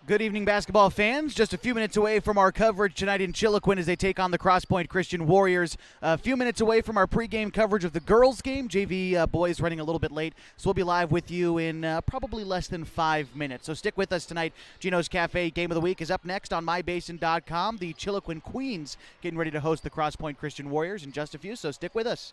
Good evening, basketball fans. Just a few minutes away from our coverage tonight in Chiloquin as they take on the Crosspoint Christian Warriors. A few minutes away from our pregame coverage of the girls' game. JV boys running a little bit late, so we'll be live with you in probably less than 5 minutes. So stick with us tonight. Gino's Cafe Game of the Week is up next on mybasin.com. The Chiloquin Queens getting ready to host the Crosspoint Christian Warriors in just a few, so stick with us.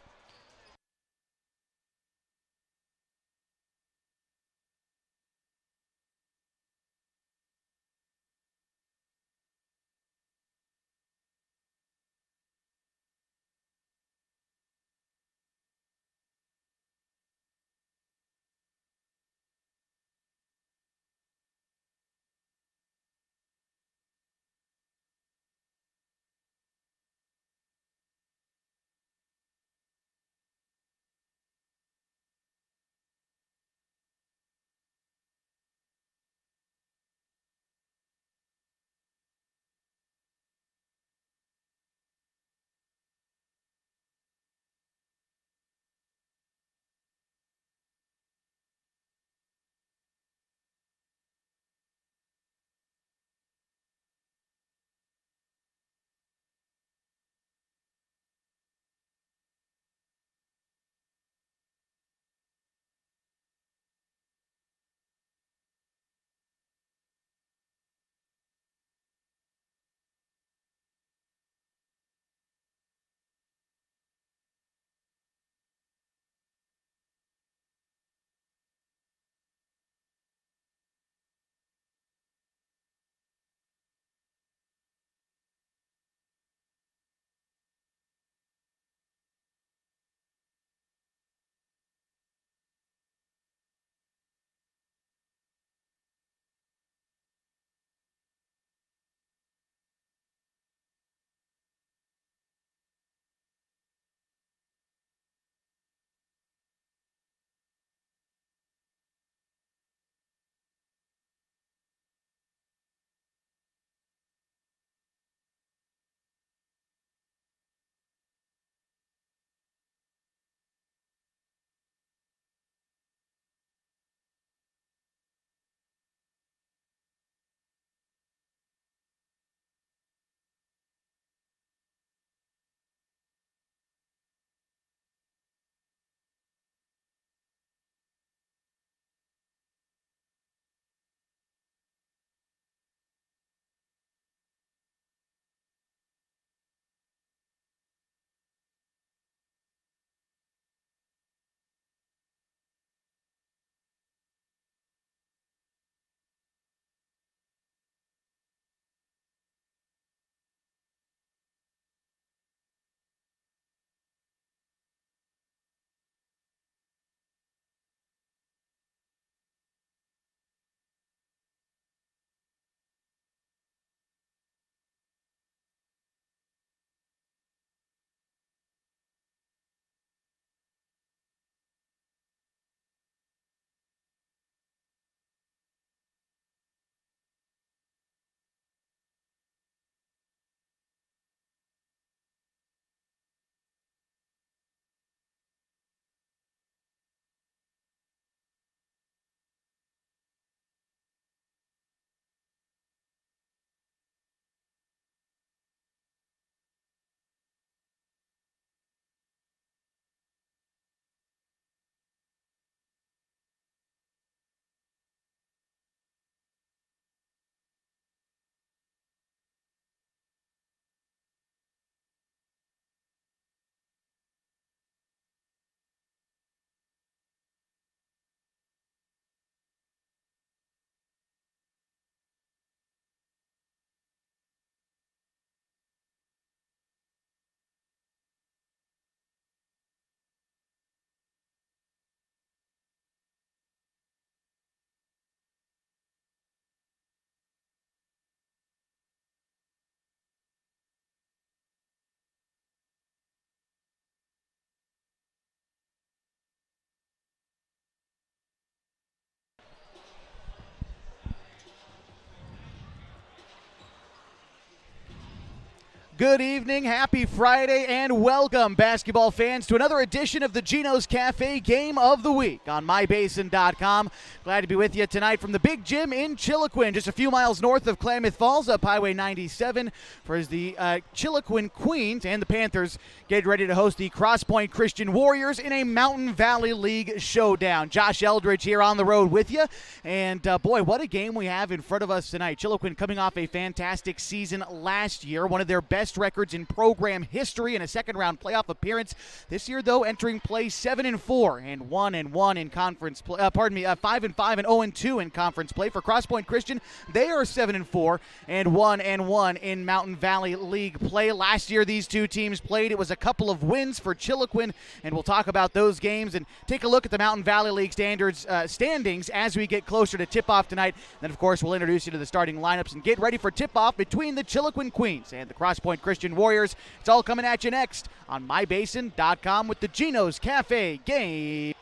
Good evening, happy Friday, and welcome, basketball fans, to another edition of the Gino's Cafe Game of the Week on mybasin.com. Glad to be with you tonight from the Big Gym in Chiloquin, just a few miles north of Klamath Falls, up Highway 97, for as the Chiloquin Queens and the Panthers get ready to host the Crosspoint Christian Warriors in a Mountain Valley League showdown. Josh Eldridge here on the road with you, and boy, what a game we have in front of us tonight. Chiloquin coming off a fantastic season last year, one of their best records in program history in a second-round playoff appearance. This year, though, entering play 7-4 and 1-1 in conference play. 5-5 and 0-2 in conference play for Crosspoint Christian. They are 7-4 and 1-1 in Mountain Valley League play. Last year, these two teams played. It was a couple of wins for Chiloquin, and we'll talk about those games and take a look at the Mountain Valley League standings as we get closer to tip-off tonight. Then, of course, we'll introduce you to the starting lineups and get ready for tip-off between the Chiloquin Queens and the Crosspoint Christian Warriors. It's all coming at you next on mybasin.com with the Gino's Cafe Game.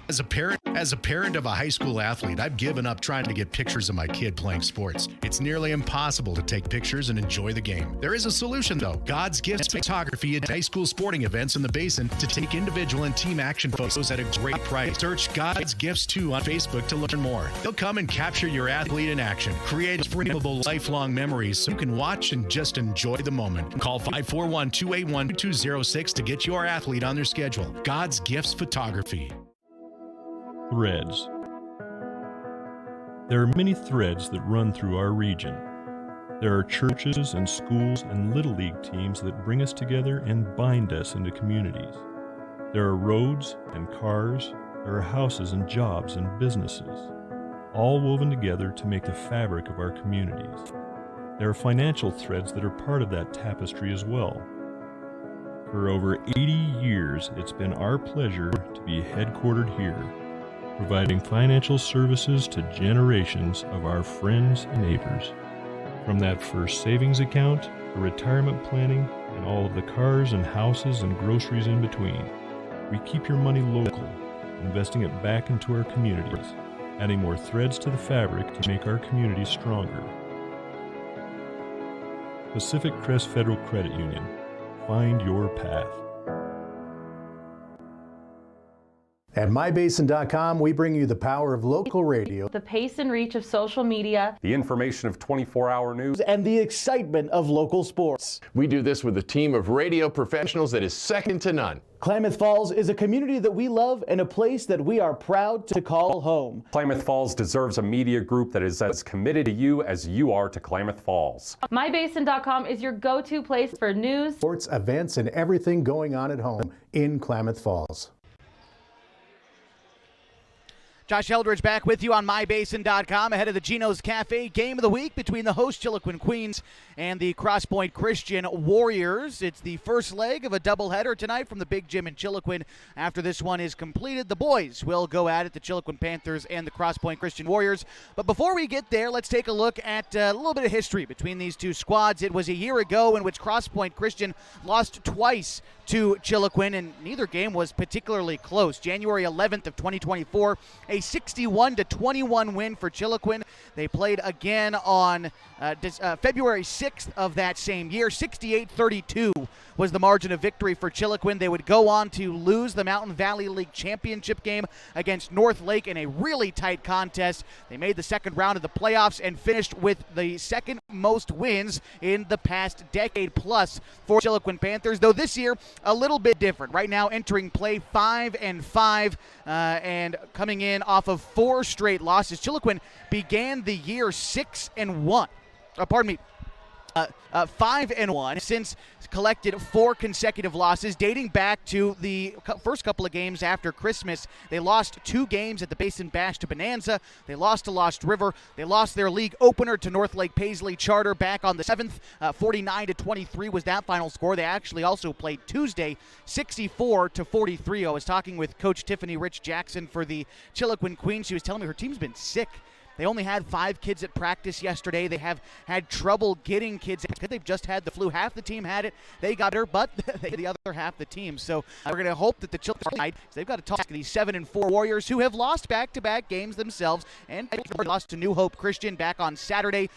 As a parent of a high school athlete, I've given up trying to get pictures of my kid playing sports. It's nearly impossible to take pictures and enjoy the game. There is a solution, though. God's Gifts Photography at high school sporting events in the Basin to take individual and team action photos at a great price. Search God's Gifts 2 on Facebook to learn more. They'll come and capture your athlete in action. Create frameable lifelong memories so you can watch and just enjoy the moment. Call 541-281-2206 to get your athlete on their schedule. God's Gifts Photography. Threads. There are many threads that run through our region. There are churches and schools and Little League teams that bring us together and bind us into communities. There are roads and cars, there are houses and jobs and businesses, all woven together to make the fabric of our communities. There are financial threads that are part of that tapestry as well. For over 80 years, it's been our pleasure to be headquartered here, providing financial services to generations of our friends and neighbors. From that first savings account to retirement planning and all of the cars and houses and groceries in between, we keep your money local, investing it back into our communities, adding more threads to the fabric to make our communities stronger. Pacific Crest Federal Credit Union. Find your path. At mybasin.com, we bring you the power of local radio, the pace and reach of social media, the information of 24-hour news, and the excitement of local sports. We do this with a team of radio professionals that is second to none. Klamath Falls is a community that we love and a place that we are proud to call home. Klamath Falls deserves a media group that is as committed to you as you are to Klamath Falls. mybasin.com is your go-to place for news, sports, events, and everything going on at home in Klamath Falls. Josh Eldridge back with you on mybasin.com ahead of the Gino's Cafe Game of the Week between the host Chiloquin Queens and the Crosspoint Christian Warriors. It's the first leg of a doubleheader tonight from the Big Gym in Chiloquin. After this one is completed, the boys will go at it, the Chiloquin Panthers and the Crosspoint Christian Warriors. But before we get there, let's take a look at a little bit of history between these two squads. It was a year ago in which Crosspoint Christian lost twice to Chiloquin, and neither game was particularly close. January 11th of 2024, a 61-21 win for Chiloquin. They played again on February 6th of that same year. 68-32 was the margin of victory for Chiloquin. They would go on to lose the Mountain Valley League championship game against North Lake in a really tight contest. They made the second round of the playoffs and finished with the second most wins in the past decade plus for Chiloquin Panthers, though this year a little bit different. Right now entering play 5-5 and coming in off of 4 straight losses. Chiloquin began the year 6-1. 5-1, since collected 4 consecutive losses dating back to the first couple of games after Christmas. They lost 2 games at the Basin Bash to Bonanza. They lost to Lost River. They lost their league opener to North Lake Paisley Charter back on the 7th. 49-23 was that final score. They actually also played Tuesday 64-43. I was talking with Coach Tiffany Rich Jackson for the Chiloquin Queens. She was telling me her team's been sick They only had 5 kids at practice yesterday. They have had trouble getting kids. They've just had the flu. Half the team had it. They got her, but the other half the team. So we're going to hope that the Chiloquin, they've got to talk to these 7-4 Warriors who have lost back-to-back games themselves and lost to New Hope Christian back on Saturday,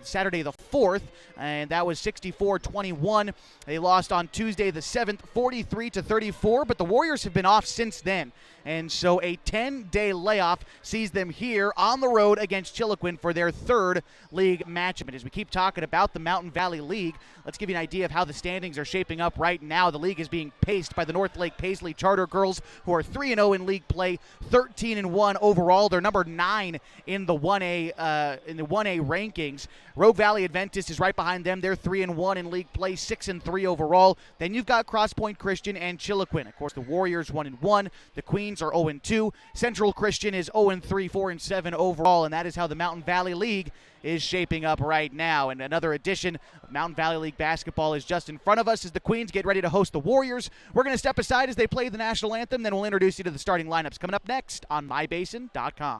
Saturday the 4th, and that was 64-21. They lost on Tuesday the 7th, 43-34, but the Warriors have been off since then. And so a 10-day layoff sees them here on the road against Chiloquin for their 3rd league matchup. And as we keep talking about the Mountain Valley League, let's give you an idea of how the standings are shaping up right now. The league is being paced by the North Lake Paisley Charter Girls, who are 3-0 in league play, 13-1 overall. They're number 9 in the 1A rankings. Rogue Valley Adventist is right behind them. They're 3-1 in league play, 6-3 overall. Then you've got Crosspoint Christian and Chiloquin. Of course, the Warriors 1-1. The Queens are 0-2. Central Christian is 0-3, 4-7 overall, and that is how the Mountain Valley League is shaping up right now. And another edition of Mountain Valley League basketball is just in front of us as the Queens get ready to host the Warriors. We're going to step aside as they play the national anthem, then we'll introduce you to the starting lineups coming up next on mybasin.com.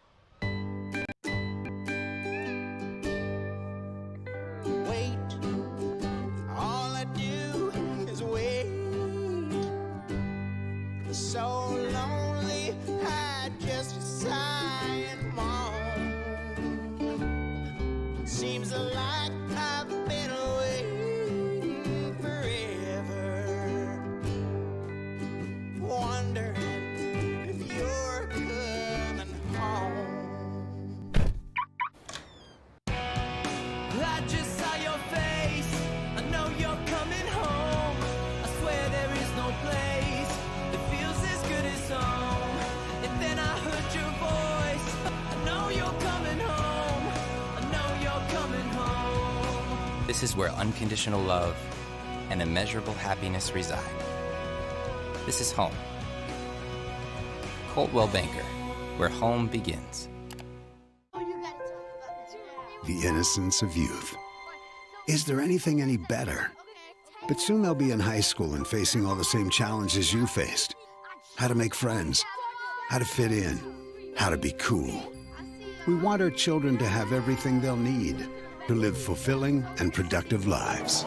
So lonely, I just sigh and moan. Seems like I've been waiting forever, wondering if you're coming home. I just saw your face, I know you're coming home. I swear there is no place and then I heard your voice. I know you're coming home. I know you're coming home. This is where unconditional love and immeasurable happiness reside. This is home. Coltwell Banker, where home begins. The innocence of youth. Is there anything any better? But soon they'll be in high school and facing all the same challenges you faced. How to make friends, how to fit in, how to be cool. We want our children to have everything they'll need to live fulfilling and productive lives.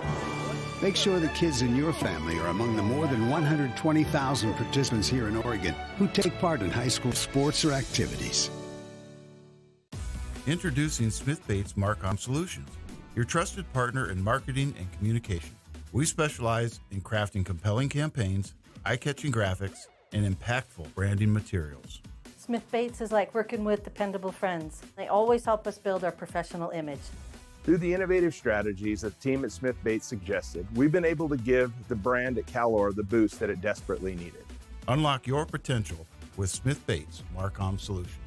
Make sure the kids in your family are among the more than 120,000 participants here in Oregon who take part in high school sports or activities. Introducing Smith Bates Marcom Solutions, your trusted partner in marketing and communication. We specialize in crafting compelling campaigns, eye-catching graphics, and impactful branding materials. Smith Bates is like working with dependable friends. They always help us build our professional image. Through the innovative strategies that the team at Smith Bates suggested, we've been able to give the brand at Calor the boost that it desperately needed. Unlock your potential with Smith Bates Marcom Solutions.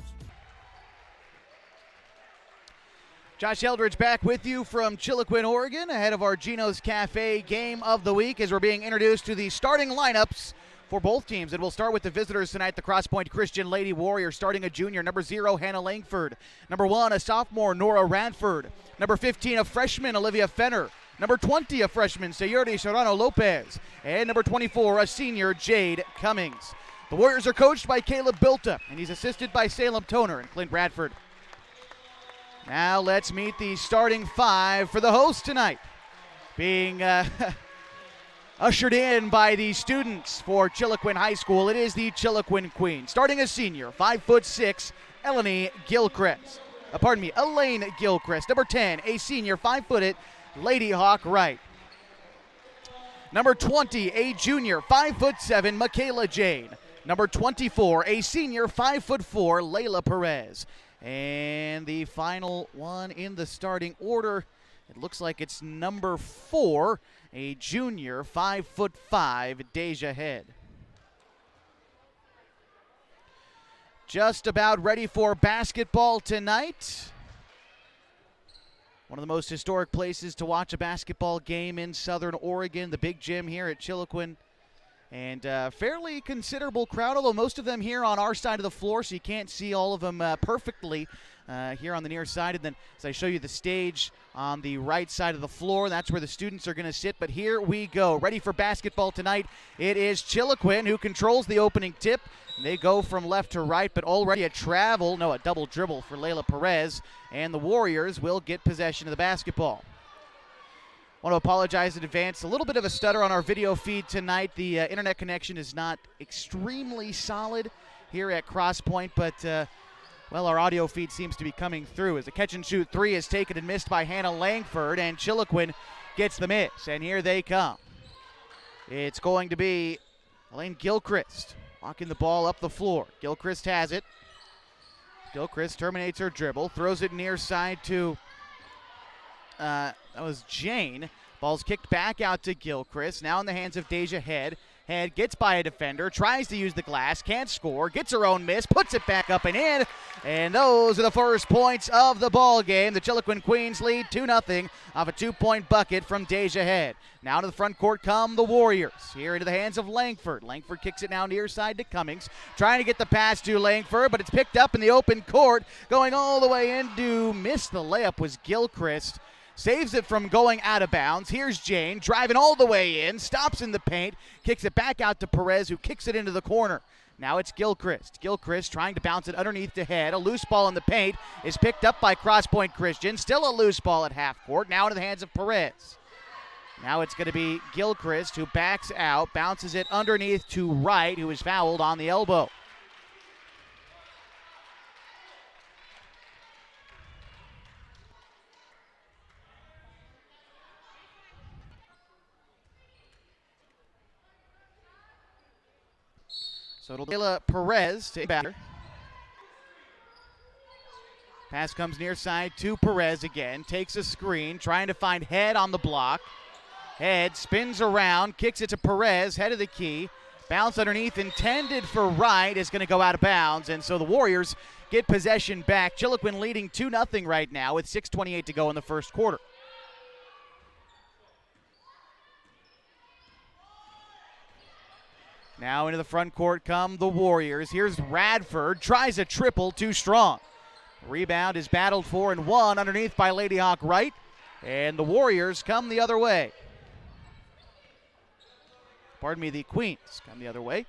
Josh Eldridge back with you from Chiloquin, Oregon, ahead of our Gino's Cafe game of the week as we're being introduced to the starting lineups for both teams. And we'll start with the visitors tonight, the Crosspoint Christian Lady Warriors, starting a junior, number 0, Hannah Langford. Number 1, a sophomore, Nora Ranford. Number 15, a freshman, Olivia Fenner. Number 20, a freshman, Sayuri Serrano Lopez. And number 24, a senior, Jade Cummings. The Warriors are coached by Caleb Bilta, and he's assisted by Salem Toner and Clint Bradford. Now let's meet the starting 5 for the host tonight, being ushered in by the students for Chiloquin High School. It is the Chiloquin Queen. Starting a senior, 5'6", Elaine Gilchrist. Number 10, a senior, 5'8", Lady Hawk Wright. Number 20, a junior, 5'7", Michaela Jane. Number 24, a senior, 5'4", Layla Perez. And the final one in the starting order, it looks like it's number 4, a junior, 5'5", Deja Head. Just about ready for basketball tonight. One of the most historic places to watch a basketball game in Southern Oregon, the big gym here at Chiloquin. And fairly considerable crowd, although most of them here on our side of the floor, so you can't see all of them perfectly. here on the near side. And then as I show you the stage on the right side of the floor, that's where the students are going to sit. But here we go. Ready for basketball tonight. It is Chiloquin who controls the opening tip. They go from left to right, but already a double dribble for Layla Perez. And the Warriors will get possession of the basketball. I want to apologize in advance. A little bit of a stutter on our video feed tonight. The internet connection is not extremely solid here at Crosspoint, but well, our audio feed seems to be coming through as a catch-and-shoot three is taken and missed by Hannah Langford, and Chiloquin gets the miss, and here they come. It's going to be Elaine Gilchrist walking the ball up the floor. Gilchrist has it. Gilchrist terminates her dribble, throws it near side to that was Jane. Ball's kicked back out to Gilchrist. Now in the hands of Deja Head. Head gets by a defender, tries to use the glass, can't score, gets her own miss, puts it back up and in. And those are the first points of the ball game. The Chiloquin Queens lead 2-0 off a 2-point bucket from Deja Head. Now to the front court come the Warriors. Here into the hands of Langford. Langford kicks it now near side to Cummings. Trying to get the pass to Langford, but it's picked up in the open court. Going all the way in to miss the layup was Gilchrist. Saves it from going out of bounds. Here's Jane driving all the way in, stops in the paint, kicks it back out to Perez, who kicks it into the corner. Now it's Gilchrist. Gilchrist trying to bounce it underneath the head. A loose ball in the paint is picked up by Crosspoint Christian. Still a loose ball at half court. Now into the hands of Perez. Now it's going to be Gilchrist who backs out, bounces it underneath to Wright, who is fouled on the elbow. So it'll be Perez to batter. Pass comes near side to Perez again. Takes a screen, trying to find Head on the block. Head spins around, kicks it to Perez, head of the key. Bounce underneath, intended for Wright, is going to go out of bounds. And so the Warriors get possession back. Chiloquin leading 2-0 right now with 6:28 to go in the first quarter. Now into the front court come the Warriors. Here's Radford, tries a triple, too strong. Rebound is battled for and won underneath by Lady Hawk Wright. And the Warriors come the other way. The Queens come the other way.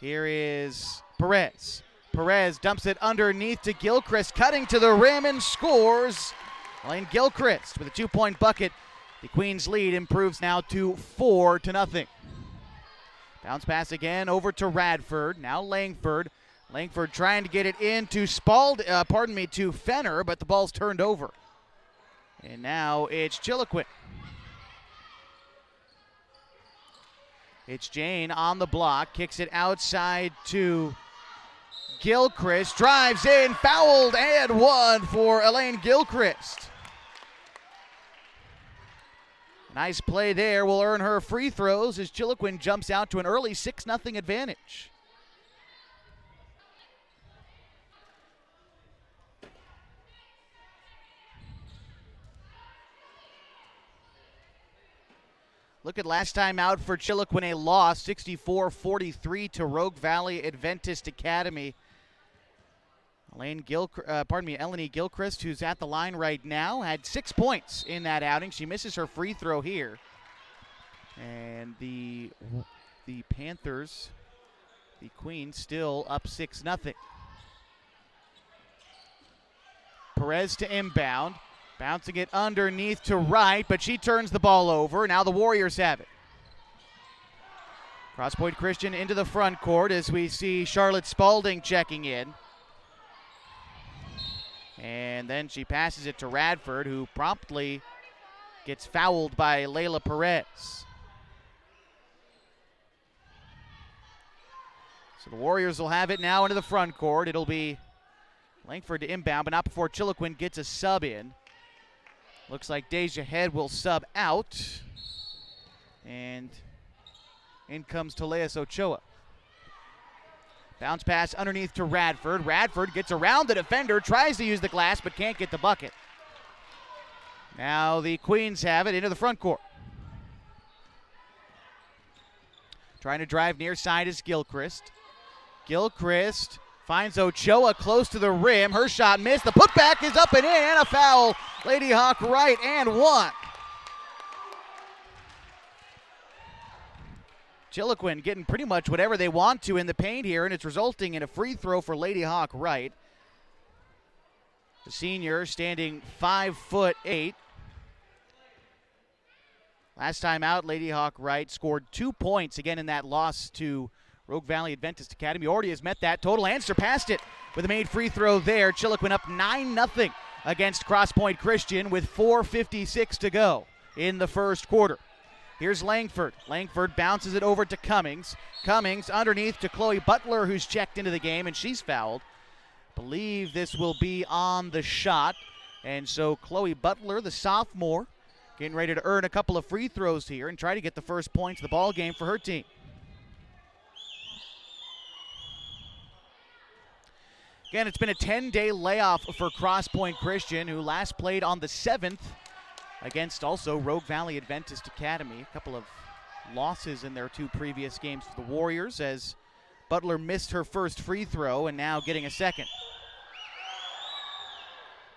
Here is Perez. Perez dumps it underneath to Gilchrist, cutting to the rim and scores. Elaine Gilchrist with a 2-point bucket. The Queens lead improves now to 4-0. Bounce pass again over to Radford. Now Langford. Langford trying to get it into to Fenner, but the ball's turned over. And now it's Chiloquin. It's Jane on the block, kicks it outside to Gilchrist, drives in, fouled, and one for Elaine Gilchrist. Nice play there will earn her free throws as Chiloquin jumps out to an early 6-0 advantage. Look at last time out for Chiloquin, a loss, 64-43 to Rogue Valley Adventist Academy. Eleni Gilchrist, who's at the line right now, had 6 points in that outing. She misses her free throw here. And the Panthers, the Queens, still up 6-0. Perez to inbound. Bouncing it underneath to Wright, but she turns the ball over. Now the Warriors have it. Crosspoint Christian into the front court as we see Charlotte Spalding checking in. And then she passes it to Radford, who promptly gets fouled by Layla Perez. So the Warriors will have it now into the front court. It'll be Langford to inbound, but not before Chiloquin gets a sub in. Looks like Deja Head will sub out. And in comes Teleas Ochoa. Bounce pass underneath to Radford. Radford gets around the defender, tries to use the glass, but can't get the bucket. Now the Queens have it into the front court. Trying to drive near side is Gilchrist. Gilchrist Finds Ochoa close to the rim. Her shot missed. The putback is up and in, and a foul. Lady Hawk right and one. Chiloquin getting pretty much whatever they want to in the paint here, and it's resulting in a free throw for Lady Hawk Wright. The senior standing 5'8". Last time out, Lady Hawk Wright scored 2 points again in that loss to Rogue Valley Adventist Academy. Already has met that total and surpassed it with a made free throw there. Chiloquin up 9-0 against Crosspoint Christian with 4:56 to go in the first quarter. Here's Langford. Langford bounces it over to Cummings. Cummings underneath to Chloe Butler, who's checked into the game, and she's fouled. Believe this will be on the shot. And so Chloe Butler, the sophomore, getting ready to earn a couple of free throws here and try to get the first points of the ball game for her team. Again, it's been a 10-day layoff for Crosspoint Christian, who last played on the 7th against also Rogue Valley Adventist Academy. A couple of losses in their 2 previous games for the Warriors as Butler missed her first free throw and now getting a second.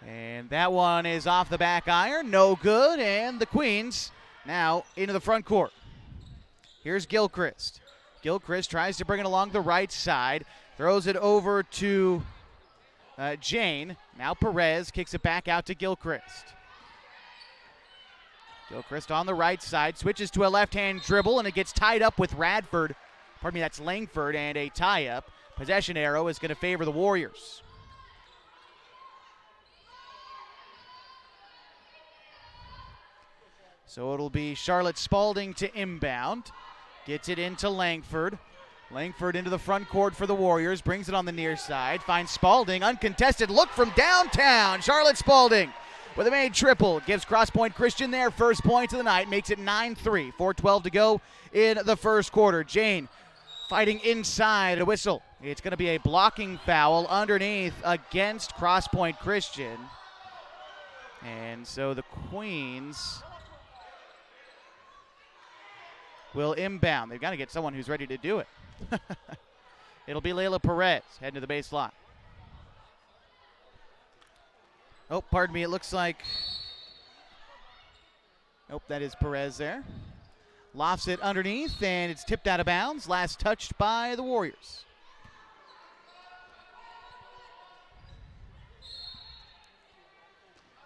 And that one is off the back iron, no good, and the Queens now into the front court. Here's Gilchrist. Gilchrist tries to bring it along the right side, throws it over to Jane. Now Perez kicks it back out to Gilchrist. Gilchrist on the right side, switches to a left-hand dribble, and it gets tied up with Radford. Pardon me, that's Langford, and a tie-up. Possession arrow is going to favor the Warriors. So it'll be Charlotte Spalding to inbound. Gets it into Langford. Langford into the front court for the Warriors. Brings it on the near side. Finds Spalding. Uncontested look from downtown. Charlotte Spalding with a made triple. Gives Crosspoint Christian their first points of the night. Makes it 9-3. 4:12 to go in the first quarter. Jane fighting inside. A whistle. It's going to be a blocking foul underneath against Crosspoint Christian. And so the Queens will inbound. They've got to get someone who's ready to do it. It'll be Layla Perez heading to the baseline. Oh, pardon me, it looks like... Nope, that is Perez there. Lofts it underneath, and it's tipped out of bounds. Last touched by the Warriors.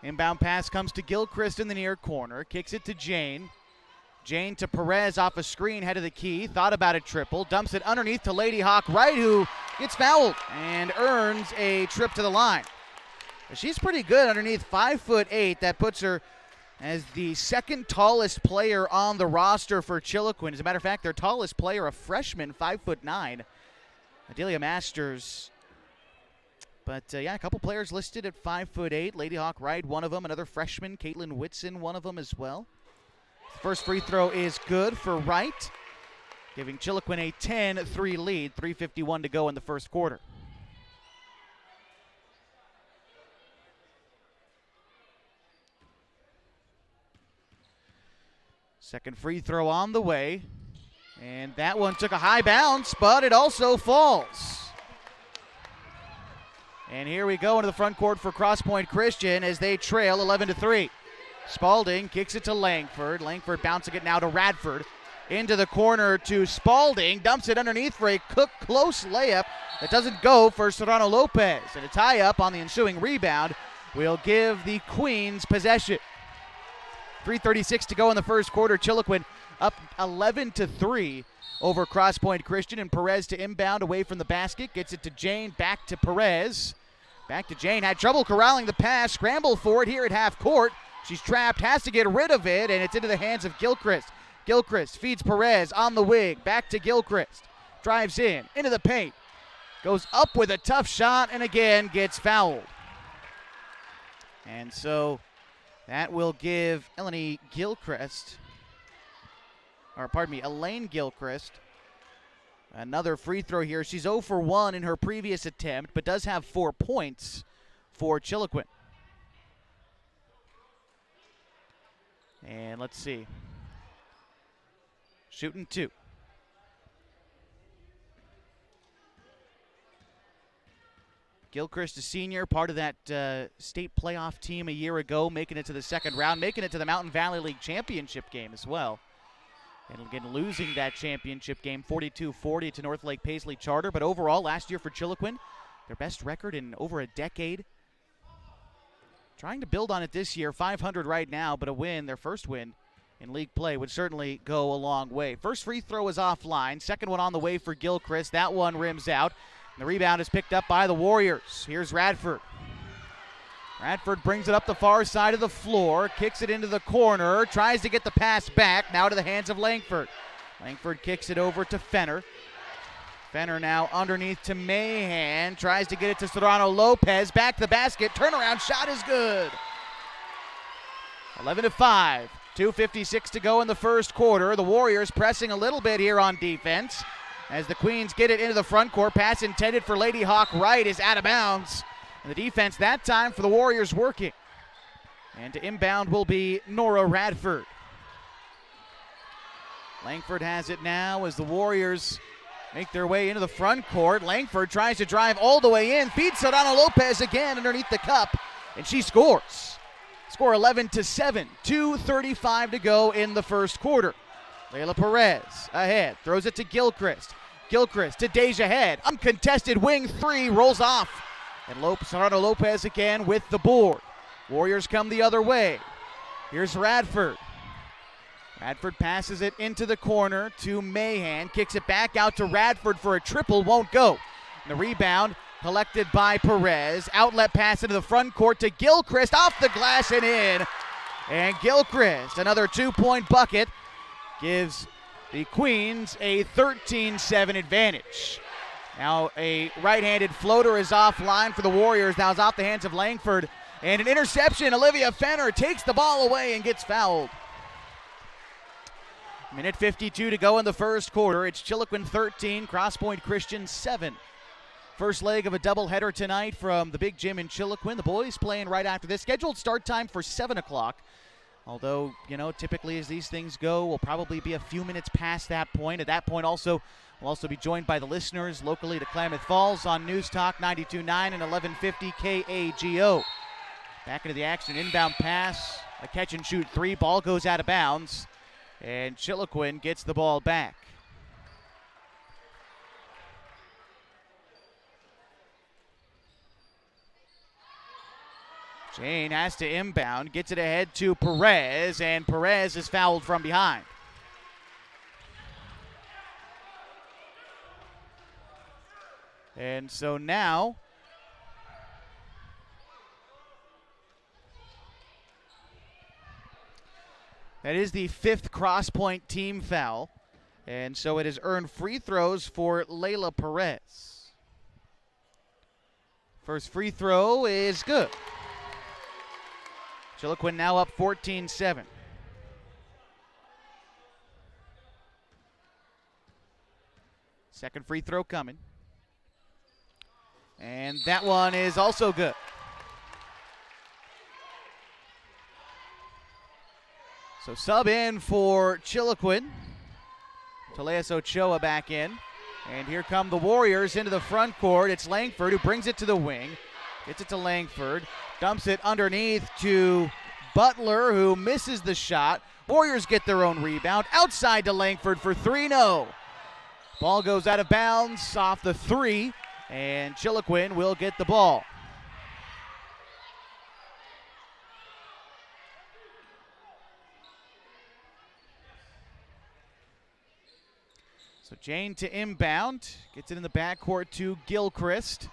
Inbound pass comes to Gilchrist in the near corner. Kicks it to Jane. Jane to Perez off a screen, head of the key. Thought about a triple. Dumps it underneath to Lady Hawk Wright, who gets fouled and earns a trip to the line. She's pretty good underneath, 5'8". That puts her as the second tallest player on the roster for Chiloquin. As a matter of fact, their tallest player, a freshman, 5'9". Adelia Masters. But yeah, a couple players listed at 5'8". Lady Hawk Wright, one of them. Another freshman, Caitlin Whitson, one of them as well. First free throw is good for Wright, giving Chiloquin a 10-3 lead. 3:51 to go in the first quarter. Second free throw on the way, and that one took a high bounce, but it also falls. And here we go into the front court for Crosspoint Christian as they trail 11-3. Spalding kicks it to Langford. Langford bouncing it now to Radford. Into the corner to Spalding. Dumps it underneath for a Cook close layup that doesn't go for Serrano Lopez. And a tie-up on the ensuing rebound will give the Queens possession. 3:36 to go in the first quarter. Chiloquin up 11-3 over Crosspoint Christian. And Perez to inbound away from the basket. Gets it to Jane. Back to Perez. Back to Jane. Had trouble corralling the pass. Scramble for it here at half court. She's trapped, has to get rid of it, and it's into the hands of Gilchrist. Gilchrist feeds Perez on the wing, back to Gilchrist. Drives in, into the paint. Goes up with a tough shot, and again gets fouled. And so that will give Elaine Gilchrist, another free throw here. She's 0 for 1 in her previous attempt, but does have 4 points for Chiloquin. And let's see. Shooting 2. Gilchrist, a senior, part of that state playoff team a year ago, making it to the second round, making it to the Mountain Valley League championship game as well. And again, losing that championship game 42-40 to North Lake Paisley Charter. But overall, last year for Chiloquin, their best record in over a decade. Trying to build on it this year, 500 right now, but a win, their first win in league play, would certainly go a long way. First free throw is offline. Second one on the way for Gilchrist. That one rims out. The rebound is picked up by the Warriors. Here's Radford. Radford brings it up the far side of the floor, kicks it into the corner, tries to get the pass back, now to the hands of Langford. Langford kicks it over to Fenner. Fenner now underneath to Mahan, tries to get it to Serrano Lopez, back to the basket, turnaround shot is good. 11-5, 2:56 to go in the first quarter. The Warriors pressing a little bit here on defense as the Queens get it into the front court. Pass intended for Lady Hawk Wright is out of bounds. And the defense that time for the Warriors working. And to inbound will be Nora Radford. Langford has it now as the Warriors make their way into the front court. Langford tries to drive all the way in, feeds Serrano Lopez again underneath the cup, and she scores. Score 11-7, 2:35 to go in the first quarter. Layla Perez ahead, throws it to Gilchrist. Gilchrist to Deja Head, uncontested wing three, rolls off. And Serrano Lopez again with the board. Warriors come the other way. Here's Radford. Radford passes it into the corner to Mahan. Kicks it back out to Radford for a triple. Won't go. And the rebound collected by Perez. Outlet pass into the front court to Gilchrist. Off the glass and in. And Gilchrist, another 2-point bucket, gives the Queens a 13-7 advantage. Now a right-handed floater is offline for the Warriors. Now it's off the hands of Langford. And an interception. Olivia Fenner takes the ball away and gets fouled. Minute 52 to go in the first quarter. It's Chiloquin 13, Crosspoint Christian 7. First leg of a doubleheader tonight from the big gym in Chiloquin. The boys playing right after this. Scheduled start time for 7 o'clock. Although, typically as these things go, we'll probably be a few minutes past that point. At that point we'll also be joined by the listeners locally to Klamath Falls on News Talk 92.9 and 1150 KAGO. Back into the action, inbound pass, a catch and shoot three, ball goes out of bounds, and Chiloquin gets the ball back. Jane has to inbound, gets it ahead to Perez, and Perez is fouled from behind. And so now that is the 5th Crosspoint team foul. And so it has earned free throws for Layla Perez. First free throw is good. Chiloquin now up 14-7. Second free throw coming. And that one is also good. So sub in for Chiloquin. Teleas Ochoa back in. And here come the Warriors into the front court. It's Langford who brings it to the wing. Gets it to Langford. Dumps it underneath to Butler, who misses the shot. Warriors get their own rebound. Outside to Langford for three. No. Ball goes out of bounds off the three, and Chiloquin will get the ball. So Jane to inbound. Gets it in the backcourt to Gilchrist.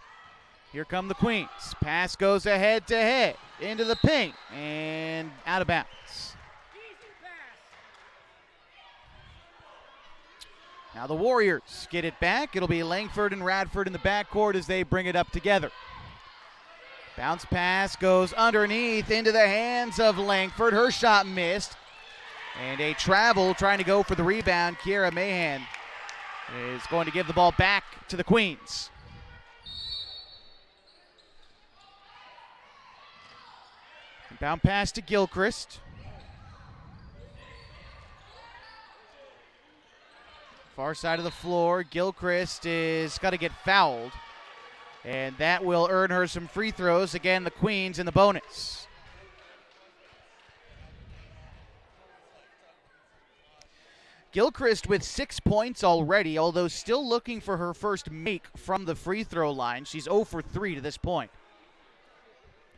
Here come the Queens. Pass goes ahead to head into the paint and out of bounds. Now the Warriors get it back. It'll be Langford and Radford in the backcourt as they bring it up together. Bounce pass goes underneath into the hands of Langford. Her shot missed. And a travel trying to go for the rebound. Kiera Mahan is going to give the ball back to the Queens. Bound pass to Gilchrist. Far side of the floor. Gilchrist is got to get fouled. And that will earn her some free throws. Again, the Queens in the bonus. Gilchrist with 6 points already, although still looking for her first make from the free throw line. She's 0 for 3 to this point.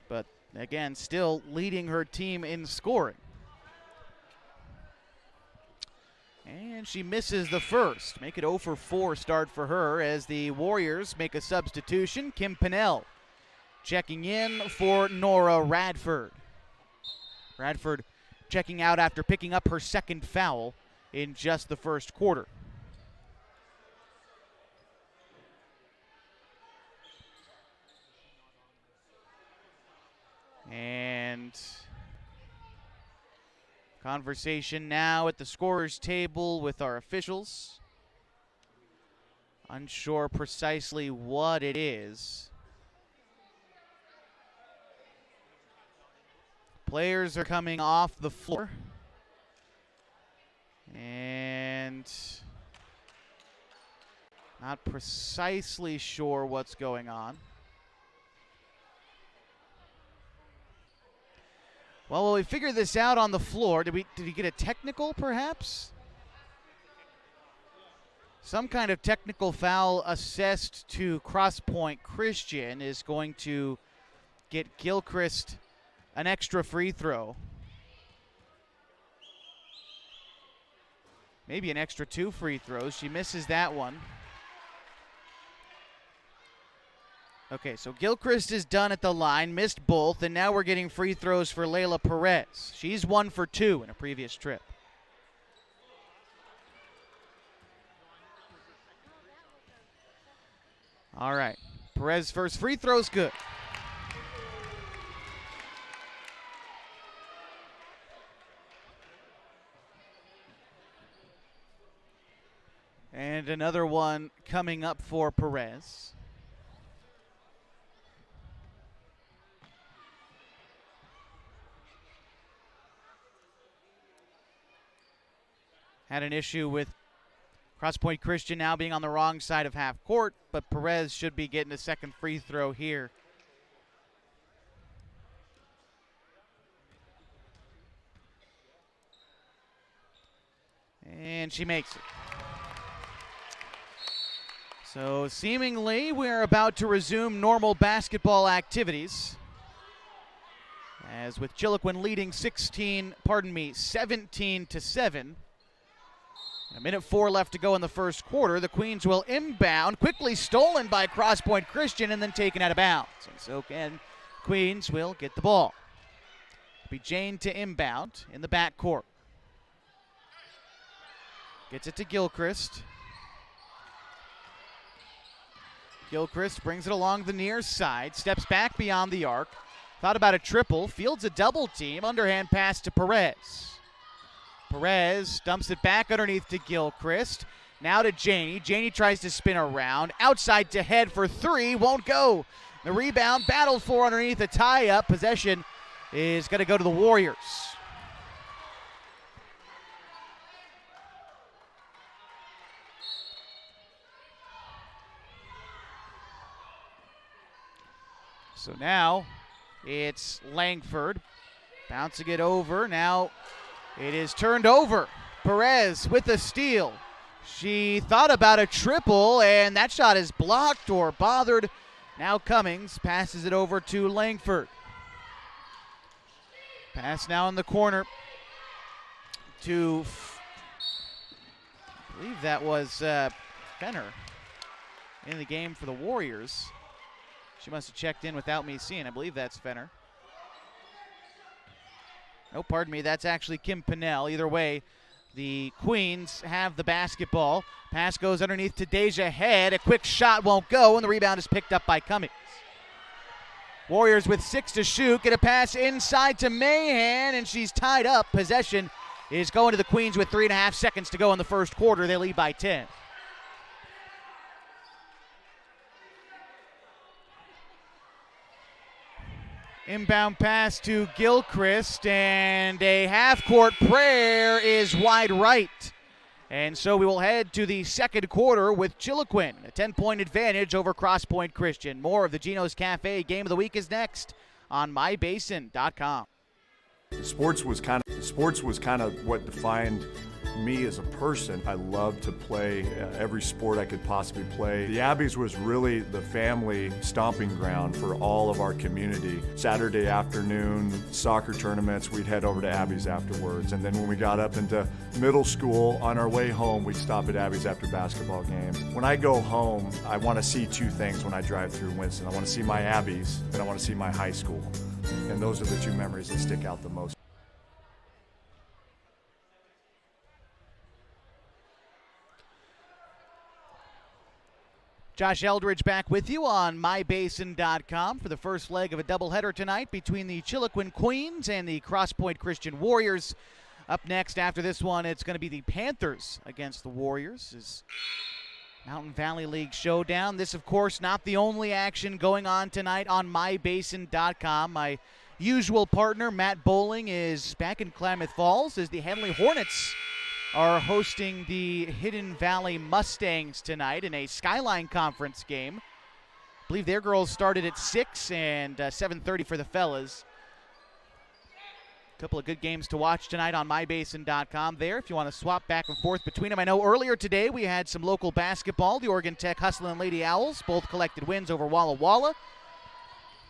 But again, still leading her team in scoring. And she misses the first. Make it 0 for 4 start for her as the Warriors make a substitution. Kim Pinnell checking in for Nora Radford. Radford checking out after picking up her second foul in just the first quarter. And conversation now at the scorer's table with our officials. Unsure precisely what it is. Players are coming off the floor. And not precisely sure what's going on. Well, will we figure this out on the floor? Did he get a technical, perhaps? Some kind of technical foul assessed to Crosspoint Christian is going to get Gilchrist an extra free throw. Maybe an extra 2 free throws. She misses that one. Okay, so Gilchrist is done at the line, missed both, and now we're getting free throws for Layla Perez. She's 1 for 2 in a previous trip. All right, Perez first free throw's good. And another one coming up for Perez. Had an issue with Crosspoint Christian now being on the wrong side of half court, but Perez should be getting a second free throw here. And she makes it. So seemingly we're about to resume normal basketball activities. As with Chiloquin leading 17 to 7. A minute 4 left to go in the first quarter. The Queens will inbound, quickly stolen by Crosspoint Christian and then taken out of bounds. And so again, Queens will get the ball. It'll be Jane to inbound in the backcourt. Gets it to Gilchrist. Gilchrist brings it along the near side, steps back beyond the arc. Thought about a triple, fields a double team, underhand pass to Perez. Perez dumps it back underneath to Gilchrist. Now to Janey. Janey tries to spin around. Outside to head for 3, won't go. The rebound battled for underneath a tie-up. Possession is going to go to the Warriors. So now it's Langford bouncing it over. Now it is turned over. Perez with a steal. She thought about a triple, and that shot is blocked or bothered. Now Cummings passes it over to Langford. Pass now in the corner to, I believe that was Fenner in the game for the Warriors. She must have checked in without me seeing. I believe that's Fenner. No, pardon me, that's actually Kim Pinnell. Either way, the Queens have the basketball. Pass goes underneath to Deja Head. A quick shot won't go, and the rebound is picked up by Cummings. Warriors with 6 to shoot. Get a pass inside to Mahan, and she's tied up. Possession is going to the Queens with 3.5 seconds to go in the first quarter. They lead by 10. Inbound pass to Gilchrist, and a half-court prayer is wide right And so we will head to the second quarter with Chiloquin, a 10-point advantage over Crosspoint Christian. More of the Gino's Cafe Game of the Week is next on mybasin.com. Sports was kind of what defined me as a person. I loved to play every sport I could possibly play. The Abbeys was really the family stomping ground for all of our community. Saturday afternoon soccer tournaments, we'd head over to Abbeys afterwards. And then when we got up into middle school, on our way home, we'd stop at Abbeys after basketball games. When I go home, I want to see two things when I drive through Winston. I want to see my Abbeys, and I want to see my high school. And those are the two memories that stick out the most. Josh Eldridge back with you on mybasin.com for the first leg of a doubleheader tonight between the Chiloquin Queens and the Crosspoint Christian Warriors. Up next after this one, it's going to be the Panthers against the Warriors. Is Mountain Valley League showdown. This, of course, not the only action going on tonight on mybasin.com. My usual partner, Matt Bowling, is back in Klamath Falls as the Henley Hornets are hosting the Hidden Valley Mustangs tonight in a Skyline Conference game. I believe their girls started at 6 and 7:30 for the fellas. A couple of good games to watch tonight on mybasin.com there if you want to swap back and forth between them. I know earlier today we had some local basketball. The Oregon Tech Hustlin' Lady Owls both collected wins over Walla Walla.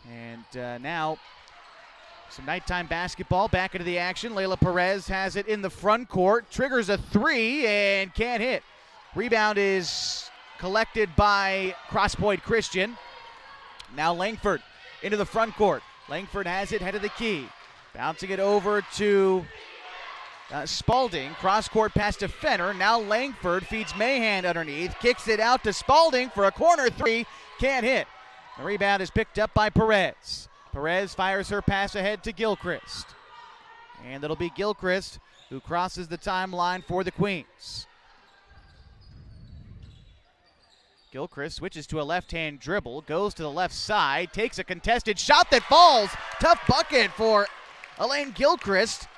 And now some nighttime basketball back into the action. Layla Perez has it in the front court, triggers a three and can't hit. Rebound is collected by Crosspoint Christian. Now Langford into the front court. Langford has it, head of the key. Bouncing it over to Spalding. Cross court pass to Fenner. Now Langford feeds Mahan underneath. Kicks it out to Spalding for a corner three. Can't hit. The rebound is picked up by Perez. Perez fires her pass ahead to Gilchrist. And it'll be Gilchrist who crosses the timeline for the Queens. Gilchrist switches to a left-hand dribble, goes to the left side, takes a contested shot that falls. Tough bucket for Elaine Gilchrist.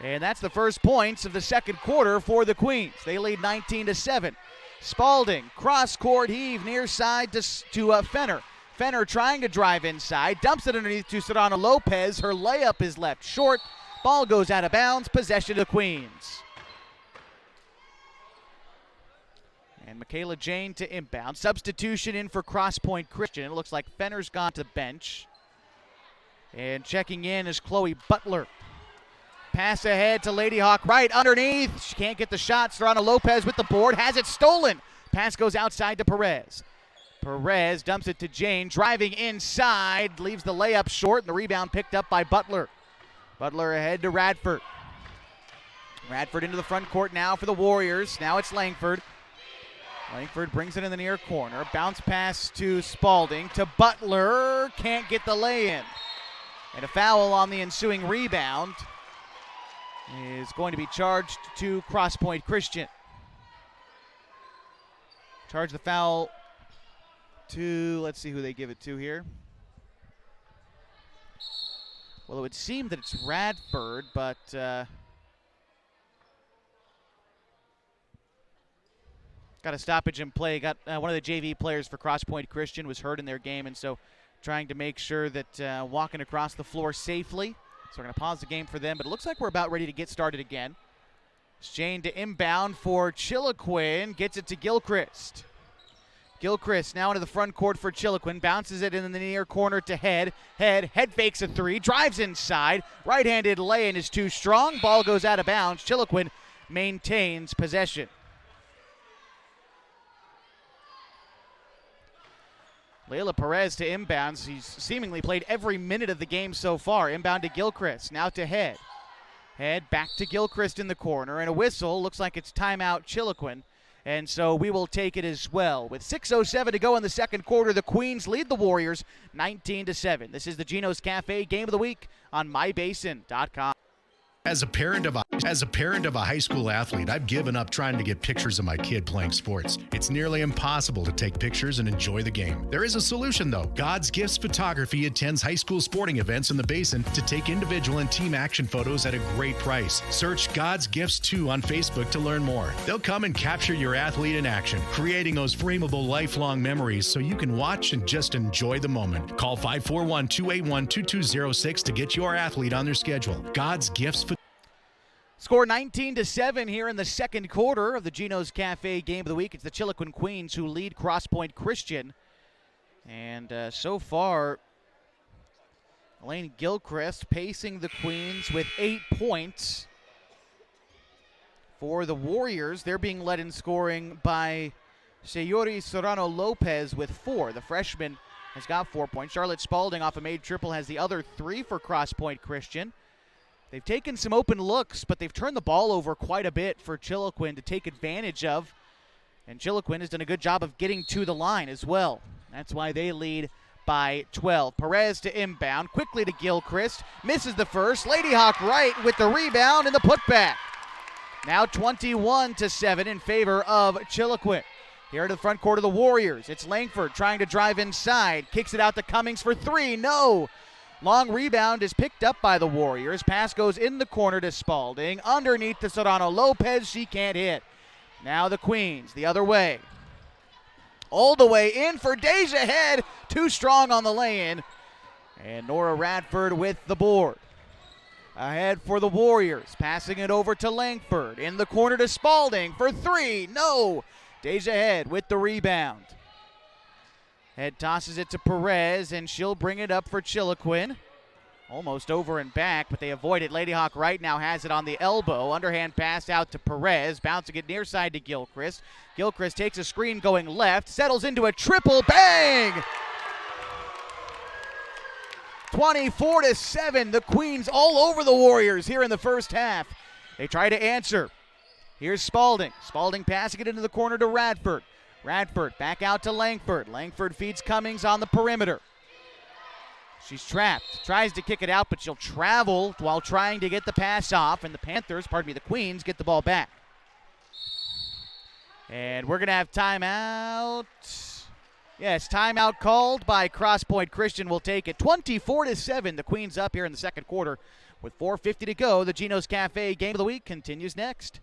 And that's the first points of the second quarter for the Queens. They lead 19-7. Spalding, cross-court heave near side to Fenner. Fenner trying to drive inside, dumps it underneath to Serrano Lopez. Her layup is left short. Ball goes out of bounds, possession of the Queens. And Michaela Jane to inbound. Substitution in for Crosspoint Christian. It looks like Fenner's gone to the bench. And checking in is Chloe Butler. Pass ahead to Lady Hawk right underneath. She can't get the shot. Serrano Lopez with the board, has it stolen. Pass goes outside to Perez. Perez dumps it to Jane, driving inside, leaves the layup short, and the rebound picked up by Butler. Butler ahead to Radford. Radford into the front court now for the Warriors. Now it's Langford. Langford brings it in the near corner. Bounce pass to Spalding, to Butler. Can't get the lay-in. And a foul on the ensuing rebound is going to be charged to Crosspoint Christian. Charge the foul to, let's see who they give it to here. Well, it would seem that it's Radford, but got a stoppage in play. Got one of the JV players for Crosspoint Christian was hurt in their game, and so trying to make sure that walking across the floor safely. So we're going to pause the game for them, but it looks like we're about ready to get started again. It's Jane to inbound for Chiloquin, gets it to Gilchrist. Gilchrist now into the front court for Chiloquin, bounces it in the near corner to Head. Head fakes a three, drives inside. Right-handed lay-in is too strong. Ball goes out of bounds. Chiloquin maintains possession. Layla Perez to inbounds. He's seemingly played every minute of the game so far. Inbound to Gilchrist, now to Head. Head back to Gilchrist in the corner, and a whistle. Looks like it's timeout Chiloquin. And so we will take it as well. With 6:07 to go in the second quarter, the Queens lead the Warriors 19-7. This is the Gino's Cafe Game of the Week on mybasin.com. As a parent of a high school athlete, I've given up trying to get pictures of my kid playing sports. It's nearly impossible to take pictures and enjoy the game. There is a solution though. God's Gifts Photography attends high school sporting events in the Basin to take individual and team action photos at a great price. Search God's Gifts 2 on Facebook to learn more. They'll come and capture your athlete in action, creating those frameable lifelong memories so you can watch and just enjoy the moment. Call 541-281-2206 to get your athlete on their schedule. God's Gifts Score 19-7 here in the second quarter of the Gino's Cafe Game of the Week. It's the Chiloquin Queens who lead Crosspoint Christian. And so far, Elaine Gilchrist pacing the Queens with 8 points. For the Warriors, they're being led in scoring by Sayuri Serrano Lopez with 4. The freshman has got 4 points. Charlotte Spalding off a made triple has the other 3 for Crosspoint Christian. They've taken some open looks, but they've turned the ball over quite a bit for Chiloquin to take advantage of. And Chiloquin has done a good job of getting to the line as well. That's why they lead by 12. Perez to inbound, quickly to Gilchrist. Misses the first. Lady Hawk right with the rebound and the putback. Now 21-7 in favor of Chiloquin. Here to the front court of the Warriors. It's Langford trying to drive inside. Kicks it out to Cummings for 3. No. Long rebound is picked up by the Warriors. Pass goes in the corner to Spalding. Underneath to Serrano Lopez. She can't hit. Now the Queens the other way. All the way in for Deja Head. Too strong on the lay-in. And Nora Radford with the board. Ahead for the Warriors. Passing it over to Langford. In the corner to Spalding for 3. No. Deja Head with the rebound. Head tosses it to Perez, and she'll bring it up for Chiloquin. Almost over and back, but they avoid it. Lady Hawk right now has it on the elbow. Underhand pass out to Perez, bouncing it near side to Gilchrist. Gilchrist takes a screen going left, settles into a triple, bang! 24-7, the Queens all over the Warriors here in the first half. They try to answer. Here's Spalding. Spalding passing it into the corner to Radford. Radford back out to Langford. Langford feeds Cummings on the perimeter. She's trapped. Tries to kick it out, but she'll travel while trying to get the pass off. And the Panthers, the Queens, get the ball back. And we're going to have timeout. Yes, timeout called by Crosspoint Christian. Will take it 24-7. The Queens up here in the second quarter with 4:50 to go. The Gino's Cafe Game of the Week continues next.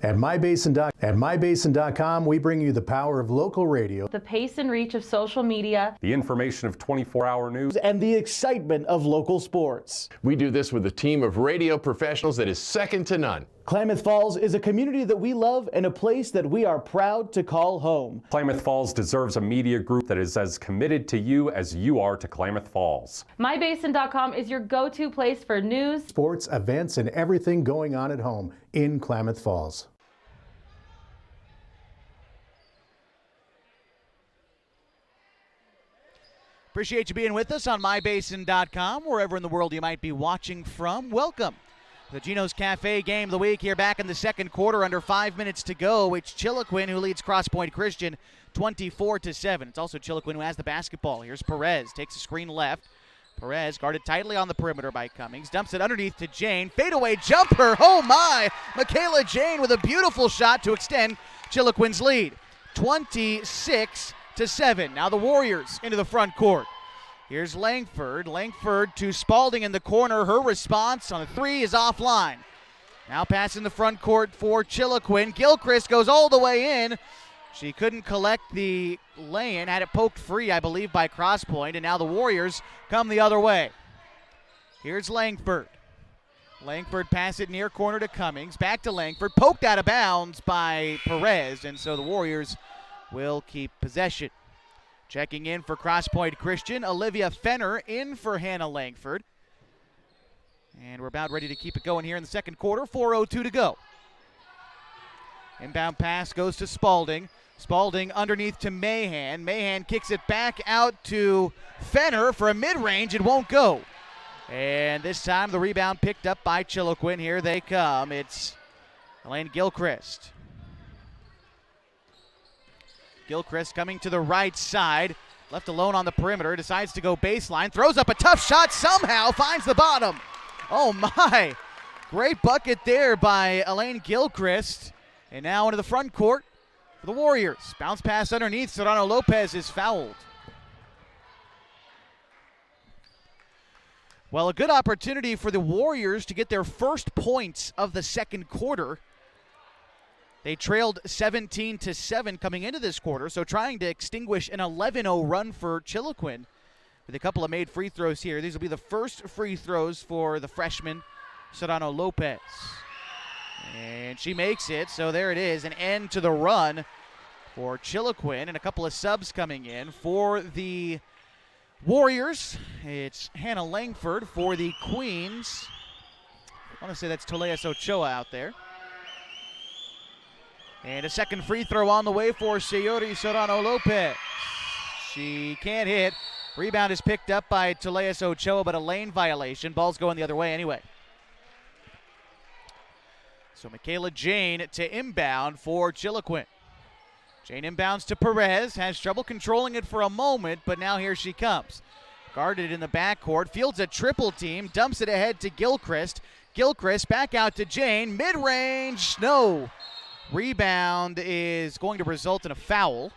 At MyBasin.com, we bring you the power of local radio, The pace and reach of social media, The information of 24-hour news, and the excitement of local sports. We do this with a team of radio professionals that is second to none. Klamath Falls is a community that we love and a place that we are proud to call home. Klamath Falls deserves a media group that is as committed to you as you are to Klamath Falls. MyBasin.com is your go-to place for news, Sports, events, and everything going on at home in Klamath Falls. Appreciate you being with us on MyBasin.com, wherever in the world you might be watching from. Welcome. The Gino's Cafe Game of the Week here back in the second quarter, under 5 minutes to go. It's Chiloquin who leads Crosspoint Christian 24-7. It's also Chiloquin who has the basketball. Here's Perez, takes a screen left. Perez guarded tightly on the perimeter by Cummings. Dumps it underneath to Jane. Fadeaway jumper. Oh my! Michaela Jane with a beautiful shot to extend Chiloquin's lead. 26-7. Now the Warriors into the front court. Here's Langford. Langford to Spalding in the corner. Her response on a 3 is offline. Now passing the front court for Chiloquin. Gilchrist goes all the way in. She couldn't collect the lay-in. Had it poked free, I believe, by Crosspoint. And now the Warriors come the other way. Here's Langford. Langford pass it near corner to Cummings. Back to Langford. Poked out of bounds by Perez. And so the Warriors will keep possession. Checking in for Crosspoint Christian, Olivia Fenner in for Hannah Langford. And we're about ready to keep it going here in the second quarter. 4:02 to go. Inbound pass goes to Spalding. Spalding underneath to Mahan. Mahan kicks it back out to Fenner for a mid-range. It won't go. And this time the rebound picked up by Chiloquin. Here they come. It's Elaine Gilchrist. Gilchrist coming to the right side. Left alone on the perimeter. Decides to go baseline. Throws up a tough shot somehow. Finds the bottom. Oh my. Great bucket there by Elaine Gilchrist. And now into the front court for the Warriors. Bounce pass underneath. Serrano Lopez is fouled. Well, a good opportunity for the Warriors to get their first points of the second quarter. They trailed 17-7 coming into this quarter, so trying to extinguish an 11-0 run for Chiloquin with a couple of made free throws here. These will be the first free throws for the freshman, Serrano Lopez. And she makes it, so there it is, an end to the run for Chiloquin, and a couple of subs coming in for the Warriors. It's Hannah Langford for the Queens. I want to say that's Toleas Ochoa out there. And a second free throw on the way for Sayori Serrano Lopez. She can't hit. Rebound is picked up by Toleas Ochoa, but a lane violation. Ball's going the other way anyway. So Michaela Jane to inbound for Chiloquin. Jane inbounds to Perez, has trouble controlling it for a moment, but now here she comes. Guarded in the backcourt, fields a triple team, dumps it ahead to Gilchrist. Gilchrist back out to Jane, mid-range, no. Rebound is going to result in a foul.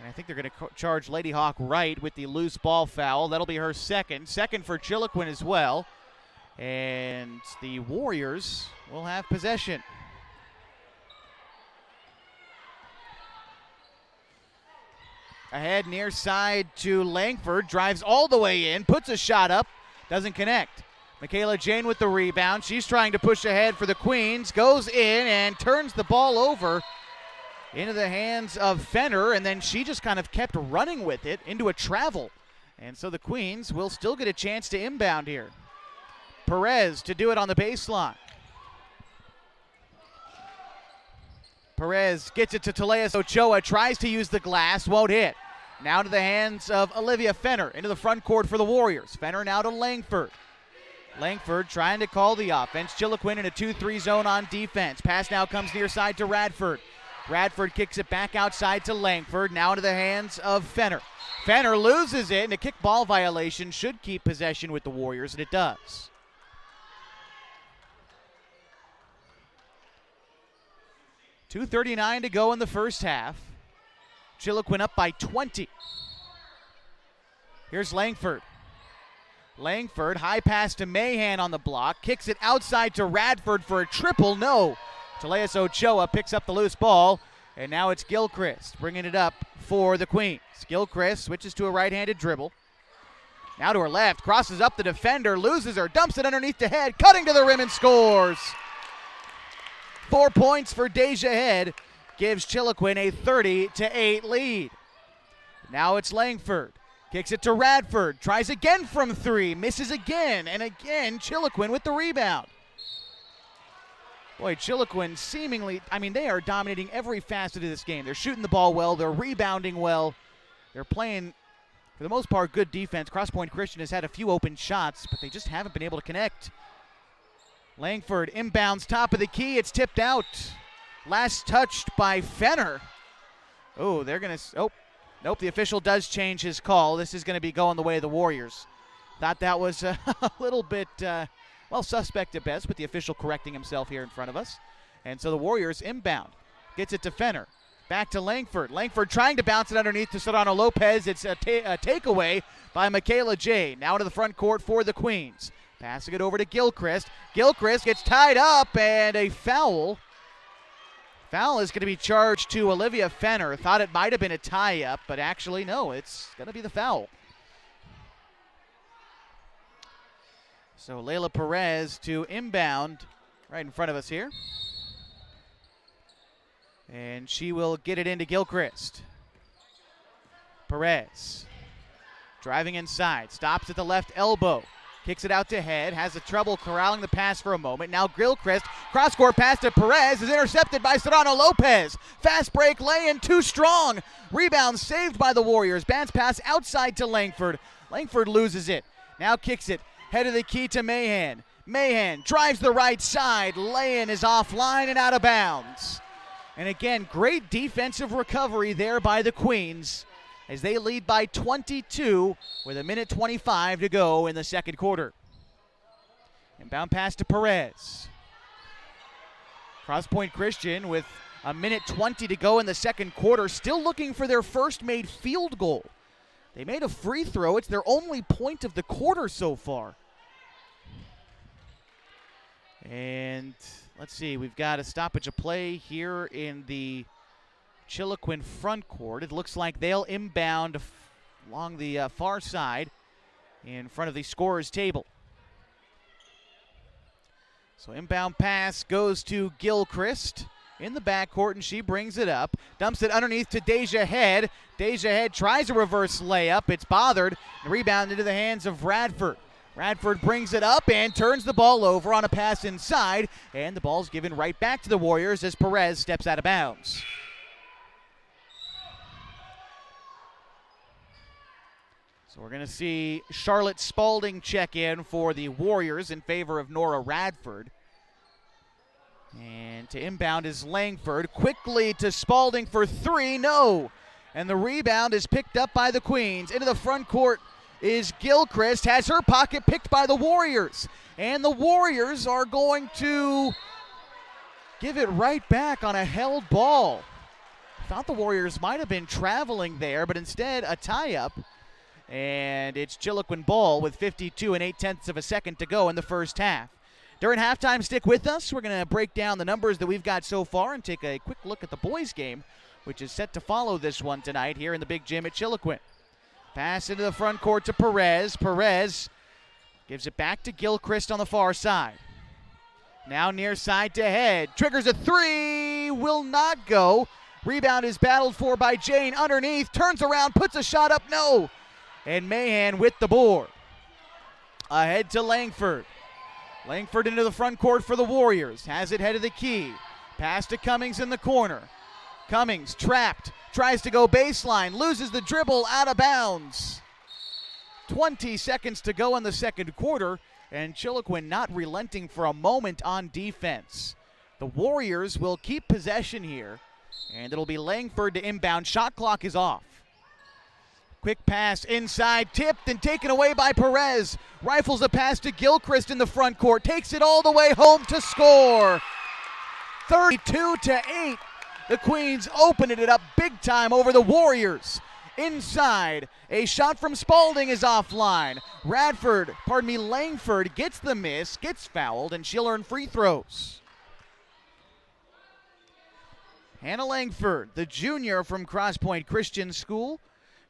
And I think they're going to charge Lady Hawk Wright with the loose ball foul. That'll be her second. Second for Chiloquin as well. And the Warriors will have possession. Ahead near side to Langford. Drives all the way in. Puts a shot up. Doesn't connect. Michaela Jane with the rebound. She's trying to push ahead for the Queens. Goes in and turns the ball over into the hands of Fenner. And then she just kind of kept running with it into a travel. And so the Queens will still get a chance to inbound here. Perez to do it on the baseline. Perez gets it to Toleas Ochoa, tries to use the glass, won't hit. Now to the hands of Olivia Fenner into the front court for the Warriors. Fenner now to Langford. Langford trying to call the offense. Chiloquin in a 2-3 zone on defense. Pass now comes near side to Radford. Radford kicks it back outside to Langford. Now into the hands of Fenner. Fenner loses it, and a kickball violation should keep possession with the Warriors, and it does. .239 to go in the first half. Chiloquin up by 20. Here's Langford. Langford, high pass to Mahan on the block. Kicks it outside to Radford for a triple. No. Toleas Ochoa picks up the loose ball. And now it's Gilchrist bringing it up for the Queens. Gilchrist switches to a right-handed dribble. Now to her left. Crosses up the defender. Loses her. Dumps it underneath the head. Cutting to the rim and scores. 4 points for Deja Head. Gives Chiloquin a 30-8 lead. Now it's Langford. Kicks it to Radford. Tries again from three. Misses again. And again, Chiloquin with the rebound. Boy, Chiloquin seemingly, they are dominating every facet of this game. They're shooting the ball well. They're rebounding well. They're playing, for the most part, good defense. Crosspoint Christian has had a few open shots, but they just haven't been able to connect. Langford inbounds, top of the key. It's tipped out. Last touched by Fenner. Oh, they're going to, nope, the official does change his call. This is going to be going the way of the Warriors. Thought that was a little bit, suspect at best, but the official correcting himself here in front of us. And so the Warriors inbound. Gets it to Fenner. Back to Langford. Langford trying to bounce it underneath to Serrano Lopez. It's a takeaway by Michaela J. Now to the front court for the Queens. Passing it over to Gilchrist. Gilchrist gets tied up, and a foul. Foul is going to be charged to Olivia Fenner. Thought it might have been a tie-up, but actually, no, it's going to be the foul. So Layla Perez to inbound right in front of us here. And she will get it into Gilchrist. Perez driving inside. Stops at the left elbow. Kicks it out to Head. Has a trouble corralling the pass for a moment. Now Gilchrist. Cross-court pass to Perez is intercepted by Serrano Lopez. Fast break lay-in too strong. Rebound saved by the Warriors. Bounce pass outside to Langford. Langford loses it. Now kicks it. Head of the key to Mahan. Mahan drives the right side. Lay-in is offline and out of bounds. And again, great defensive recovery there by the Queens as they lead by 22 with 1:25 to go in the second quarter. Inbound pass to Perez. Crosspoint Christian with a minute 20 to go in the second quarter, still looking for their first made field goal. They made a free throw. It's their only point of the quarter so far. And let's see, we've got a stoppage of play here in the Chiloquin front court. It looks like they'll inbound along the far side in front of the scorer's table. So inbound pass goes to Gilchrist in the backcourt, and she brings it up. Dumps it underneath to Deja Head. Deja Head tries a reverse layup. It's bothered. And rebound into the hands of Radford. Radford brings it up and turns the ball over on a pass inside. And the ball's given right back to the Warriors as Perez steps out of bounds. So we're going to see Charlotte Spalding check in for the Warriors in favor of Nora Radford. And to inbound is Langford. Quickly to Spalding for three. No. And the rebound is picked up by the Queens. Into the front court is Gilchrist. Has her pocket picked by the Warriors. And the Warriors are going to give it right back on a held ball. Thought the Warriors might have been traveling there, but instead a tie-up. And it's Chiloquin ball with 52 and 8/10 of a second to go in the first half. During halftime, stick with us. We're going to break down the numbers that we've got so far and take a quick look at the boys' game, which is set to follow this one tonight here in the big gym at Chiloquin. Pass into the front court to Perez. Perez gives it back to Gilchrist on the far side. Now near side to Head. Triggers a three. Will not go. Rebound is battled for by Jane underneath. Turns around, puts a shot up. No. And Mahan with the board. Ahead to Langford. Langford into the front court for the Warriors. Has it head of the key. Pass to Cummings in the corner. Cummings trapped. Tries to go baseline. Loses the dribble out of bounds. 20 seconds to go in the second quarter. And Chiloquin not relenting for a moment on defense. The Warriors will keep possession here. And it'll be Langford to inbound. Shot clock is off. Quick pass inside, tipped and taken away by Perez. Rifles a pass to Gilchrist in the front court. Takes it all the way home to score. 32-8. The Queens opening it up big time over the Warriors. Inside, a shot from Spalding is offline. Langford gets the miss, gets fouled, and she'll earn free throws. Hannah Langford, the junior from Crosspoint Christian School,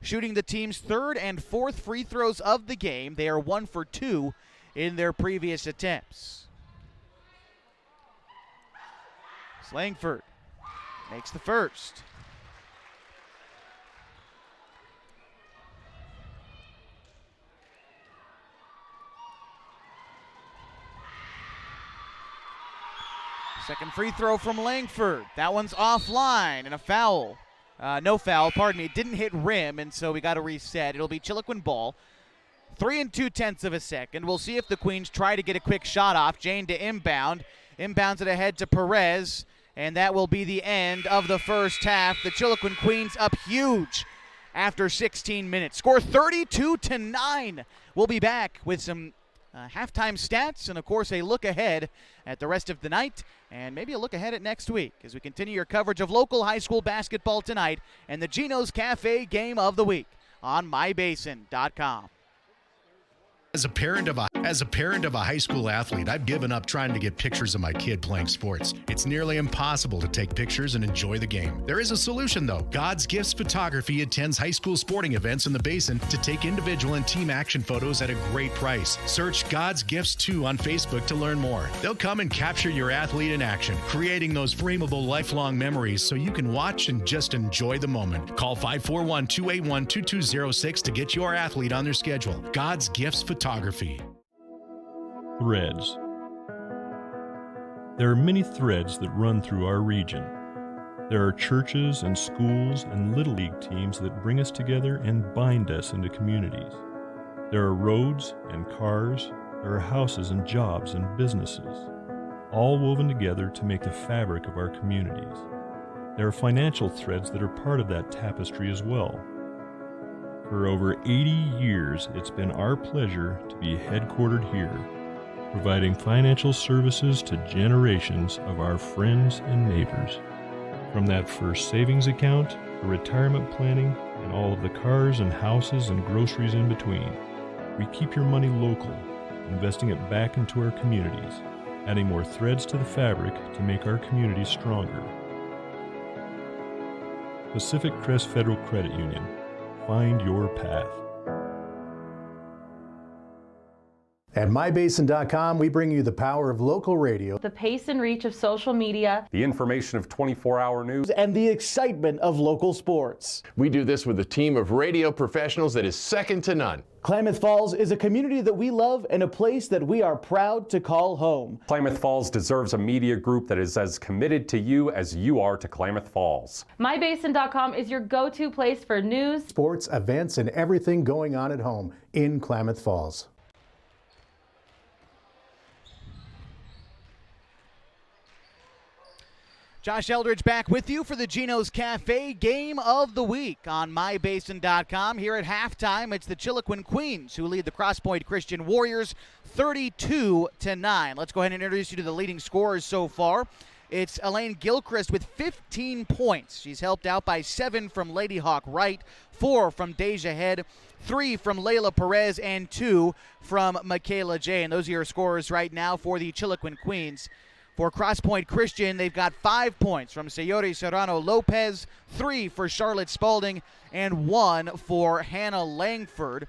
shooting the team's third and fourth free throws of the game. They are 1 for 2 in their previous attempts. Langford makes the first. Second free throw from Langford. That one's offline and a foul. No foul, pardon me. It didn't hit rim, and so we got to reset. It'll be Chiloquin ball. 3 2/10 of a second. We'll see if the Queens try to get a quick shot off. Jane to inbound. Inbounds it ahead to Perez, and that will be the end of the first half. The Chiloquin Queens up huge after 16 minutes. Score 32-9. We'll be back with some halftime stats and, of course, a look ahead at the rest of the night and maybe a look ahead at next week as we continue your coverage of local high school basketball tonight and the Gino's Cafe Game of the Week on mybasin.com. As a parent of a high school athlete, I've given up trying to get pictures of my kid playing sports. It's nearly impossible to take pictures and enjoy the game. There is a solution though. God's Gifts Photography attends high school sporting events in the Basin to take individual and team action photos at a great price. Search God's Gifts 2 on Facebook to learn more. They'll come and capture your athlete in action, creating those frameable lifelong memories so you can watch and just enjoy the moment. Call 541-281-2206 to get your athlete on their schedule. God's Gifts Photography. Threads. There are many threads that run through our region. There are churches and schools and little league teams that bring us together and bind us into communities. There are roads and cars. There are houses and jobs and businesses, all woven together to make the fabric of our communities. There are financial threads that are part of that tapestry as well. For over 80 years, it's been our pleasure to be headquartered here. providing financial services to generations of our friends and neighbors. From that first savings account to retirement planning and all of the cars and houses and groceries in between, we keep your money local, investing it back into our communities, adding more threads to the fabric to make our communities stronger. Pacific Crest Federal Credit Union. Find your path. At mybasin.com, we bring you the power of local radio, The pace and reach of social media, The information of 24-hour news, and the excitement of local sports. We do this with a team of radio professionals that is second to none. Klamath Falls is a community that we love and a place that we are proud to call home. Klamath Falls deserves a media group that is as committed to you as you are to Klamath Falls. mybasin.com is your go-to place for news, Sports, events, and everything going on at home in Klamath Falls. Josh Eldridge back with you for the Gino's Cafe Game of the Week on mybasin.com. Here at halftime, it's the Chiloquin Queens who lead the Crosspoint Christian Warriors 32-9. Let's go ahead and introduce you to the leading scorers so far. It's Elaine Gilchrist with 15 points. She's helped out by 7 from Lady Hawk Wright, 4 from Deja Head, 3 from Layla Perez, and 2 from Michaela J. And those are your scorers right now for the Chiloquin Queens. For Crosspoint Christian, they've got 5 points from Sayori Serrano Lopez, 3 for Charlotte Spalding, and 1 for Hannah Langford.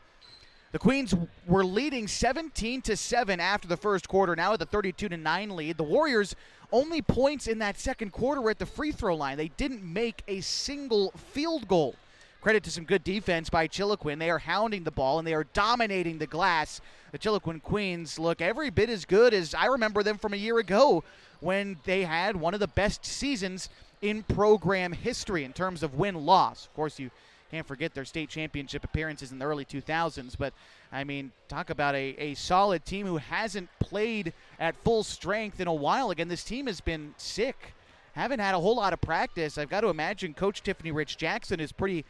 The Queens were leading 17-7 after the first quarter, now at the 32-9 lead. The Warriors' only points in that second quarter were at the free throw line. They didn't make a single field goal. Credit to some good defense by Chiloquin. They are hounding the ball, and they are dominating the glass. The Chiloquin Queens look every bit as good as I remember them from a year ago when they had one of the best seasons in program history in terms of win-loss. Of course, you can't forget their state championship appearances in the early 2000s, but, I mean, talk about a solid team who hasn't played at full strength in a while. Again, this team has been sick. Haven't had a whole lot of practice. I've got to imagine Coach Tiffany Rich Jackson is pretty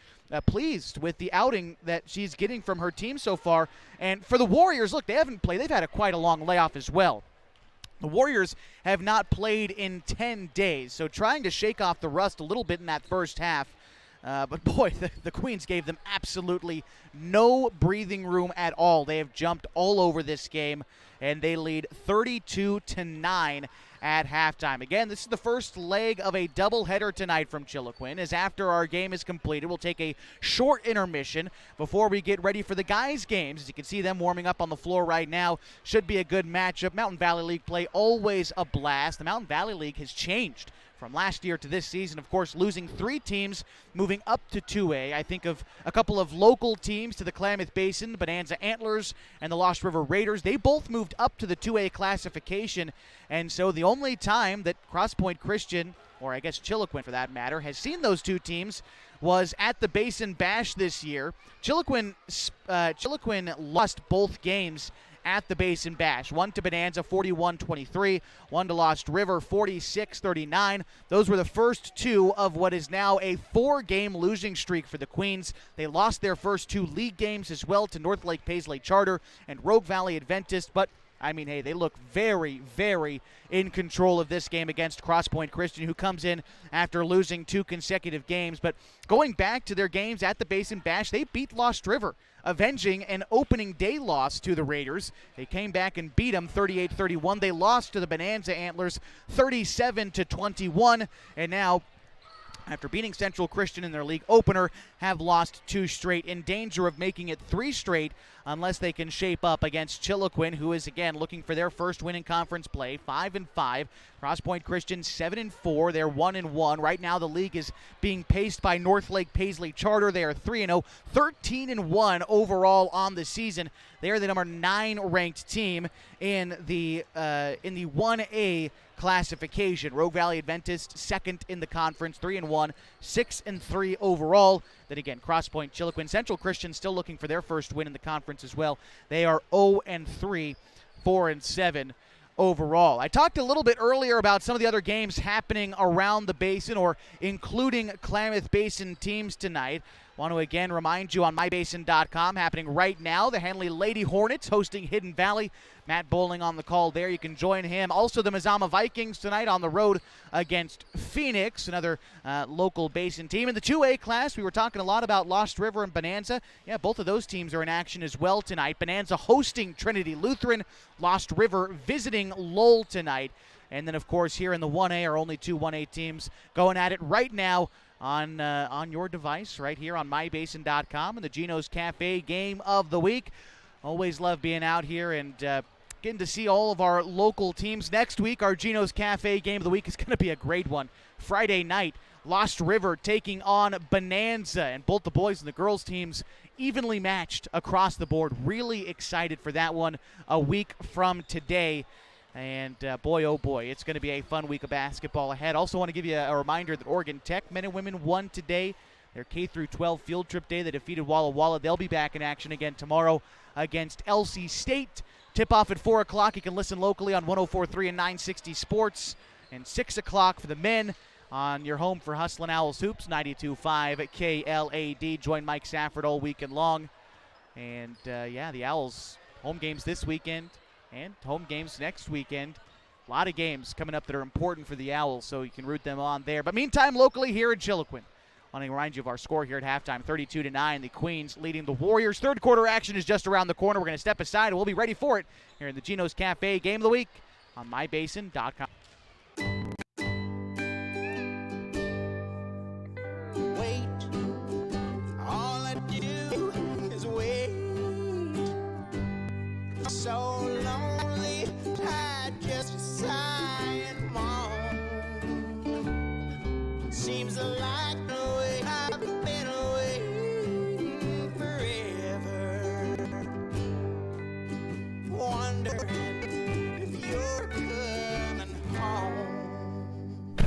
pleased with the outing that she's getting from her team so far. And for the Warriors, look, they haven't played. They've had quite a long layoff as well. The Warriors have not played in 10 days, so trying to shake off the rust a little bit in that first half. But boy, the Queens gave them absolutely no breathing room at all. They have jumped all over this game, and they lead 32-9 at halftime. Again, this is the first leg of a doubleheader tonight from Chiloquin, as after our game is completed, we'll take a short intermission before we get ready for the guys' games. As you can see them warming up on the floor right now, should be a good matchup. Mountain Valley League play, always a blast. The Mountain Valley League has changed from last year to this season, of course, losing 3 teams, moving up to 2A. I think of a couple of local teams to the Klamath Basin, Bonanza Antlers and the Lost River Raiders. They both moved up to the 2A classification, and so the only time that Crosspoint Christian, or I guess Chiloquin for that matter, has seen those 2 teams was at the Basin Bash this year. Chiloquin lost both games at the Basin Bash. One to Bonanza, 41-23. One to Lost River, 46-39. Those were the first 2 of what is now a 4-game losing streak for the Queens. They lost their first 2 league games as well to North Lake Paisley Charter and Rogue Valley Adventist, but I mean, hey, they look very, very in control of this game against Crosspoint Christian, who comes in after losing 2 consecutive games. But going back to their games at the Basin Bash, they beat Lost River, avenging an opening day loss to the Raiders. They came back and beat them 38-31. They lost to the Bonanza Antlers 37-21, and now, after beating Central Christian in their league opener, have lost 2 straight, in danger of making it 3 straight unless they can shape up against Chiloquin, who is, again, looking for their first win in conference play, 5-5. Crosspoint Christian, 7-4. They're 1-1. Right now, the league is being paced by North Lake Paisley Charter. They are 3-0, 13-1 overall on the season. They are the number 9 ranked team in the 1A classification. Rogue Valley Adventist, 2nd in the conference, 3-1, 6-3 overall. Then again, Crosspoint, Chiloquin, Central Christian still looking for their first win in the conference as well. They are 0-3, 4-7 overall. I talked a little bit earlier about some of the other games happening around the Basin, or including Klamath Basin teams tonight. Want to again remind you on mybasin.com, happening right now, the Henley Lady Hornets hosting Hidden Valley. Matt Bowling on the call there. You can join him. Also, the Mazama Vikings tonight on the road against Phoenix, another local Basin team. In the 2A class, we were talking a lot about Lost River and Bonanza. Yeah, both of those teams are in action as well tonight. Bonanza hosting Trinity Lutheran. Lost River visiting Lowell tonight. And then, of course, here in the 1A are only two 1A teams going at it right now on your device right here on mybasin.com and the Gino's Cafe Game of the Week. Always love being out here and getting to see all of our local teams. Next week, our Gino's Cafe Game of the Week is going to be a great one. Friday night, Lost River taking on Bonanza, and both the boys and the girls teams evenly matched across the board. Really excited for that one a week from today. And boy, oh boy, it's going to be a fun week of basketball ahead. Also want to give you a reminder that Oregon Tech men and women won today. Their K-12 field trip day. They defeated Walla Walla. They'll be back in action again tomorrow against LC State. Tip-off at 4 o'clock. You can listen locally on 104.3 and 960 Sports. And 6 o'clock for the men on your home for Hustlin' Owls Hoops, 92.5 KLAD. Join Mike Safford all weekend long. And, yeah, the Owls home games this weekend and home games next weekend. A lot of games coming up that are important for the Owls, so you can root them on there. But meantime, locally here in Chiloquin, I want to remind you of our score here at halftime, 32-9. The Queens leading the Warriors. Third quarter action is just around the corner. We're going to step aside, and we'll be ready for it here in the Gino's Cafe Game of the Week on mybasin.com. Wait, all I do is wait. So lonely, I just sigh and moan. Seems like the way I've been away forever. Wondering if you're coming home.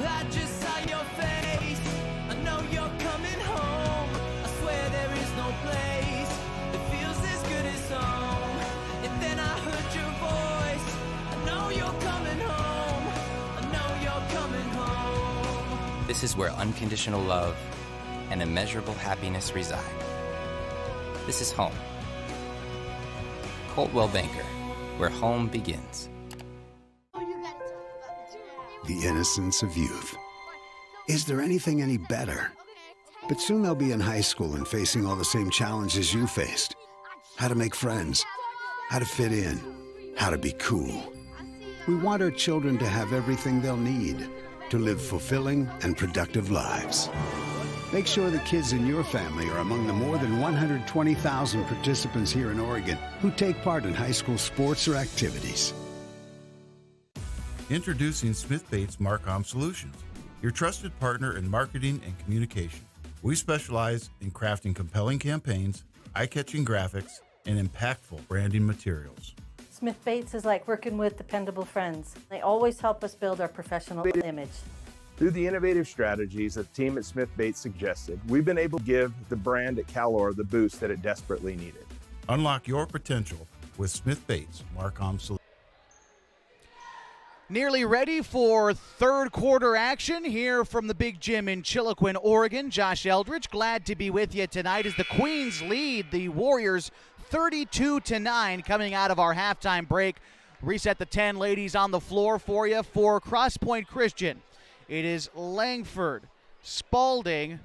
I just saw your face. I know you're coming home. I swear there is no place that feels as good as home. And then I heard your voice. I know you're coming home. I know you're coming home. This is where unconditional love and immeasurable happiness reside. This is home. Coldwell Banker, where home begins. The innocence of youth. Is there anything any better? But soon they'll be in high school and facing all the same challenges you faced. How to make friends, how to fit in, how to be cool. We want our children to have everything they'll need to live fulfilling and productive lives. Make sure the kids in your family are among the more than 120,000 participants here in Oregon who take part in high school sports or activities. Introducing Smith Bates Marcom Solutions, your trusted partner in marketing and communication. We specialize in crafting compelling campaigns, eye-catching graphics, and impactful branding materials. Smith Bates is like working with dependable friends. They always help us build our professional image. Through the innovative strategies that the team at Smith Bates suggested, we've been able to give the brand at Calor the boost that it desperately needed. Unlock your potential with Smith Bates Marcom Solutions. Nearly ready for third quarter action here from the Big Gym in Chiloquin, Oregon. Josh Eldridge, glad to be with you tonight as the Queens lead the Warriors 32-9 coming out of our halftime break. Reset the 10 ladies on the floor for you for Crosspoint Christian. It is Langford, Spalding,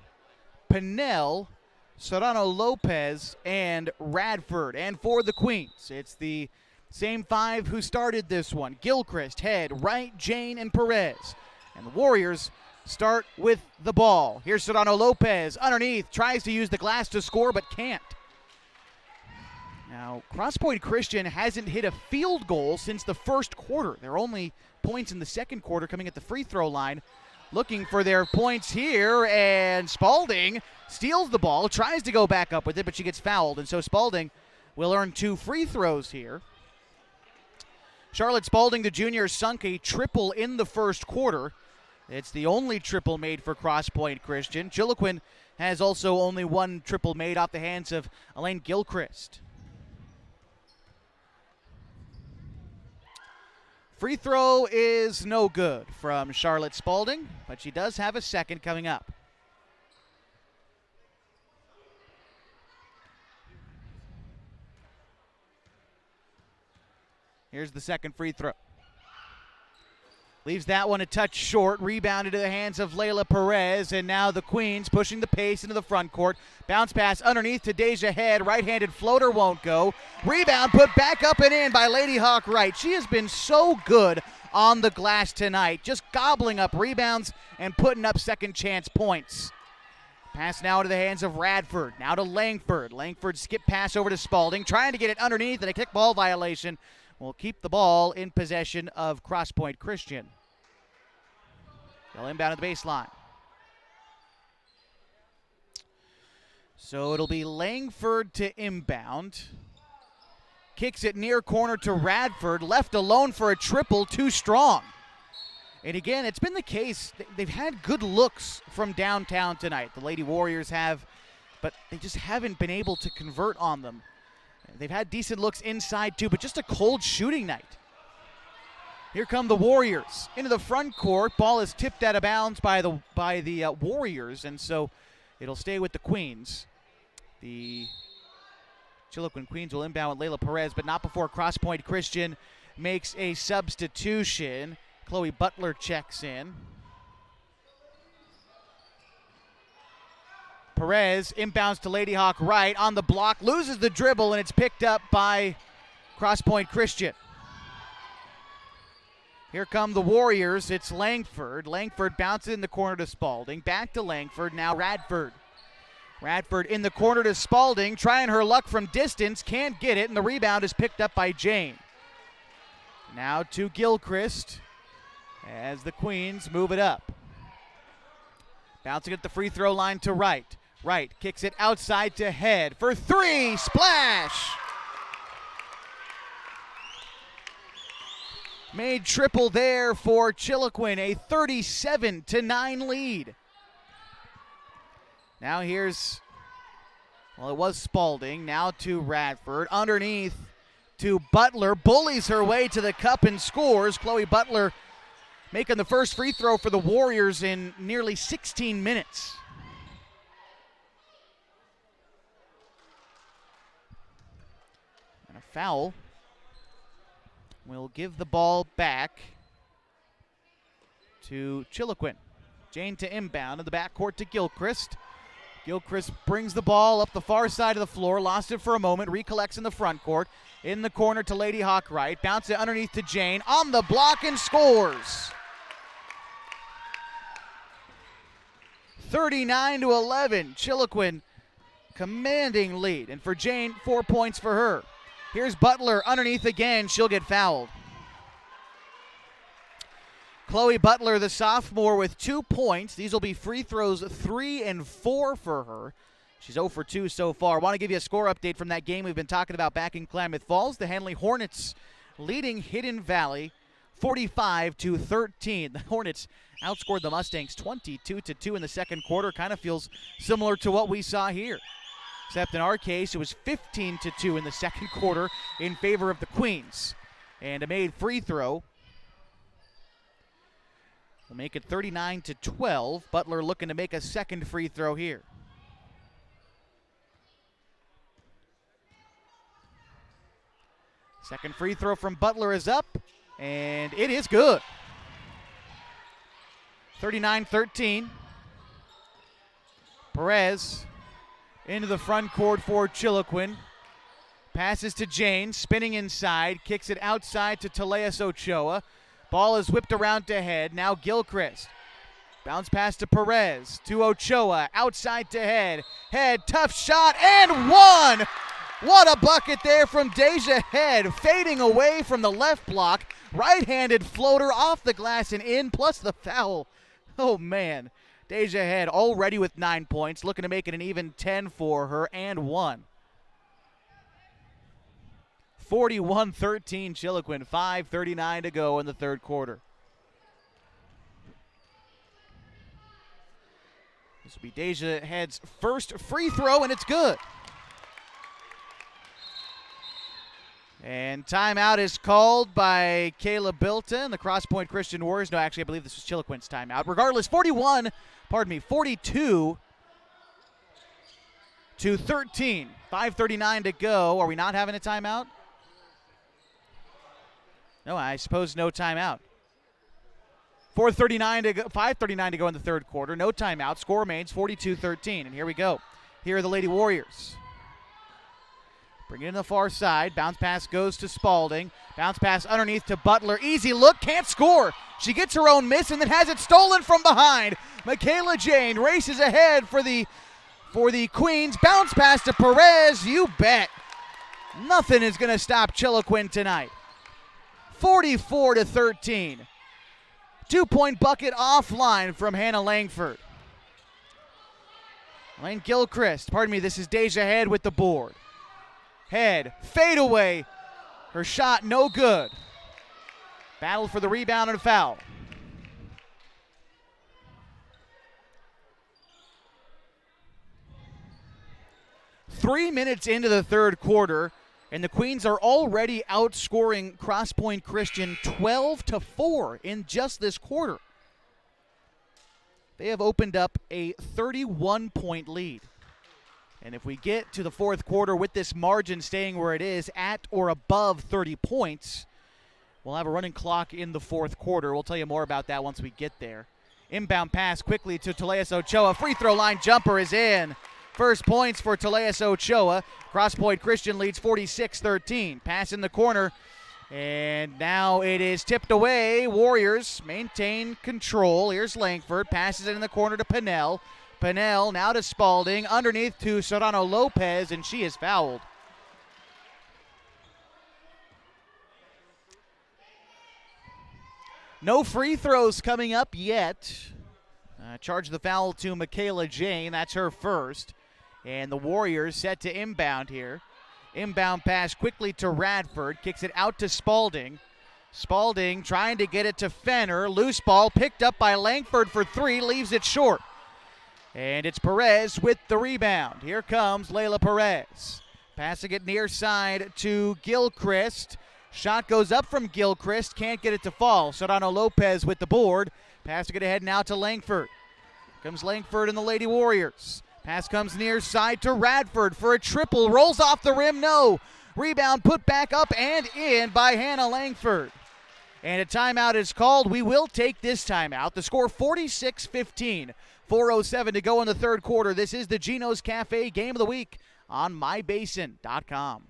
Pinnell, Serrano Lopez, and Radford. And for the Queens, it's the same five who started this one. Gilchrist, Head, Wright, Jane, and Perez. And the Warriors start with the ball. Here's Serrano Lopez underneath, tries to use the glass to score, but can't. Now, Crosspoint Christian hasn't hit a field goal since the first quarter. Their only points in the second quarter coming at the free throw line. Looking for their points here, and Spalding steals the ball, tries to go back up with it, but she gets fouled. And so Spalding will earn 2 free throws here. Charlotte Spalding, the junior, sunk a triple in the first quarter. It's the only triple made for Crosspoint Christian. Chiloquin has also only 1 triple made off the hands of Elaine Gilchrist. Free throw is no good from Charlotte Spalding, but she does have a second coming up. Here's the second free throw. Leaves that one a touch short. Rebounded to the hands of Layla Perez, and now the Queens pushing the pace into the front court. Bounce pass underneath to Deja Head. Right-handed floater won't go. Rebound put back up and in by Lady Hawk Wright. She has been so good on the glass tonight, just gobbling up rebounds and putting up second chance points. Pass now to the hands of Radford. Now to Langford. Langford skip pass over to Spalding, trying to get it underneath, and a kickball violation will keep the ball in possession of Crosspoint Christian. They'll inbound at the baseline. So it'll be Langford to inbound. Kicks it near corner to Radford. Left alone for a triple, too strong. And again, it's been the case. They've had good looks from downtown tonight. The Lady Warriors have, but they just haven't been able to convert on them. They've had decent looks inside too, but just a cold shooting night. Here come the Warriors into the front court. Ball is tipped out of bounds by the Warriors, and so it'll stay with the Queens. The Chiloquin Queens will inbound with Layla Perez, but not before Crosspoint Christian makes a substitution. Chloe Butler checks in. Perez inbounds to Lady Hawk Wright on the block, loses the dribble, and it's picked up by Crosspoint Christian. Here come the Warriors. It's Langford. Langford bounces in the corner to Spalding. Back to Langford. Now Radford. Radford in the corner to Spalding, trying her luck from distance. Can't get it, and the rebound is picked up by Jane. Now to Gilchrist as the Queens move it up. Bouncing at the free throw line to Wright. Wright kicks it outside to Head for three. Splash! Made triple there for Chiloquin, a 37-9 lead. Now here's, well, it was Spalding. Now to Radford. Underneath to Butler. Bullies her way to the cup and scores. Chloe Butler making the first free throw for the Warriors in nearly 16 minutes. And a foul will give the ball back to Chiloquin. Jane to inbound in the backcourt to Gilchrist. Gilchrist brings the ball up the far side of the floor, lost it for a moment, recollects in the front court. In the corner to Lady Hawk Wright, bounce it underneath to Jane, on the block and scores. 39-11, Chiloquin commanding lead. And for Jane, 4 points for her. Here's Butler underneath again, she'll get fouled. Chloe Butler, the sophomore, with 2 points. These will be free throws 3 and 4 for her. She's 0 for 2 so far. I want to give you a score update from that game we've been talking about back in Klamath Falls. The Henley Hornets leading Hidden Valley 45-13. The Hornets outscored the Mustangs 22-2 in the second quarter. Kind of feels similar to what we saw here. Except in our case, it was 15-2 in the second quarter in favor of the Queens. And a made free throw will make it 39-12. Butler looking to make a second free throw here. Second free throw from Butler is up, and it is good. 39-13. Perez into the front court for Chiloquin. Passes to Jane, spinning inside, kicks it outside to Teleas Ochoa. Ball is whipped around to Head. Now Gilchrist. Bounce pass to Perez, to Ochoa, outside to Head. Head, tough shot, and one! What a bucket there from Deja Head, fading away from the left block. Right-handed floater off the glass and in, plus the foul. Oh, man. Deja Head already with 9 points, looking to make it an even 10 for her, and one. 41-13 Chiloquin, 5:39 to go in the third quarter. This will be Deja Head's first free throw, and it's good. And timeout is called by Kayla Bilta and the Crosspoint Christian Warriors. No, actually, I believe this was Chiloquin's timeout. Regardless, 42-13. 5:39 to go. Are we not having a timeout? No, I suppose no timeout. 5:39 to go in the third quarter. No timeout. Score remains 42-13. And here we go. Here are the Lady Warriors. Bring it in the far side. Bounce pass goes to Spalding. Bounce pass underneath to Butler. Easy look. Can't score. She gets her own miss and then has it stolen from behind. Michaela Jane races ahead for the Queens. Bounce pass to Perez. You bet. Nothing is going to stop Chiloquin tonight. 44-13. 2-point bucket offline from Hannah Langford. Lane Gilchrist, this is Deja Head with the board. Head, fade away. Her shot no good. Battle for the rebound and foul. Three minutes into the third quarter, and the Queens are already outscoring Crosspoint Christian 12-4 in just this quarter. They have opened up a 31-point lead. And if we get to the fourth quarter with this margin staying where it is, at or above 30 points, we'll have a running clock in the fourth quarter. We'll tell you more about that once we get there. Inbound pass quickly to Teleas Ochoa. Free throw line jumper is in. First points for Teleas Ochoa. Crosspoint Christian leads 46-13. Pass in the corner. And now it is tipped away. Warriors maintain control. Here's Langford. Passes it in the corner to Pinnell. Pinnell now to Spalding. Underneath to Serrano Lopez, and she is fouled. No free throws coming up yet. Charge the foul to Michaela Jane. That's her first. And the Warriors set to inbound here. Inbound pass quickly to Radford. Kicks it out to Spalding. Spalding trying to get it to Fenner. Loose ball picked up by Langford for three. Leaves it short. And it's Perez with the rebound. Here comes Layla Perez. Passing it near side to Gilchrist. Shot goes up from Gilchrist. Can't get it to fall. Serrano Lopez with the board. Passing it ahead now to Langford. Comes Langford and the Lady Warriors. Pass comes near side to Radford for a triple. Rolls off the rim. No. Rebound put back up and in by Hannah Langford. And a timeout is called. We will take this timeout. The score 46-15. 4:07 to go in the third quarter. This is the Gino's Cafe Game of the Week on mybasin.com.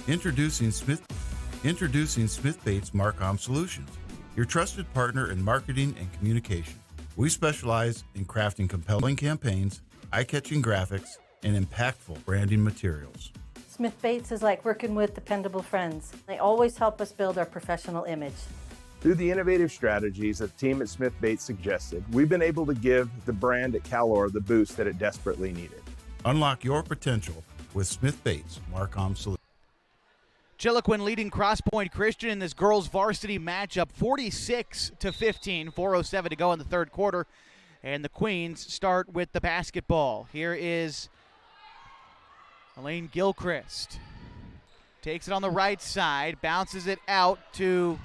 Introducing Smith Bates Marcom Solutions, your trusted partner in marketing and communication. We specialize in crafting compelling campaigns, eye-catching graphics, and impactful branding materials. Smith Bates is like working with dependable friends. They always help us build our professional image. Through the innovative strategies that the team at Smith Bates suggested, we've been able to give the brand at Calor the boost that it desperately needed. Unlock your potential with Smith Bates Marcom Solutions. Chiloquin leading Crosspoint Christian in this girls varsity matchup 46-15. 4:07 to go in the third quarter. And the Queens start with the basketball. Here is Elaine Gilchrist. Takes it on the right side, bounces it out to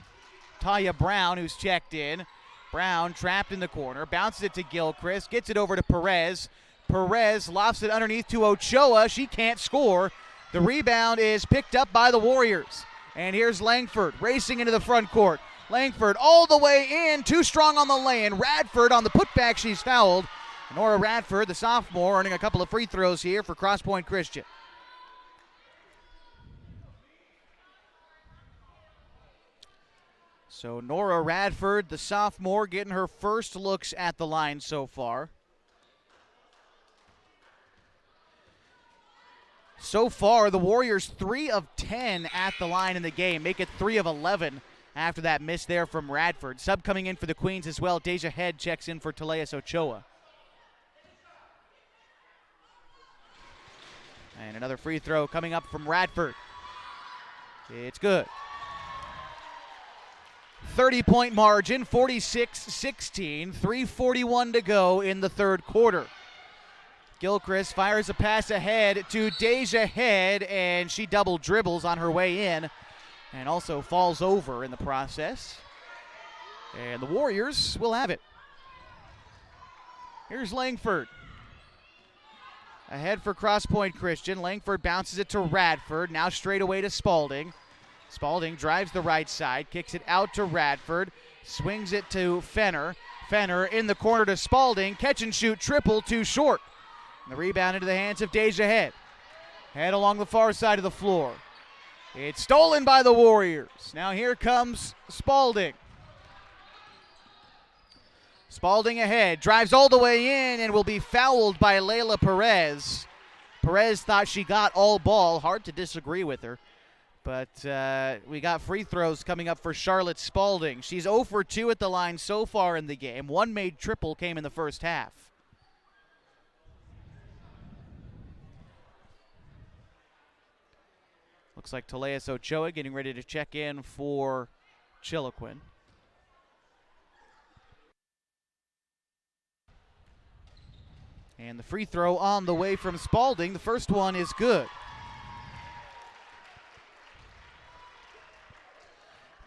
Talia Brown, who's checked in. Brown trapped in the corner, bounces it to Gilchrist, gets it over to Perez. Perez lofts it underneath to Ochoa. She can't score. The rebound is picked up by the Warriors. And here's Langford racing into the front court. Langford all the way in, too strong on the lay-in. Radford on the putback, she's fouled. Nora Radford, the sophomore, earning a couple of free throws here for Crosspoint Christian. So Nora Radford, the sophomore, getting her first looks at the line so far. So far, the Warriors 3 of 10 at the line in the game. Make it 3 of 11 after that miss there from Radford. Sub coming in for the Queens as well. Deja Head checks in for Teleas Ochoa. And another free throw coming up from Radford. It's good. 30-point margin, 46-16, 3:41 to go in the third quarter. Gilchrist fires a pass ahead to Deja Head, and she double dribbles on her way in and also falls over in the process. And the Warriors will have it. Here's Langford. Ahead for Crosspoint Christian. Langford bounces it to Radford, now straight away to Spalding. Spalding drives the right side, kicks it out to Radford, swings it to Fenner. Fenner in the corner to Spalding, catch and shoot triple, too short. And the rebound into the hands of Deja Head. Head along the far side of the floor. It's stolen by the Warriors. Now here comes Spalding. Spalding ahead, drives all the way in and will be fouled by Layla Perez. Perez thought she got all ball. Hard to disagree with her. But we got free throws coming up for Charlotte Spalding. She's 0 for 2 at the line so far in the game. One made triple came in the first half. Looks like Teleas Ochoa getting ready to check in for Chiloquin. And the free throw on the way from Spalding. The first one is good.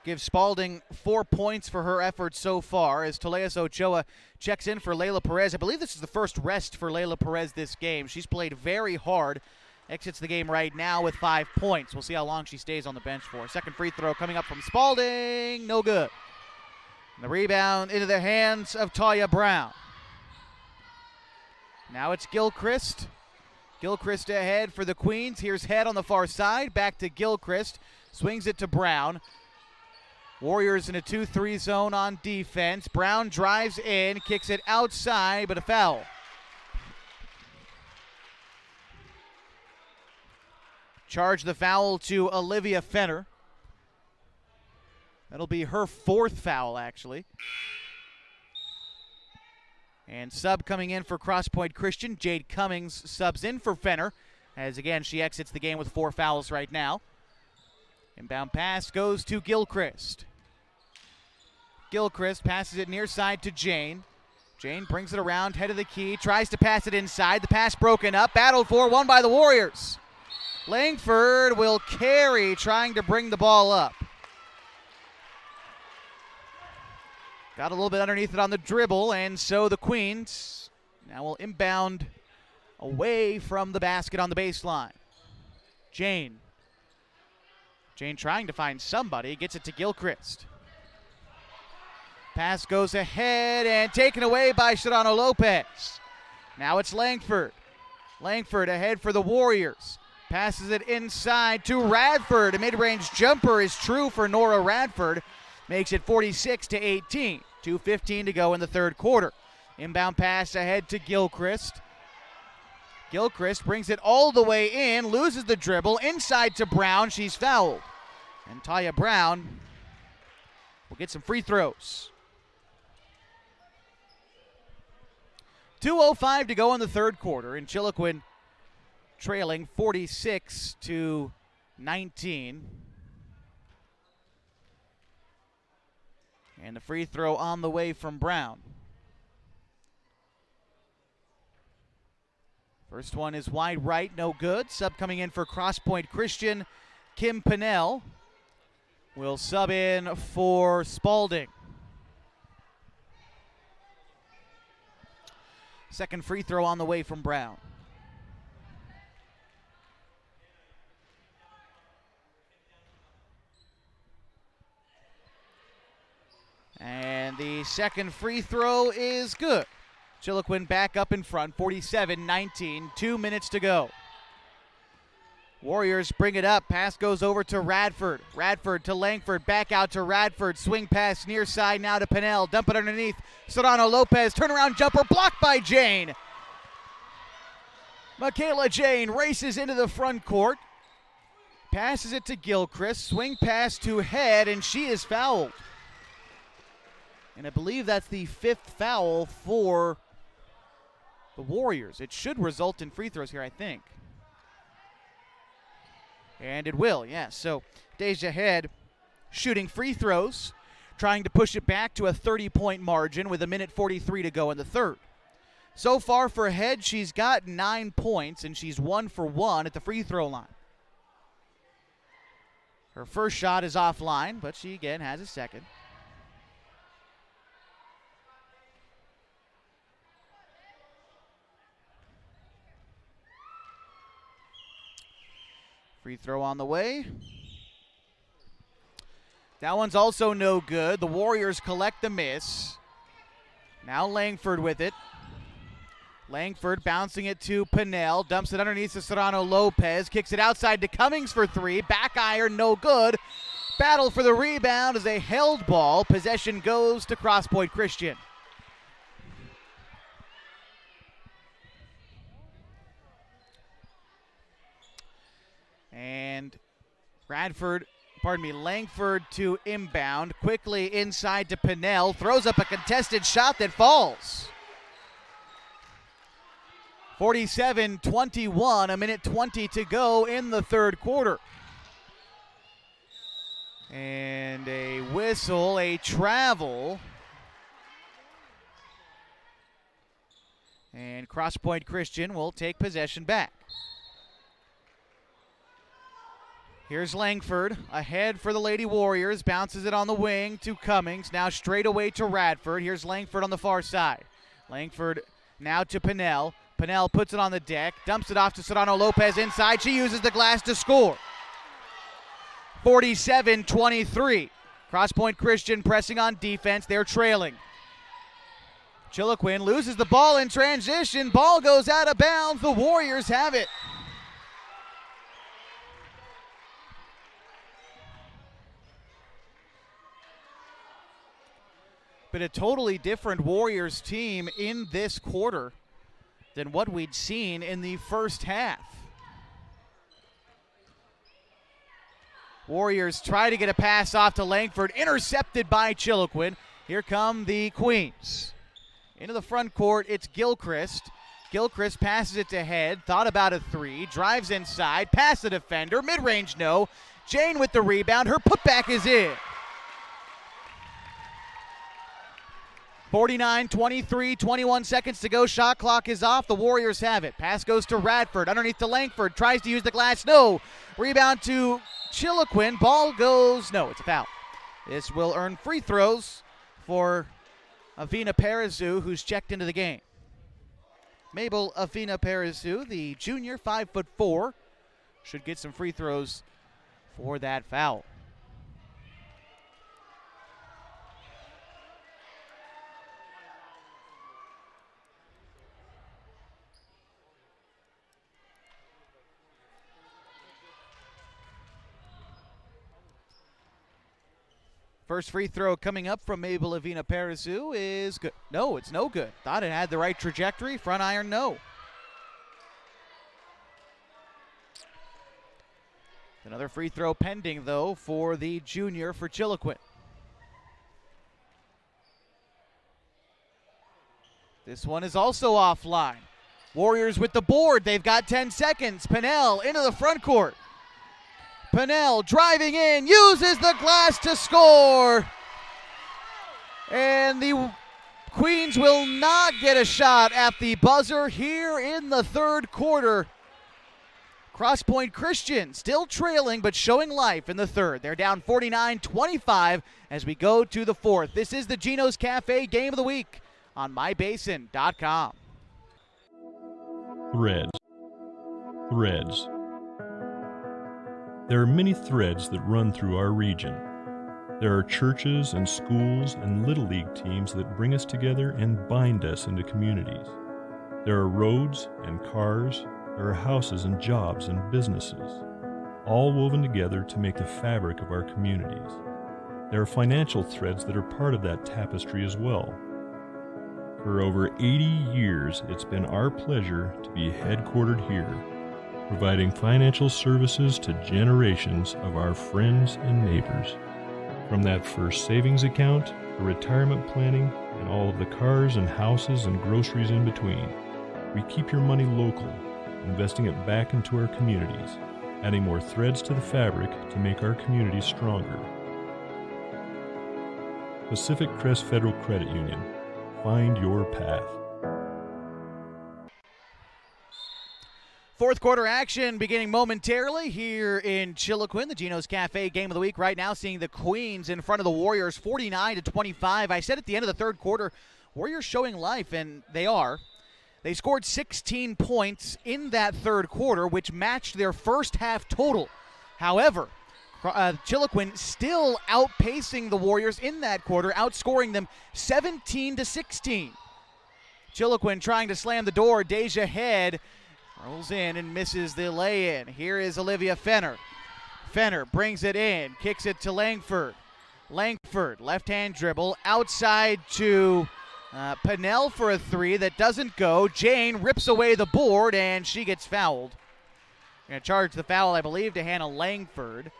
Gives Spalding 4 points for her efforts so far as Teleas Ochoa checks in for Layla Perez. I believe this is the first rest for Layla Perez this game. She's played very hard. Exits the game right now with 5 points. We'll see how long she stays on the bench for. Second free throw coming up from Spalding. No good. And the rebound into the hands of Taya Brown. Now it's Gilchrist. Gilchrist ahead for the Queens. Here's Head on the far side. Back to Gilchrist. Swings it to Brown. Warriors in a 2-3 zone on defense. Brown drives in, kicks it outside, but a foul. Charge the foul to Olivia Fenner. That'll be her 4th foul, actually. And sub coming in for Crosspoint Christian. Jade Cummings subs in for Fenner, as again she exits the game with 4 fouls right now. Inbound pass goes to Gilchrist. Gilchrist passes it near side to Jane. Jane brings it around, head of the key, tries to pass it inside. The pass broken up, battled for, won by the Warriors. Langford will carry, trying to bring the ball up. Got a little bit underneath it on the dribble, and so the Queens now will inbound away from the basket on the baseline. Jane trying to find somebody, gets it to Gilchrist. Pass goes ahead and taken away by Serrano Lopez. Now it's Langford. Langford ahead for the Warriors. Passes it inside to Radford. A mid-range jumper is true for Nora Radford. Makes it 46-18. 2:15 to go in the third quarter. Inbound pass ahead to Gilchrist. Gilchrist brings it all the way in, loses the dribble, inside to Brown. She's fouled. And Taya Brown will get some free throws. 2:05 to go in the third quarter, and Chiloquin trailing 46-19. And the free throw on the way from Brown. First one is wide right, no good. Sub coming in for Crosspoint Christian. Kim Pinnell will sub in for Spalding. Second free throw on the way from Brown. And the second free throw is good. Chiloquin back up in front, 47-19, 2 minutes to go. Warriors bring it up. Pass goes over to Radford. Radford to Langford. Back out to Radford. Swing pass near side now to Pinnell. Dump it underneath. Serrano Lopez. Turnaround jumper blocked by Jane. Michaela Jane races into the front court. Passes it to Gilchrist. Swing pass to Head, and she is fouled. And I believe that's the 5th foul for the Warriors. It should result in free throws here, I think. And it will, yes. So Deja Head shooting free throws, trying to push it back to a 30-point margin with 1:43 to go in the third. So far for Head, she's got 9 points, and she's 1 for 1 at the free throw line. Her first shot is offline, but she again has a second. Free throw on the way. That one's also no good. The Warriors collect the miss. Now Langford with it. Langford bouncing it to Pinnell. Dumps it underneath to Serrano Lopez. Kicks it outside to Cummings for three. Back iron, no good. Battle for the rebound is a held ball. Possession goes to Crosspoint Christian. And Langford to inbound. Quickly inside to Pinnell. Throws up a contested shot that falls. 47-21, a minute 20 to go in the third quarter. And a whistle, a travel. And Crosspoint Christian will take possession back. Here's Langford, ahead for the Lady Warriors, bounces it on the wing to Cummings, now straight away to Radford. Here's Langford on the far side. Langford now to Pinnell. Pinnell puts it on the deck, dumps it off to Serrano Lopez inside. She uses the glass to score. 47-23. Crosspoint Christian pressing on defense. They're trailing. Chiloquin loses the ball in transition. Ball goes out of bounds. The Warriors have it. But a totally different Warriors team in this quarter than what we'd seen in the first half. Warriors try to get a pass off to Langford, intercepted by Chiloquin. Here come the Queens. Into the front court, it's Gilchrist. Gilchrist passes it to Head, thought about a three, drives inside, past the defender, mid-range no. Jane with the rebound, her putback is in. 49-23, 21 seconds to go. Shot clock is off. The Warriors have it. Pass goes to Radford. Underneath to Langford. Tries to use the glass. No. Rebound to Chiloquin. Ball goes. No, it's a foul. This will earn free throws for Avina Parazu, who's checked into the game. Mabel Avina Parazu, the junior, 5'4", should get some free throws for that foul. First free throw coming up from Mabel Avina Parazu is good. No, it's no good. Thought it had the right trajectory. Front iron, no. Another free throw pending, though, for the junior for Chiloquin. This one is also offline. Warriors with the board. They've got 10 seconds. Pinnell into the front court. Pinnell driving in, uses the glass to score. And the Queens will not get a shot at the buzzer here in the third quarter. Crosspoint Christian still trailing but showing life in the third. They're down 49-25 as we go to the fourth. This is the Gino's Cafe Game of the Week on mybasin.com. Threads. There are many threads that run through our region. There are churches and schools and Little League teams that bring us together and bind us into communities. There are roads and cars. There are houses and jobs and businesses, all woven together to make the fabric of our communities. There are financial threads that are part of that tapestry as well. For over 80 years, it's been our pleasure to be headquartered here, providing financial services to generations of our friends and neighbors. From that first savings account, to retirement planning, and all of the cars and houses and groceries in between, we keep your money local, investing it back into our communities, adding more threads to the fabric to make our communities stronger. Pacific Crest Federal Credit Union. Find your path. Fourth quarter action beginning momentarily here in Chiloquin, the Gino's Cafe Game of the Week. Right now seeing the Queens in front of the Warriors 49-25. I said at the end of the third quarter, Warriors showing life, and they are. They scored 16 points in that third quarter, which matched their first half total. However, Chiloquin still outpacing the Warriors in that quarter, outscoring them 17-16. Chiloquin trying to slam the door. Deja Head rolls in and misses the lay-in. Here is Olivia Fenner. Fenner brings it in, kicks it to Langford. Langford, left-hand dribble, outside to Pennell for a three that doesn't go. Jane rips away the board, and she gets fouled. Going to charge the foul, I believe, to Hannah Langford.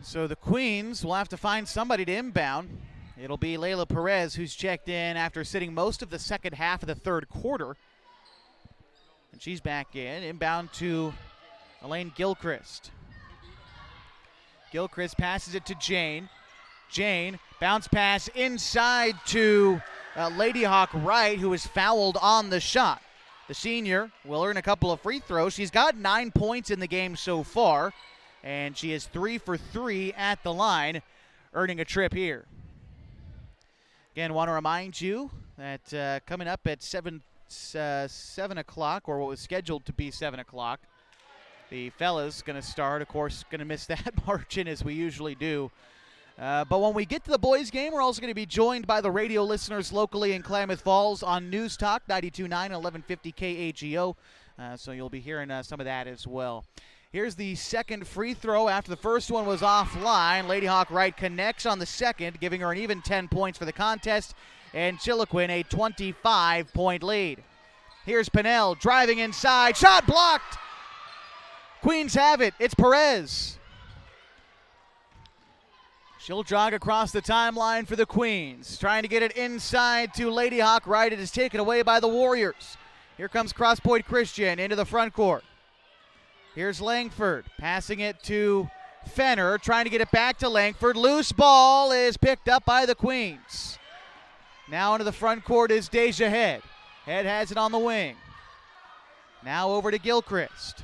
So the Queens will have to find somebody to inbound. It'll be Layla Perez, who's checked in after sitting most of the second half of the third quarter. And she's back in. Inbound to Elaine Gilchrist. Gilchrist passes it to Jane. Jane, bounce pass inside to Lady Hawk Wright, who is fouled on the shot. The senior will earn a couple of free throws. She's got 9 points in the game so far, and she is 3 for 3 at the line, earning a trip here. Again, want to remind you that coming up at 7 o'clock, or what was scheduled to be 7 o'clock, the fellas going to start. Of course, going to miss that margin as we usually do. But when we get to the boys' game, we're also going to be joined by the radio listeners locally in Klamath Falls on News Talk 92.9 and 1150 KAGO. So you'll be hearing some of that as well. Here's the second free throw after the first one was offline. Lady Hawk Wright connects on the second, giving her an even 10 points for the contest, and Chiloquin a 25-point lead. Here's Pennell driving inside. Shot blocked! Queens have it. It's Perez. She'll jog across the timeline for the Queens. Trying to get it inside to Lady Hawk Wright. It is taken away by the Warriors. Here comes Crosspoint Christian into the front court. Here's Langford passing it to Fenner, trying to get it back to Langford. Loose ball is picked up by the Queens. Now into the front court is Deja Head. Head has it on the wing. Now over to Gilchrist.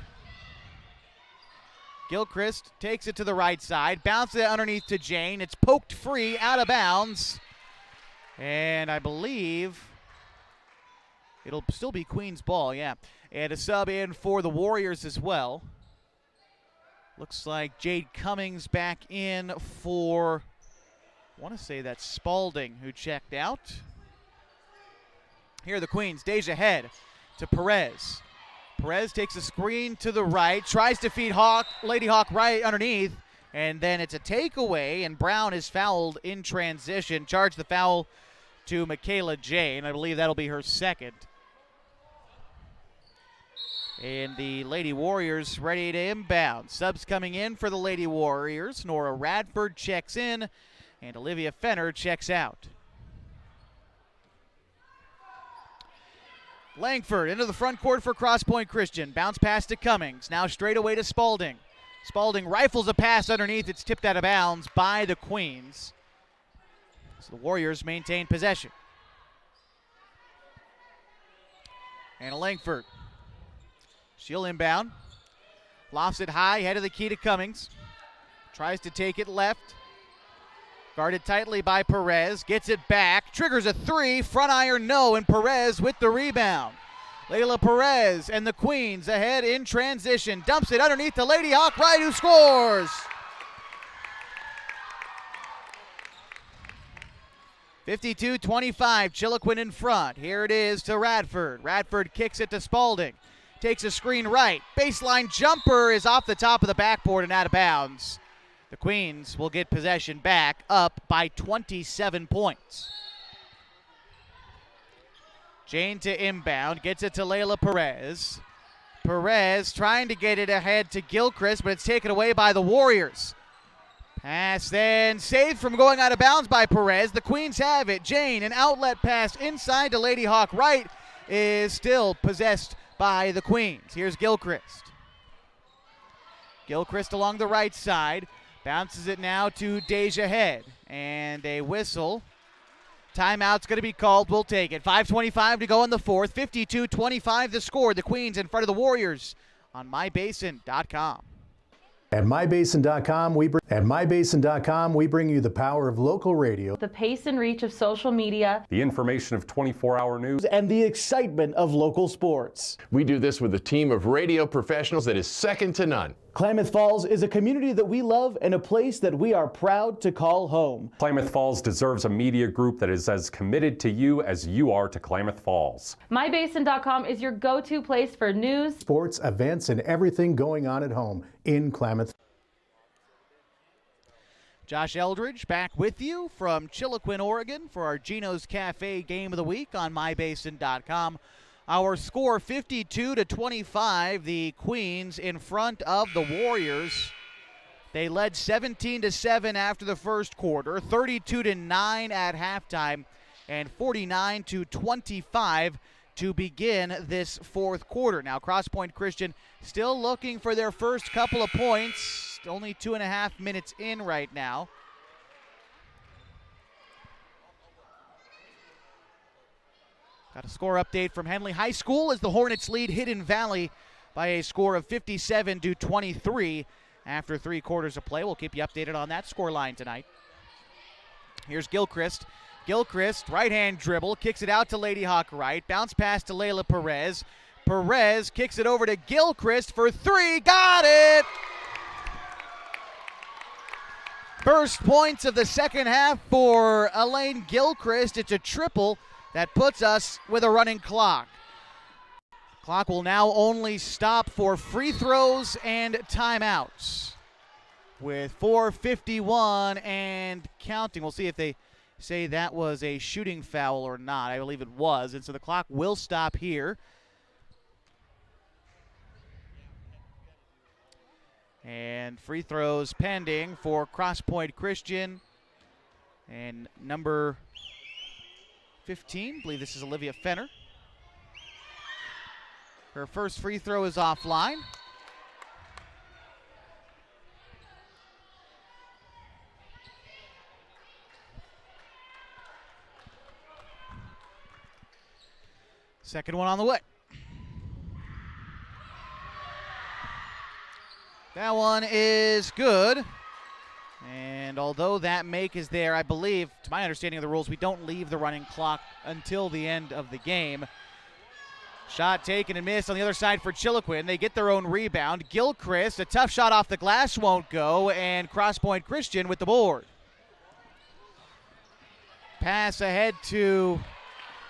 Gilchrist takes it to the right side, bounces it underneath to Jane. It's poked free, out of bounds. And I believe it'll still be Queens ball, yeah. And a sub in for the Warriors as well. Looks like Jade Cummings back in for, I want to say that's Spalding who checked out. Here are the Queens. Deja Head to Perez. Perez takes a screen to the right, tries to feed Lady Hawk Wright underneath, and then it's a takeaway, and Brown is fouled in transition. Charge the foul to Michaela Jane. I believe that'll be her second. And the Lady Warriors ready to inbound. Subs coming in for the Lady Warriors. Nora Radford checks in, and Olivia Fenner checks out. Langford into the front court for Crosspoint Christian. Bounce pass to Cummings. Now straight away to Spalding. Spalding rifles a pass underneath. It's tipped out of bounds by the Queens. So the Warriors maintain possession. And Langford. She'll inbound. Lofts it high, head of the key to Cummings. Tries to take it left. Guarded tightly by Perez. Gets it back. Triggers a three. Front iron no, and Perez with the rebound. Layla Perez and the Queens ahead in transition. Dumps it underneath to Lady Hawk Wright, who scores. 52-25, Chiloquin in front. Here it is to Radford. Radford kicks it to Spalding. Takes a screen right. Baseline jumper is off the top of the backboard and out of bounds. The Queens will get possession back, up by 27 points. Jane to inbound, gets it to Layla Perez. Perez trying to get it ahead to Gilchrist, but it's taken away by the Warriors. Pass then saved from going out of bounds by Perez. The Queens have it. Jane, an outlet pass inside to Lady Hawk Wright, is still possessed by the Queens. Here's Gilchrist. Gilchrist along the right side. Bounces it now to Deja Head. And a whistle. Timeout's going to be called. We'll take it. 5:25 to go in the fourth. 52-25 the score. The Queens in front of the Warriors on mybasin.com. At mybasin.com, we bring At mybasin.com, we bring you the power of local radio, The pace and reach of social media, The information of 24-hour news, and the excitement of local sports. We do this with a team of radio professionals that is second to none. Klamath Falls is a community that we love and a place that we are proud to call home. Klamath Falls deserves a media group that is as committed to you as you are to Klamath Falls. mybasin.com is your go-to place for news, Sports, events, and everything going on at home in Klamath. Josh Eldridge back with you from Chiloquin, Oregon for our Gino's Cafe Game of the Week on mybasin.com. Our score 52-25, the Queens in front of the Warriors. They led 17-7 after the first quarter, 32-9 at halftime, and 49-25 to begin this fourth quarter. Now, Crosspoint Christian still looking for their first couple of points. Only 2.5 minutes in right now. Got a score update from Henley High School as the Hornets lead Hidden Valley by a score of 57-23 after 3 quarters of play. We'll keep you updated on that scoreline tonight. Here's Gilchrist. Gilchrist, right-hand dribble, kicks it out to Lady Hawk right. Bounce pass to Layla Perez. Perez kicks it over to Gilchrist for 3. Got it! First points of the second half for Elaine Gilchrist. It's a triple that puts us with a running clock. Clock will now only stop for free throws and timeouts with 4:51 and counting. We'll see if they say that was a shooting foul or not. I believe it was, and so the clock will stop here. And free throws pending for Crosspoint Christian. And number 15, I believe this is Olivia Fenner. Her first free throw is offline. Second one on the way. That one is good. And although that make is there, I believe, to my understanding of the rules, we don't leave the running clock until the end of the game. Shot taken and missed on the other side for Chiloquin. They get their own rebound. Gilchrist, a tough shot off the glass, won't go, and Crosspoint Christian with the board. Pass ahead to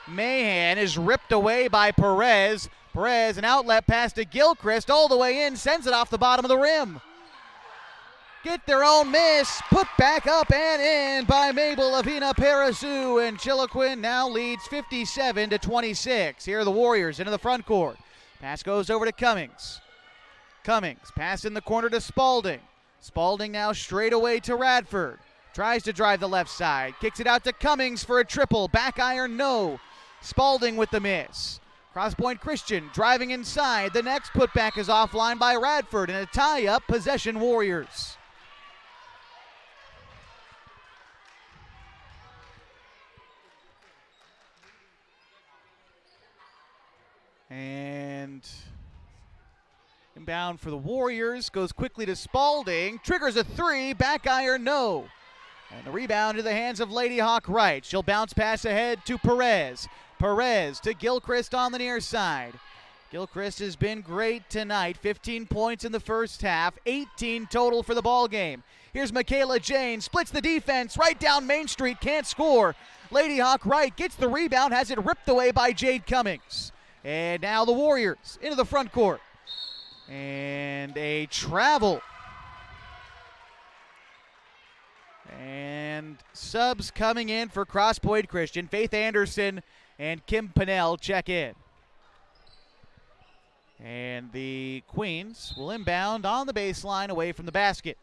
Mahan is ripped away by Perez. Perez, an outlet pass to Gilchrist, all the way in, sends it off the bottom of the rim. Get their own miss, put back up and in by Mabel Avina Parasu, and Chiloquin now leads 57-26. Here are the Warriors into the front court. Pass goes over to Cummings. Cummings, pass in the corner to Spalding. Spalding now straight away to Radford. Tries to drive the left side, kicks it out to Cummings for a triple, back iron, no. Spalding with the miss. Crosspoint Christian driving inside. The next putback is offline by Radford, and a tie-up, possession Warriors. And inbound for the Warriors, goes quickly to Spalding, triggers a 3, back iron, no. And the rebound to the hands of Lady Hawk right. She'll bounce pass ahead to Perez. Perez to Gilchrist on the near side. Gilchrist has been great tonight. 15 points in the first half, 18 total for the ball game. Here's Michaela Jane, splits the defense right down Main Street, can't score. Lady Hawk right gets the rebound, has it ripped away by Jade Cummings. And now the Warriors into the front court. And a travel. And subs coming in for Crosspoint Christian. Faith Anderson and Kim Pinnell check in. And the Queens will inbound on the baseline away from the basket.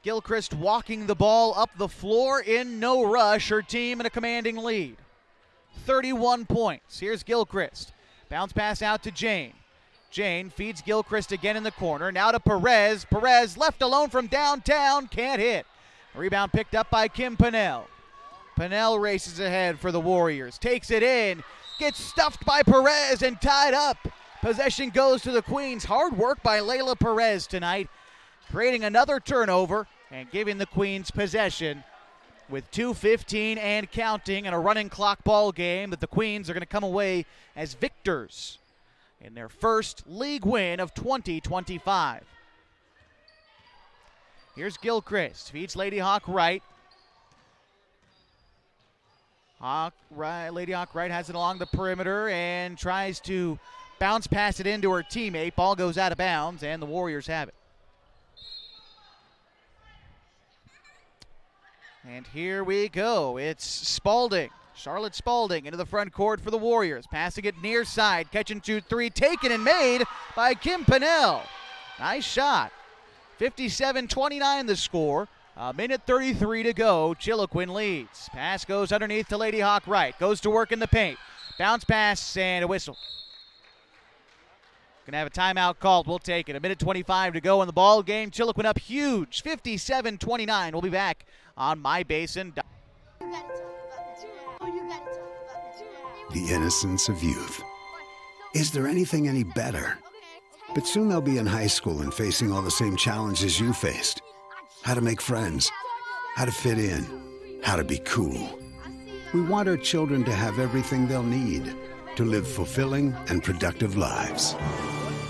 Gilchrist walking the ball up the floor in no rush. Her team in a commanding lead. 31 points. Here's Gilchrist. Bounce pass out to Jane. Jane feeds Gilchrist again in the corner. Now to Perez. Perez left alone from downtown. Can't hit. Rebound picked up by Kim Pinnell. Pinnell races ahead for the Warriors. Takes it in. Gets stuffed by Perez and tied up. Possession goes to the Queens. Hard work by Layla Perez tonight. creating another turnover and giving the Queens possession with 2:15 and counting in a running clock ball game that the Queens are going to come away as victors in their first league win of 2025. Here's Gilchrist, feeds Lady Hawk right. Lady Hawk right has it along the perimeter and tries to bounce pass it into her teammate. Ball goes out of bounds, and the Warriors have it. And here we go. It's Spalding. Charlotte Spalding into the front court for the Warriors. Passing it near side. Catch and shoot three. Taken and made by Kim Pinnell. Nice shot. 57-29 the score. A minute 33 to go. Chiloquin leads. Pass goes underneath to Lady Hawk right. Goes to work in the paint. Bounce pass and a whistle. Going to have a timeout called. We'll take it. A minute 25 to go in the ball game. Chiloquin up huge. 57-29. We'll be back on My Basin. The innocence of youth. Is there anything any better? But soon they'll be in high school and facing all the same challenges you faced. How to make friends, how to fit in, how to be cool. We want our children to have everything they'll need to live fulfilling and productive lives.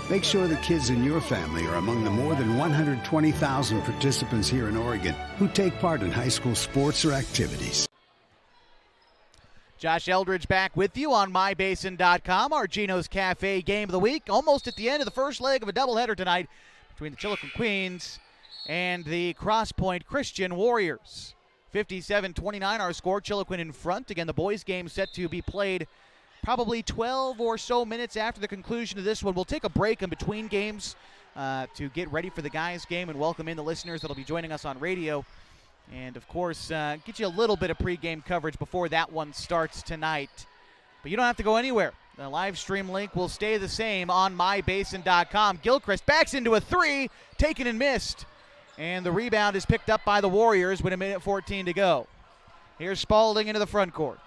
Make sure the kids in your family are among the more than 120,000 participants here in Oregon who take part in high school sports or activities. Josh Eldridge back with you on MyBasin.com. Our Gino's Cafe game of the week. Almost at the end of the first leg of a doubleheader tonight between the Chiloquin Queens and the Crosspoint Christian Warriors. 57-29 our score. Chiloquin in front. Again, the boys' game set to be played probably 12 or so minutes after the conclusion of this one. We'll take a break in between games to get ready for the guys' game and welcome in the listeners that will be joining us on radio. And, of course, get you a little bit of pregame coverage before that one starts tonight. But you don't have to go anywhere. The live stream link will stay the same on MyBasin.com. Gilchrist backs into a three, taken and missed. And the rebound is picked up by the Warriors with a minute 14 to go. Here's Spalding into the front court.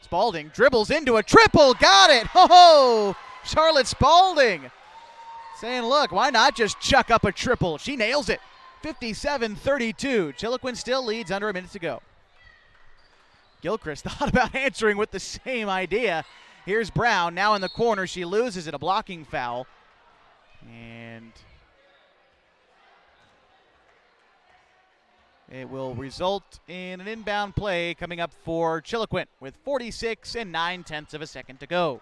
Spalding dribbles into a triple. Got it. Ho-ho! Charlotte Spalding saying, look, why not just chuck up a triple? She nails it. 57-32. Chiloquin still leads under a minute to go. Gilchrist thought about answering with the same idea. Here's Brown now in the corner. She loses it, a blocking foul. And it will result in an inbound play coming up for Chiloquin with 46 9/10 of a second to go.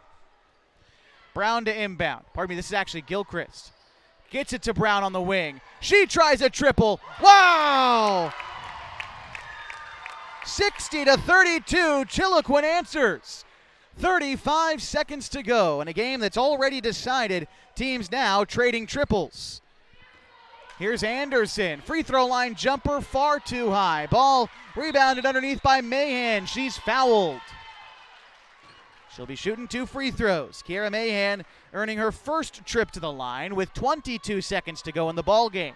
Brown to inbound. Pardon me, this is actually Gilchrist. Gets it to Brown on the wing. She tries a triple. Wow! 60-32. Chiloquin answers. 35 seconds to go in a game that's already decided. Teams now trading triples. Here's Anderson. Free throw line jumper far too high. Ball rebounded underneath by Mahan. She's fouled. She'll be shooting 2 free throws. Kiera Mahan earning her first trip to the line with 22 seconds to go in the ball game.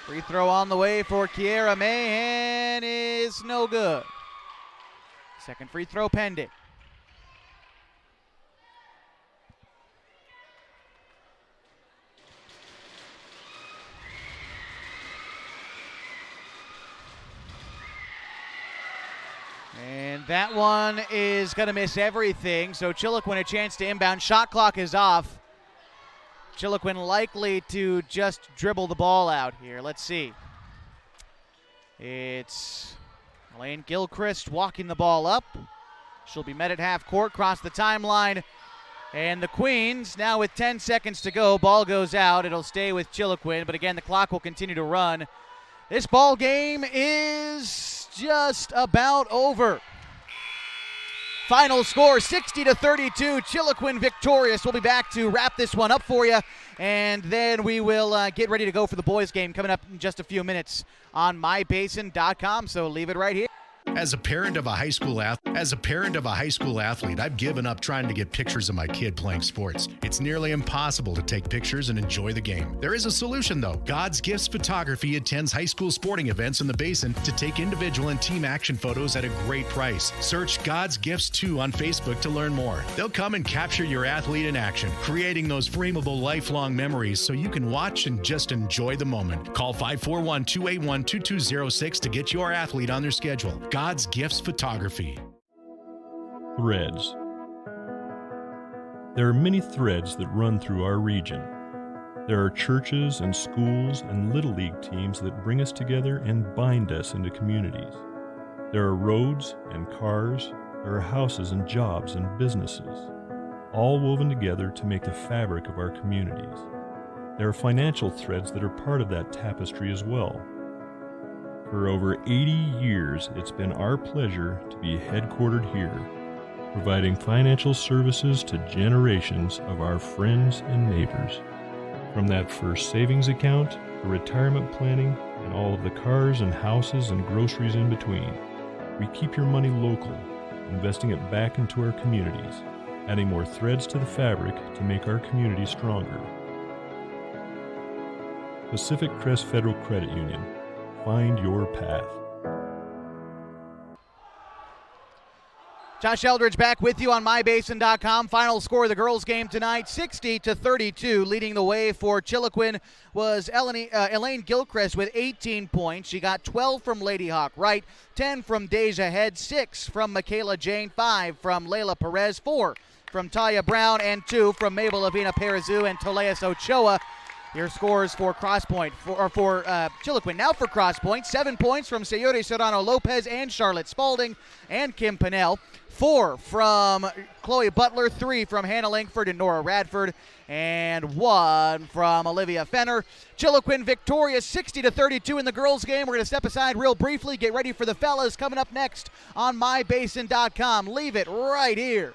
Free throw on the way for Kiera Mahan is no good. Second free throw pending. And that one is going to miss everything, so Chiloquin a chance to inbound. Shot clock is off. Chiloquin likely to just dribble the ball out here. Let's see. It's Elaine Gilchrist walking the ball up. She'll be met at half court, cross the timeline. And the Queens, now with 10 seconds to go, ball goes out. It'll stay with Chiloquin, but again, the clock will continue to run. This ball game is just about over. Final score, 60-32. Chiloquin victorious. We'll be back to wrap this one up for you, and then we will get ready to go for the boys' game coming up in just a few minutes on MyBasin.com, so leave it right here. As a parent of a high school athlete, I've given up trying to get pictures of my kid playing sports. It's nearly impossible to take pictures and enjoy the game. There is a solution though. God's Gifts Photography attends high school sporting events in the Basin to take individual and team action photos at a great price. Search God's Gifts 2 on Facebook to learn more. They'll come and capture your athlete in action, creating those frameable lifelong memories so you can watch and just enjoy the moment. Call 541-281-2206 to get your athlete on their schedule. God's Gifts Photography. Threads. There are many threads that run through our region. There are churches and schools and little league teams that bring us together and bind us into communities. There are roads and cars. There are houses and jobs and businesses, all woven together to make the fabric of our communities. There are financial threads that are part of that tapestry as well. For over 80 years, it's been our pleasure to be headquartered here, providing financial services to generations of our friends and neighbors. From that first savings account, to retirement planning, and all of the cars and houses and groceries in between, we keep your money local, investing it back into our communities, adding more threads to the fabric to make our community stronger. Pacific Crest Federal Credit Union. Find your path. Josh Eldridge back with you on mybasin.com. Final score of the girls' game tonight, 60-32. Leading the way for Chiloquin was Elaine Gilchrist with 18 points. She got 12 from Lady Hawk Wright, 10 from Deja Head, 6 from Michaela Jane, 5 from Layla Perez, 4 from Taya Brown, and 2 from Mabel Lavina Perizu and Toleas Ochoa. Your scores for Crosspoint, for Chiloquin. Now for Crosspoint, 7 points from Sayuri Serrano Lopez and Charlotte Spalding and Kim Pinnell. 4 from Chloe Butler, 3 from Hannah Langford and Nora Radford, and 1 from Olivia Fenner. Chiloquin victorious 60-32 in the girls' game. We're going to step aside real briefly, get ready for the fellas coming up next on mybasin.com. Leave it right here.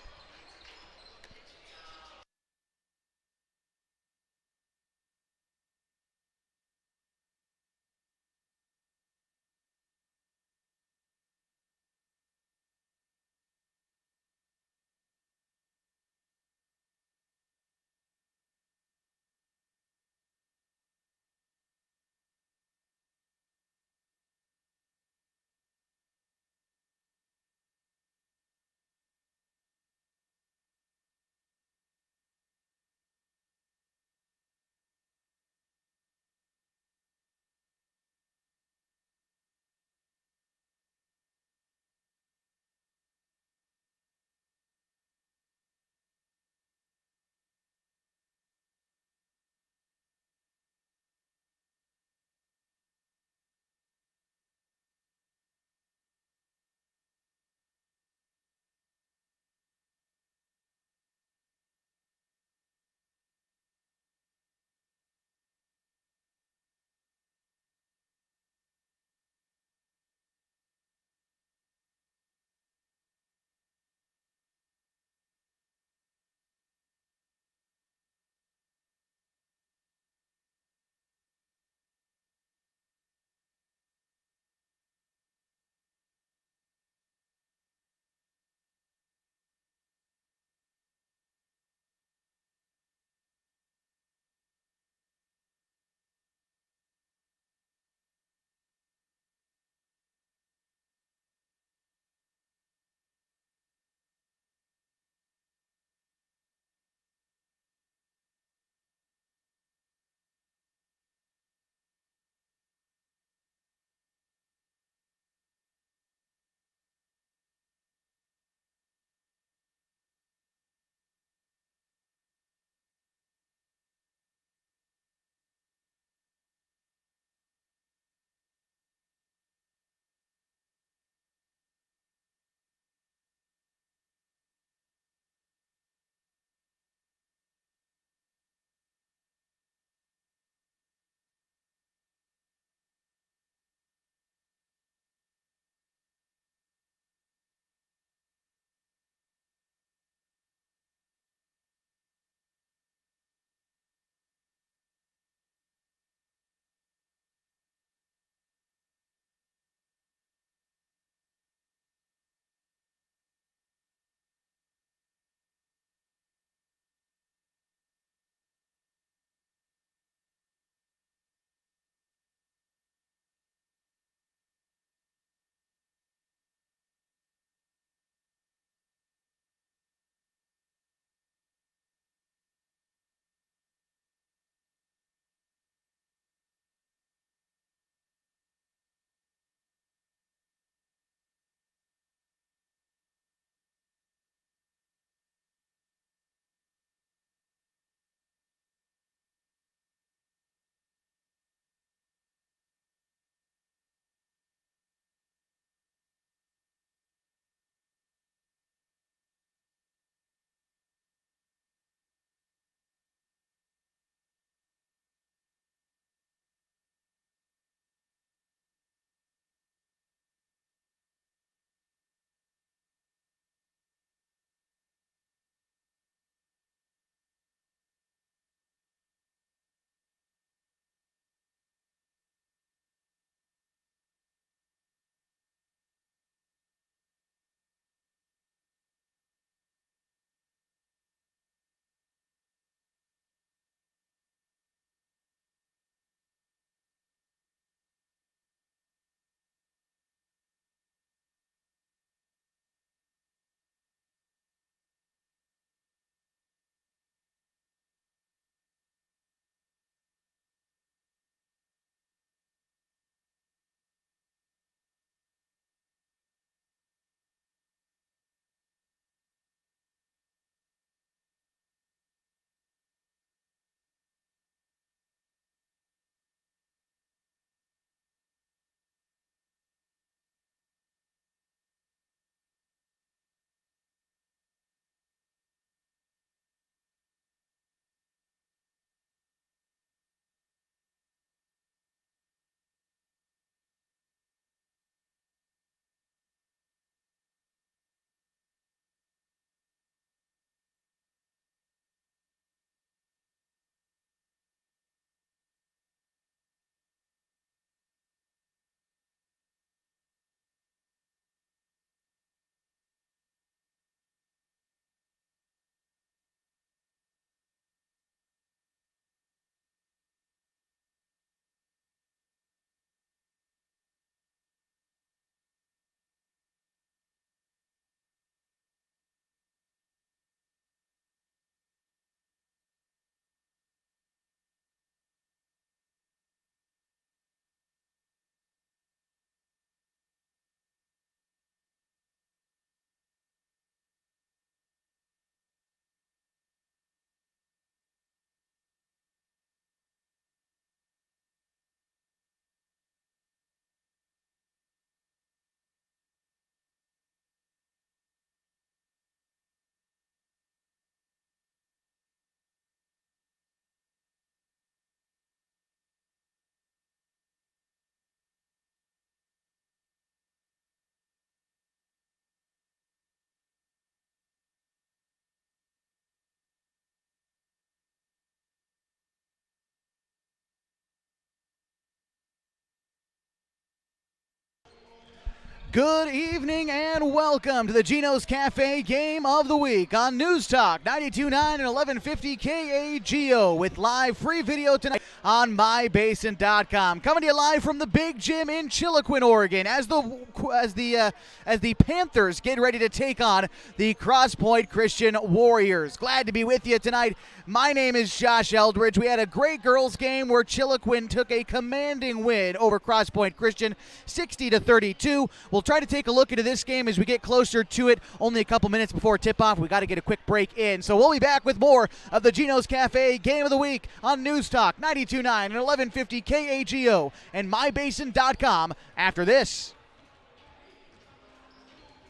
Good evening and welcome to the Gino's Cafe Game of the Week on News Talk 92.9 and 1150 KAGO with live free video tonight on mybasin.com. Coming to you live from the Big Gym in Chiloquin, Oregon as the Panthers get ready to take on the Crosspoint Christian Warriors. Glad to be with you tonight. My name is Josh Eldridge. We had a great girls game where Chiloquin took a commanding win over Crosspoint Christian 60-32. We'll try to take a look into this game as we get closer to it. Only a couple minutes before tip-off. We got to get a quick break in. So we'll be back with more of the Gino's Cafe Game of the Week on News Talk 92.9 and 1150 KAGO and mybasin.com after this.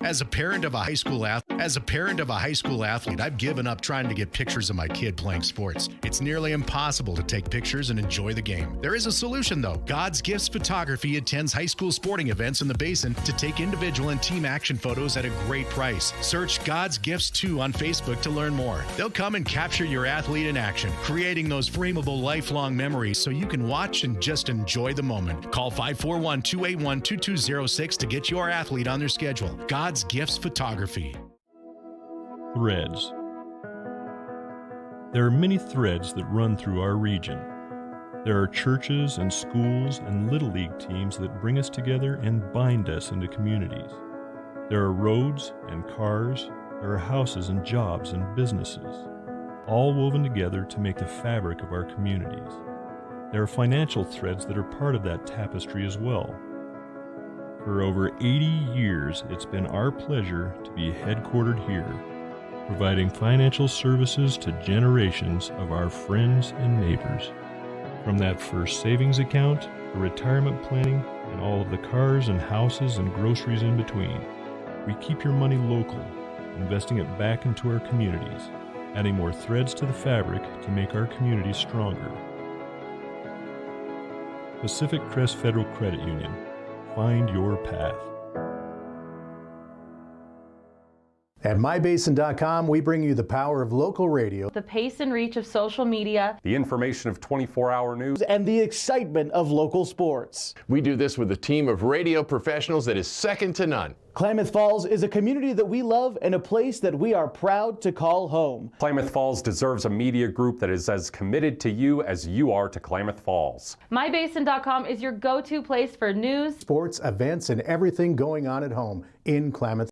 As a parent of a high school athlete, I've given up trying to get pictures of my kid playing sports. It's nearly impossible to take pictures and enjoy the game. There is a solution though. God's Gifts Photography attends high school sporting events in the Basin to take individual and team action photos at a great price. Search God's Gifts 2 on Facebook to learn more. They'll come and capture your athlete in action, creating those frameable lifelong memories so you can watch and just enjoy the moment. Call 541-281-2206 to get your athlete on their schedule. God's Gifts Photography. Threads. There are many threads that run through our region. There are churches and schools and little league teams that bring us together and bind us into communities. There are roads and cars. There are houses and jobs and businesses, all woven together to make the fabric of our communities. There are financial threads that are part of that tapestry as well. For over 80 years, it's been our pleasure to be headquartered here, providing financial services to generations of our friends and neighbors. From that first savings account, the retirement planning, and all of the cars and houses and groceries in between, we keep your money local, investing it back into our communities, adding more threads to the fabric to make our communities stronger. Pacific Crest Federal Credit Union. Find your path. At mybasin.com, we bring you the power of local radio, The pace and reach of social media, the information of 24-hour news, and the excitement of local sports. We do this with a team of radio professionals that is second to none. Klamath Falls is a community that we love and a place that we are proud to call home. Klamath Falls deserves a media group that is as committed to you as you are to Klamath Falls. mybasin.com is your go-to place for news, Sports, events, and everything going on at home in Klamath.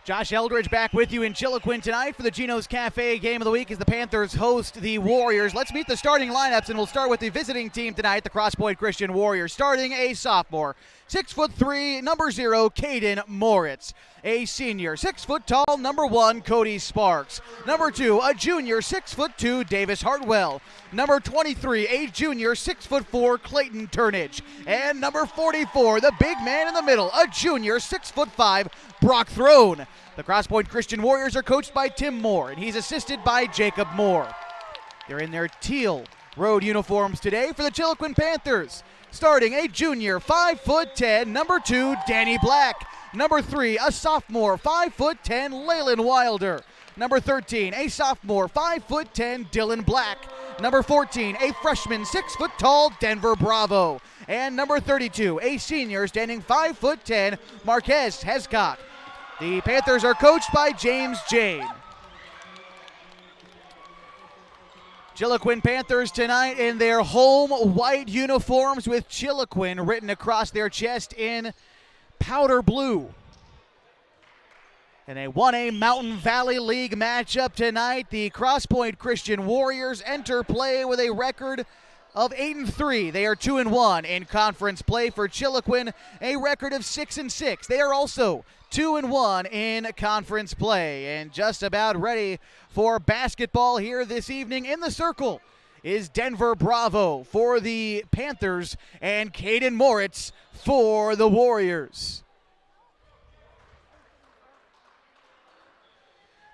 Josh Eldridge back with you in Chiloquin tonight for the Gino's Cafe Game of the Week as the Panthers host the Warriors. Let's meet the starting lineups, and we'll start with the visiting team tonight, the Crosspoint Christian Warriors. Starting a sophomore, 6'3", number 0, Caden Moritz. A senior, 6 foot tall, number 1, Cody Sparks. Number 2, a junior, 6'2", Davis Hartwell. Number 23, a junior, 6'4", Clayton Turnage. And number 44, the big man in the middle, a junior, 6'5", Brock Throne. The Crosspoint Christian Warriors are coached by Tim Moore, and he's assisted by Jacob Moore. They're in their teal road uniforms today for the Chiloquin Panthers. Starting a junior, 5'10", number 2, Danny Black. Number 3, a sophomore, 5'10", Laylan Wilder. Number 13, a sophomore, 5'10", Dylan Black. Number 14, a freshman, 6 foot tall, Denver Bravo. And number 32, a senior standing 5'10", Marquez Hescock. The Panthers are coached by James Jane. Chiloquin Panthers tonight in their home white uniforms with Chiloquin written across their chest in powder blue. In a 1A Mountain Valley League matchup tonight, the Crosspoint Christian Warriors enter play with a record of 8-3. They are 2-1 in conference play. For Chiloquin, a record of 6-6. They are also 2-1 in conference play. And just about ready for basketball here this evening in the circle is Denver Bravo for the Panthers and Caden Moritz for the Warriors.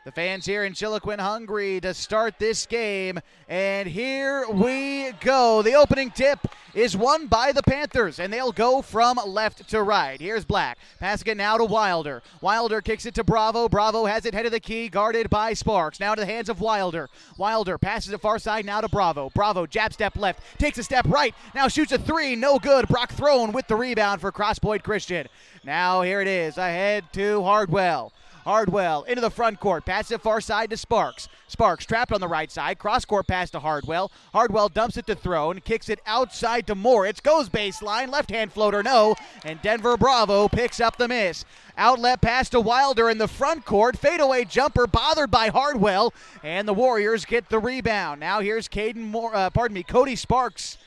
The fans here in Chiloquin hungry to start this game, and here we go. The opening tip is won by the Panthers, and they'll go from left to right. Here's Black, passing it now to Wilder. Wilder kicks it to Bravo. Bravo has it head of the key, guarded by Sparks. Now to the hands of Wilder. Wilder passes it far side now to Bravo. Bravo jab step left, takes a step right, now shoots a three, no good. Brock Throne with the rebound for Crosspoint Christian. Now here it is, ahead to Hardwell. Hardwell into the front court, passes it far side to Sparks. Sparks trapped on the right side, cross court pass to Hardwell. Hardwell dumps it to Throne, kicks it outside to Moritz, goes baseline, left hand floater, no, and Denver Bravo picks up the miss. Outlet pass to Wilder in the front court, fadeaway jumper bothered by Hardwell, and the Warriors get the rebound. Now here's Cody Sparks,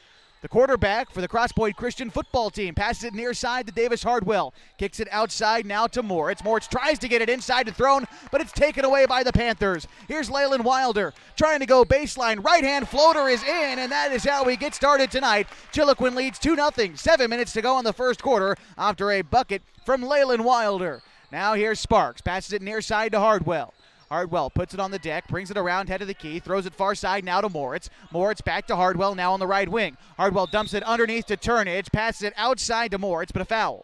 the quarterback for the Crosspoint Christian football team. Passes it near side to Davis Hardwell. Kicks it outside now to Moritz. Moritz tries to get it inside to Throne, but it's taken away by the Panthers. Here's Leyland Wilder trying to go baseline. Right-hand floater is in, and that is how we get started tonight. Chiloquin leads 2-0. 7 minutes to go in the first quarter after a bucket from Leyland Wilder. Now here's Sparks. Passes it near side to Hardwell. Hardwell puts it on the deck, brings it around head of the key, throws it far side now to Moritz. Moritz back to Hardwell, now on the right wing. Hardwell dumps it underneath to Turnage, passes it outside to Moritz, but a foul.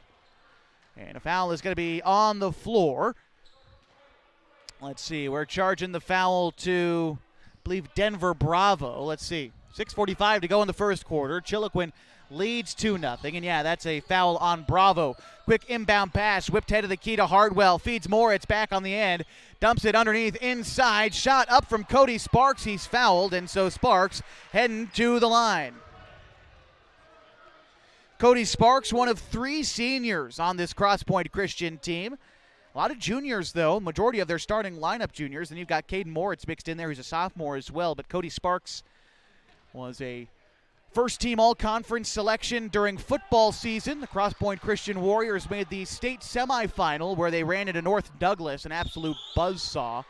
And a foul is going to be on the floor. Let's see, we're charging the foul to, I believe, Denver Bravo. Let's see, 6:45 to go in the first quarter. Chiloquin leads 2-0, and yeah, that's a foul on Bravo. Quick inbound pass, whipped head of the key to Hardwell, feeds Moritz back on the end, dumps it underneath inside, shot up from Cody Sparks. He's fouled, and so Sparks heading to the line. Cody Sparks, one of 3 seniors on this Crosspoint Christian team. A lot of juniors, though, majority of their starting lineup juniors, and you've got Caden Moritz mixed in there, who's a sophomore as well, but Cody Sparks was a first-team all-conference selection during football season. The Crosspoint Christian Warriors made the state semifinal where they ran into North Douglas, an absolute buzzsaw.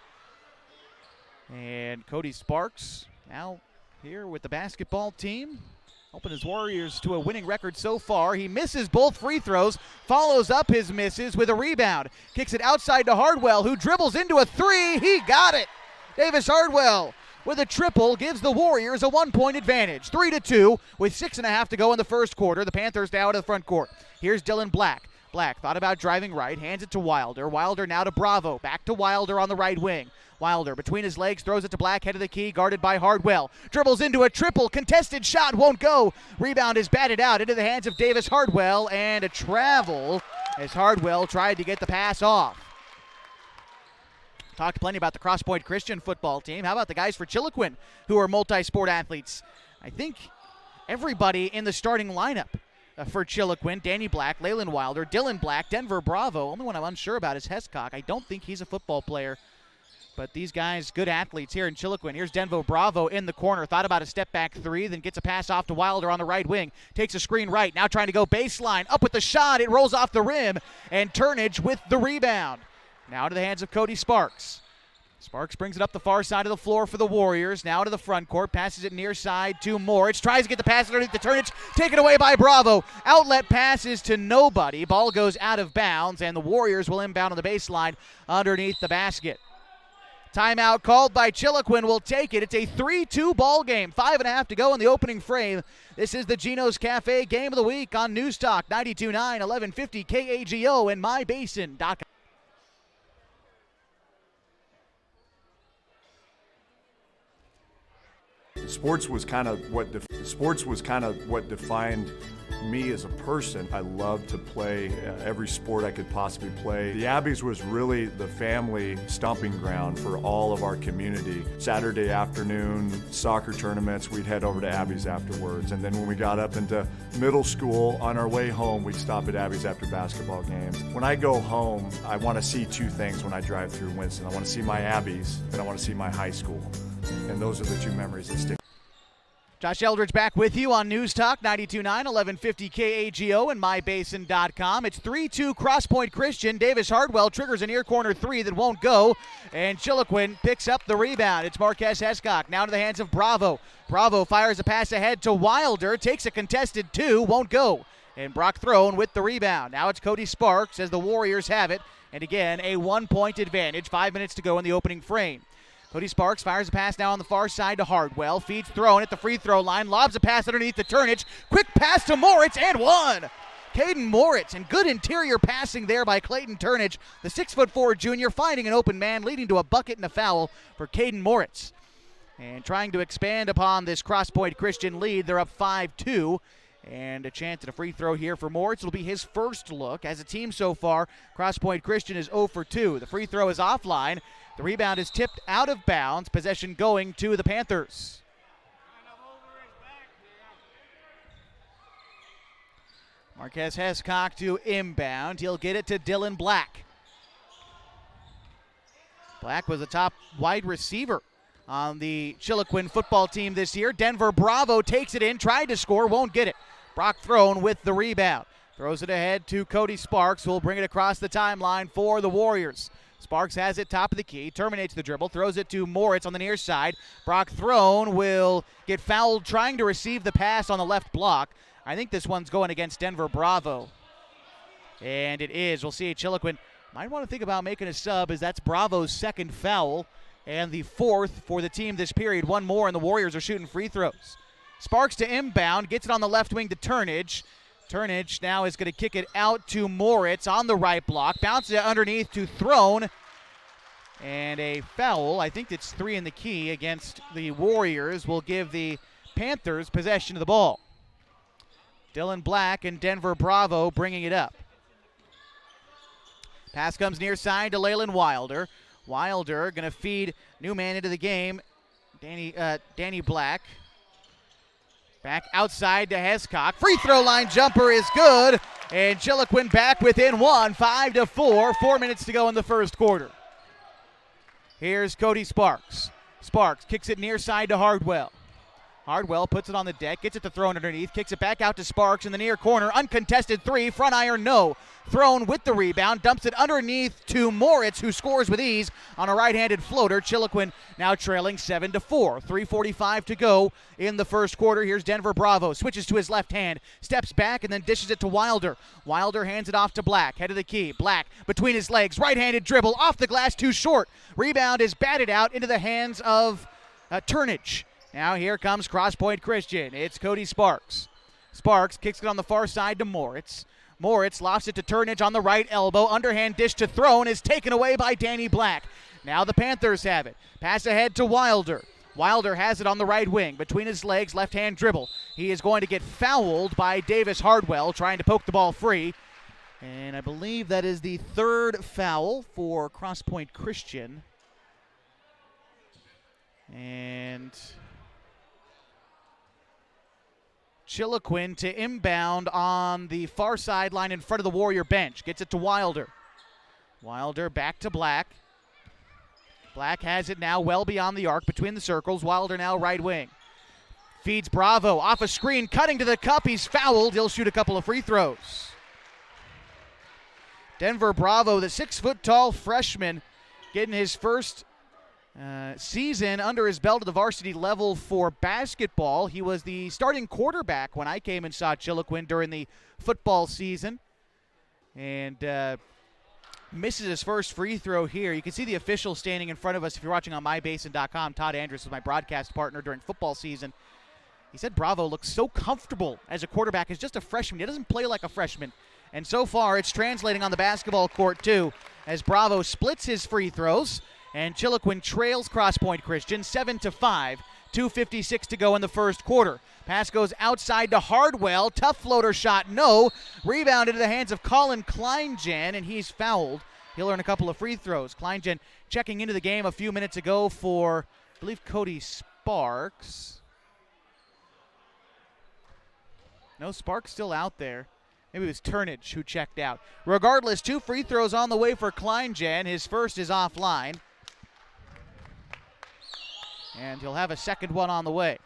And Cody Sparks now here with the basketball team, helping his Warriors to a winning record so far. He misses both free throws, follows up his misses with a rebound. Kicks it outside to Hardwell, who dribbles into a three. He got it! Davis Hardwell with a triple gives the Warriors a 1-point advantage. 3-2 with 6.5 to go in the first quarter. The Panthers now to the front court. Here's Dylan Black. Black thought about driving right, hands it to Wilder. Wilder now to Bravo. Back to Wilder on the right wing. Wilder between his legs throws it to Black, head of the key, guarded by Hardwell. Dribbles into a triple, contested shot, won't go. Rebound is batted out into the hands of Davis Hardwell, and a travel as Hardwell tried to get the pass off. Talked plenty about the Crosspoint Christian football team. How about the guys for Chiloquin who are multi-sport athletes? I think everybody in the starting lineup for Chiloquin, Danny Black, Leyland Wilder, Dylan Black, Denver Bravo. Only one I'm unsure about is Hescock. I don't think he's a football player. But these guys, good athletes here in Chiloquin. Here's Denver Bravo in the corner. Thought about a step-back three, then gets a pass off to Wilder on the right wing. Takes a screen right. Now trying to go baseline. Up with the shot. It rolls off the rim. And Turnage with the rebound. Now to the hands of Cody Sparks. Sparks brings it up the far side of the floor for the Warriors. Now to the front court. Passes it near side to Moritz. Tries to get the pass underneath the Turnage. Taken away by Bravo. Outlet passes to nobody. Ball goes out of bounds, and the Warriors will inbound on the baseline underneath the basket. Timeout called by Chiloquin. Will take it. It's a 3-2 ball game. 5.5 to go in the opening frame. This is the Gino's Cafe Game of the Week on News Talk 92.9, 1150 KAGO and MyBasin.com. Sports was kind of what defined me as a person. I loved to play every sport I could possibly play. The Abbeys was really the family stomping ground for all of our community. Saturday afternoon soccer tournaments, we'd head over to Abbeys afterwards. And then when we got up into middle school, on our way home, we'd stop at Abbeys after basketball games. When I go home, I want to see 2 things when I drive through Winston. I want to see my Abbeys, and I want to see my high school. And those are the 2 memories that stick. Josh Eldridge back with you on News Talk 92.9, 1150 KAGO and MyBasin.com. It's 3-2 Crosspoint Christian. Davis Hardwell triggers a near corner 3 that won't go, and Chiloquin picks up the rebound. It's Marquez Hescock now to the hands of Bravo. Bravo fires a pass ahead to Wilder, takes a contested 2, won't go. And Brock Throne with the rebound. Now it's Cody Sparks as the Warriors have it. And again, a 1-point advantage. 5 minutes to go in the opening frame. Cody Sparks fires a pass now on the far side to Hardwell. Feeds Throne at the free throw line. Lobs a pass underneath to Turnage. Quick pass to Moritz and one. Caden Moritz, and good interior passing there by Clayton Turnage. The 6'4" junior finding an open man, leading to a bucket and a foul for Caden Moritz. And trying to expand upon this Crosspoint Christian lead, they're up 5-2. And a chance at a free throw here for Moritz. It'll be his first look. As a team so far, Crosspoint Christian is 0 for 2. The free throw is offline. The rebound is tipped out of bounds. Possession going to the Panthers. Marquez Hescock to inbound. He'll get it to Dylan Black. Black was the top wide receiver on the Chiloquin football team this year. Denver Bravo takes it in, tried to score, won't get it. Brock Throne with the rebound. Throws it ahead to Cody Sparks, who will bring it across the timeline for the Warriors. Sparks has it top of the key, terminates the dribble, throws it to Moritz on the near side. Brock Throne will get fouled trying to receive the pass on the left block. I think this one's going against Denver Bravo. And it is. We'll see. Chiloquin might want to think about making a sub, as that's Bravo's second foul and the fourth for the team this period. One more, and the Warriors are shooting free throws. Sparks to inbound, gets it on the left wing to Turnage. Turnage now is going to kick it out to Moritz on the right block. Bounces it underneath to Throne. And a foul, I think it's 3 in the key against the Warriors, will give the Panthers possession of the ball. Dylan Black and Denver Bravo bringing it up. Pass comes near side to Leyland Wilder. Wilder going to feed new man into the game, Danny Black. Back outside to Hescock. Free throw line jumper is good. And Chiloquin back within one, 5-4. 4 minutes to go in the first quarter. Here's Cody Sparks. Sparks kicks it near side to Hardwell. Hardwell puts it on the deck, gets it to Throne underneath, kicks it back out to Sparks in the near corner. Uncontested three, front iron, no. Throne with the rebound, dumps it underneath to Moritz, who scores with ease on a right-handed floater. Chiloquin now trailing 7-4. 3:45 to go in the first quarter. Here's Denver Bravo, switches to his left hand, steps back and then dishes it to Wilder. Wilder hands it off to Black, head of the key. Black between his legs, right-handed dribble, off the glass, too short. Rebound is batted out into the hands of Turnage. Now here comes Crosspoint Christian. It's Cody Sparks. Sparks kicks it on the far side to Moritz. Moritz lofts it to Turnage on the right elbow. Underhand dish to Throne is taken away by Danny Black. Now the Panthers have it. Pass ahead to Wilder. Wilder has it on the right wing. Between his legs, left-hand dribble. He is going to get fouled by Davis Hardwell, trying to poke the ball free. And I believe that is the third foul for Crosspoint Christian. And Chiloquin to inbound on the far sideline in front of the Warrior bench. Gets it to Wilder. Wilder back to Black. Black has it now well beyond the arc between the circles. Wilder now right wing. Feeds Bravo off a screen, cutting to the cup. He's fouled. He'll shoot a couple of free throws. Denver Bravo, the 6-foot-tall freshman, getting his first season under his belt at the varsity level for basketball. He was the starting quarterback when I came and saw Chiloquin during the football season. And misses his first free throw here. You can see the official standing in front of us if you're watching on mybasin.com. Todd Andrus was my broadcast partner during football season. He said Bravo looks so comfortable as a quarterback as just a freshman. He doesn't play like a freshman. And so far it's translating on the basketball court too, as Bravo splits his free throws. And Chiloquin trails Crosspoint Christian 7-5. 2:56 to go in the first quarter. Pass goes outside to Hardwell. Tough floater shot, no. Rebound into the hands of Colin Kleingen, and he's fouled. He'll earn a couple of free throws. Kleingen checking into the game a few minutes ago for, I believe, Cody Sparks. No, Sparks still out there. Maybe it was Turnage who checked out. Regardless, 2 free throws on the way for Kleingen. His first is offline. And he'll have a second one on the way.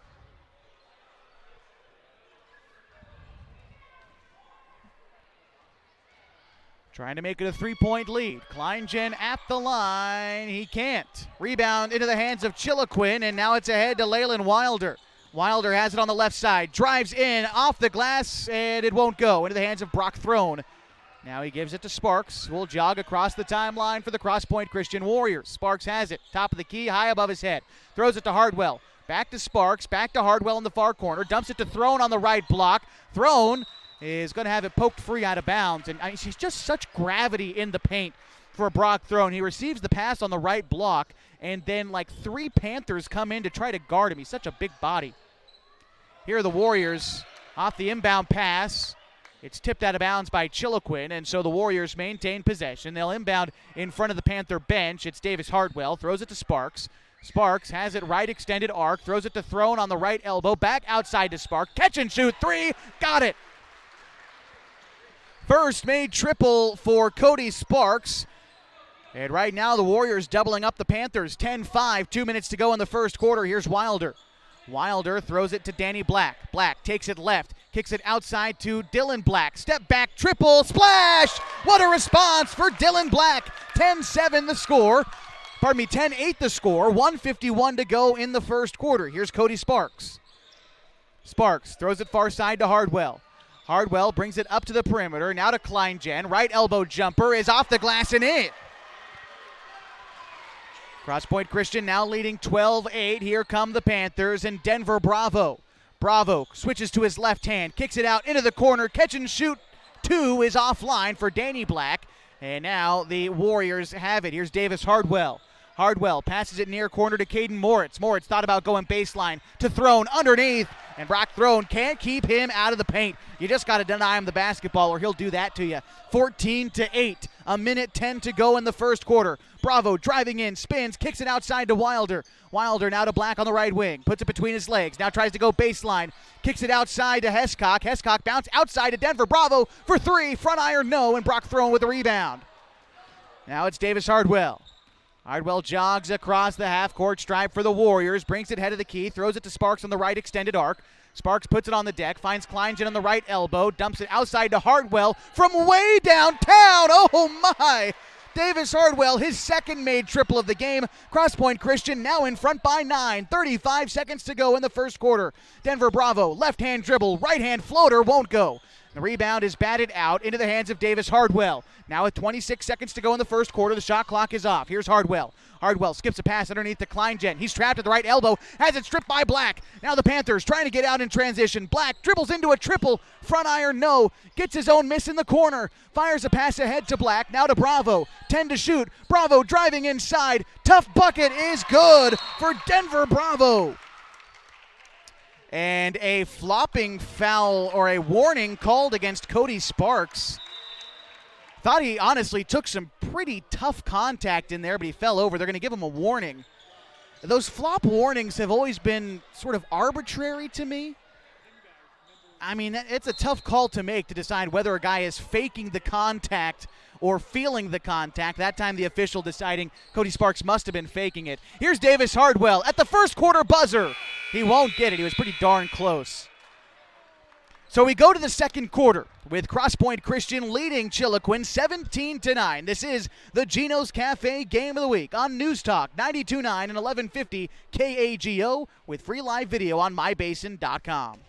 Trying to make it a 3-point lead. Kleingen at the line. He can't. Rebound into the hands of Chiloquin, and now it's ahead to Leyland Wilder. Wilder has it on the left side, drives in, off the glass, and it won't go. Into the hands of Brock Throne. Now he gives it to Sparks, who will jog across the timeline for the Crosspoint Christian Warriors. Sparks has it, top of the key, high above his head. Throws it to Hardwell. Back to Sparks, back to Hardwell in the far corner. Dumps it to Throne on the right block. Throne is going to have it poked free out of bounds. And he's just such gravity in the paint for Brock Throne. He receives the pass on the right block, and then like 3 Panthers come in to try to guard him. He's such a big body. Here are the Warriors off the inbound pass. It's tipped out of bounds by Chiloquin, and so the Warriors maintain possession. They'll inbound in front of the Panther bench. It's Davis Hardwell, throws it to Sparks. Sparks has it right extended arc, throws it to Throne on the right elbow, back outside to Sparks. Catch and shoot, 3, got it. First made triple for Cody Sparks. And right now the Warriors doubling up the Panthers, 10-5, 2 minutes to go in the first quarter. Here's Wilder. Wilder throws it to Danny Black. Black takes it left, kicks it outside to Dylan Black. Step back, triple, splash! What a response for Dylan Black. 10-7 the score. 10-8 the score. 1:51 to go in the first quarter. Here's Cody Sparks. Sparks throws it far side to Hardwell. Hardwell brings it up to the perimeter. Now to Kleinjen. Right elbow jumper is off the glass and in. Crosspoint Christian now leading 12-8. Here come the Panthers and Denver Bravo. Bravo switches to his left hand, kicks it out into the corner. Catch and shoot 2 is offline for Danny Black. And now the Warriors have it. Here's Davis Hardwell. Hardwell passes it near corner to Caden Moritz. Moritz thought about going baseline to Throne underneath. And Brock Throne can't keep him out of the paint. You just got to deny him the basketball or he'll do that to you. 14-8. 1:10 to go in the first quarter. Bravo driving in, spins, kicks it outside to Wilder. Wilder now to Black on the right wing. Puts it between his legs. Now tries to go baseline. Kicks it outside to Hescock. Hescock bounce outside to Denver. Bravo for 3. Front iron no, and Brock Throne with the rebound. Now it's Davis Hardwell. Hardwell jogs across the half-court stripe for the Warriors, brings it head of the key, throws it to Sparks on the right extended arc. Sparks puts it on the deck, finds Kleinjen on the right elbow, dumps it outside to Hardwell from way downtown. Oh, my! Davis Hardwell, his second made triple of the game. Crosspoint Christian now in front by 9. 35 seconds to go in the first quarter. Denver Bravo, left-hand dribble, right-hand floater, won't go. The rebound is batted out into the hands of Davis Hardwell. Now with 26 seconds to go in the first quarter, the shot clock is off. Here's Hardwell. Hardwell skips a pass underneath to Kleinjen. He's trapped at the right elbow, has it stripped by Black. Now the Panthers trying to get out in transition. Black dribbles into a triple. Front iron no. Gets his own miss in the corner. Fires a pass ahead to Black. Now to Bravo. 10 to shoot. Bravo driving inside. Tough bucket is good for Denver Bravo. And a flopping foul or a warning called against Cody Sparks. Thought he honestly took some pretty tough contact in there, but he fell over. They're going to give him a warning. Those flop warnings have always been sort of arbitrary to me. I mean, it's a tough call to make to decide whether a guy is faking the contact or feeling the contact. That time the official deciding Cody Sparks must have been faking it. Here's Davis Hardwell at the first quarter buzzer. He won't get it. He was pretty darn close. So we go to the second quarter with Crosspoint Christian leading Chiloquin 17-9. This is the Gino's Cafe Game of the Week on News Talk 92.9 and 1150 KAGO with free live video on mybasin.com.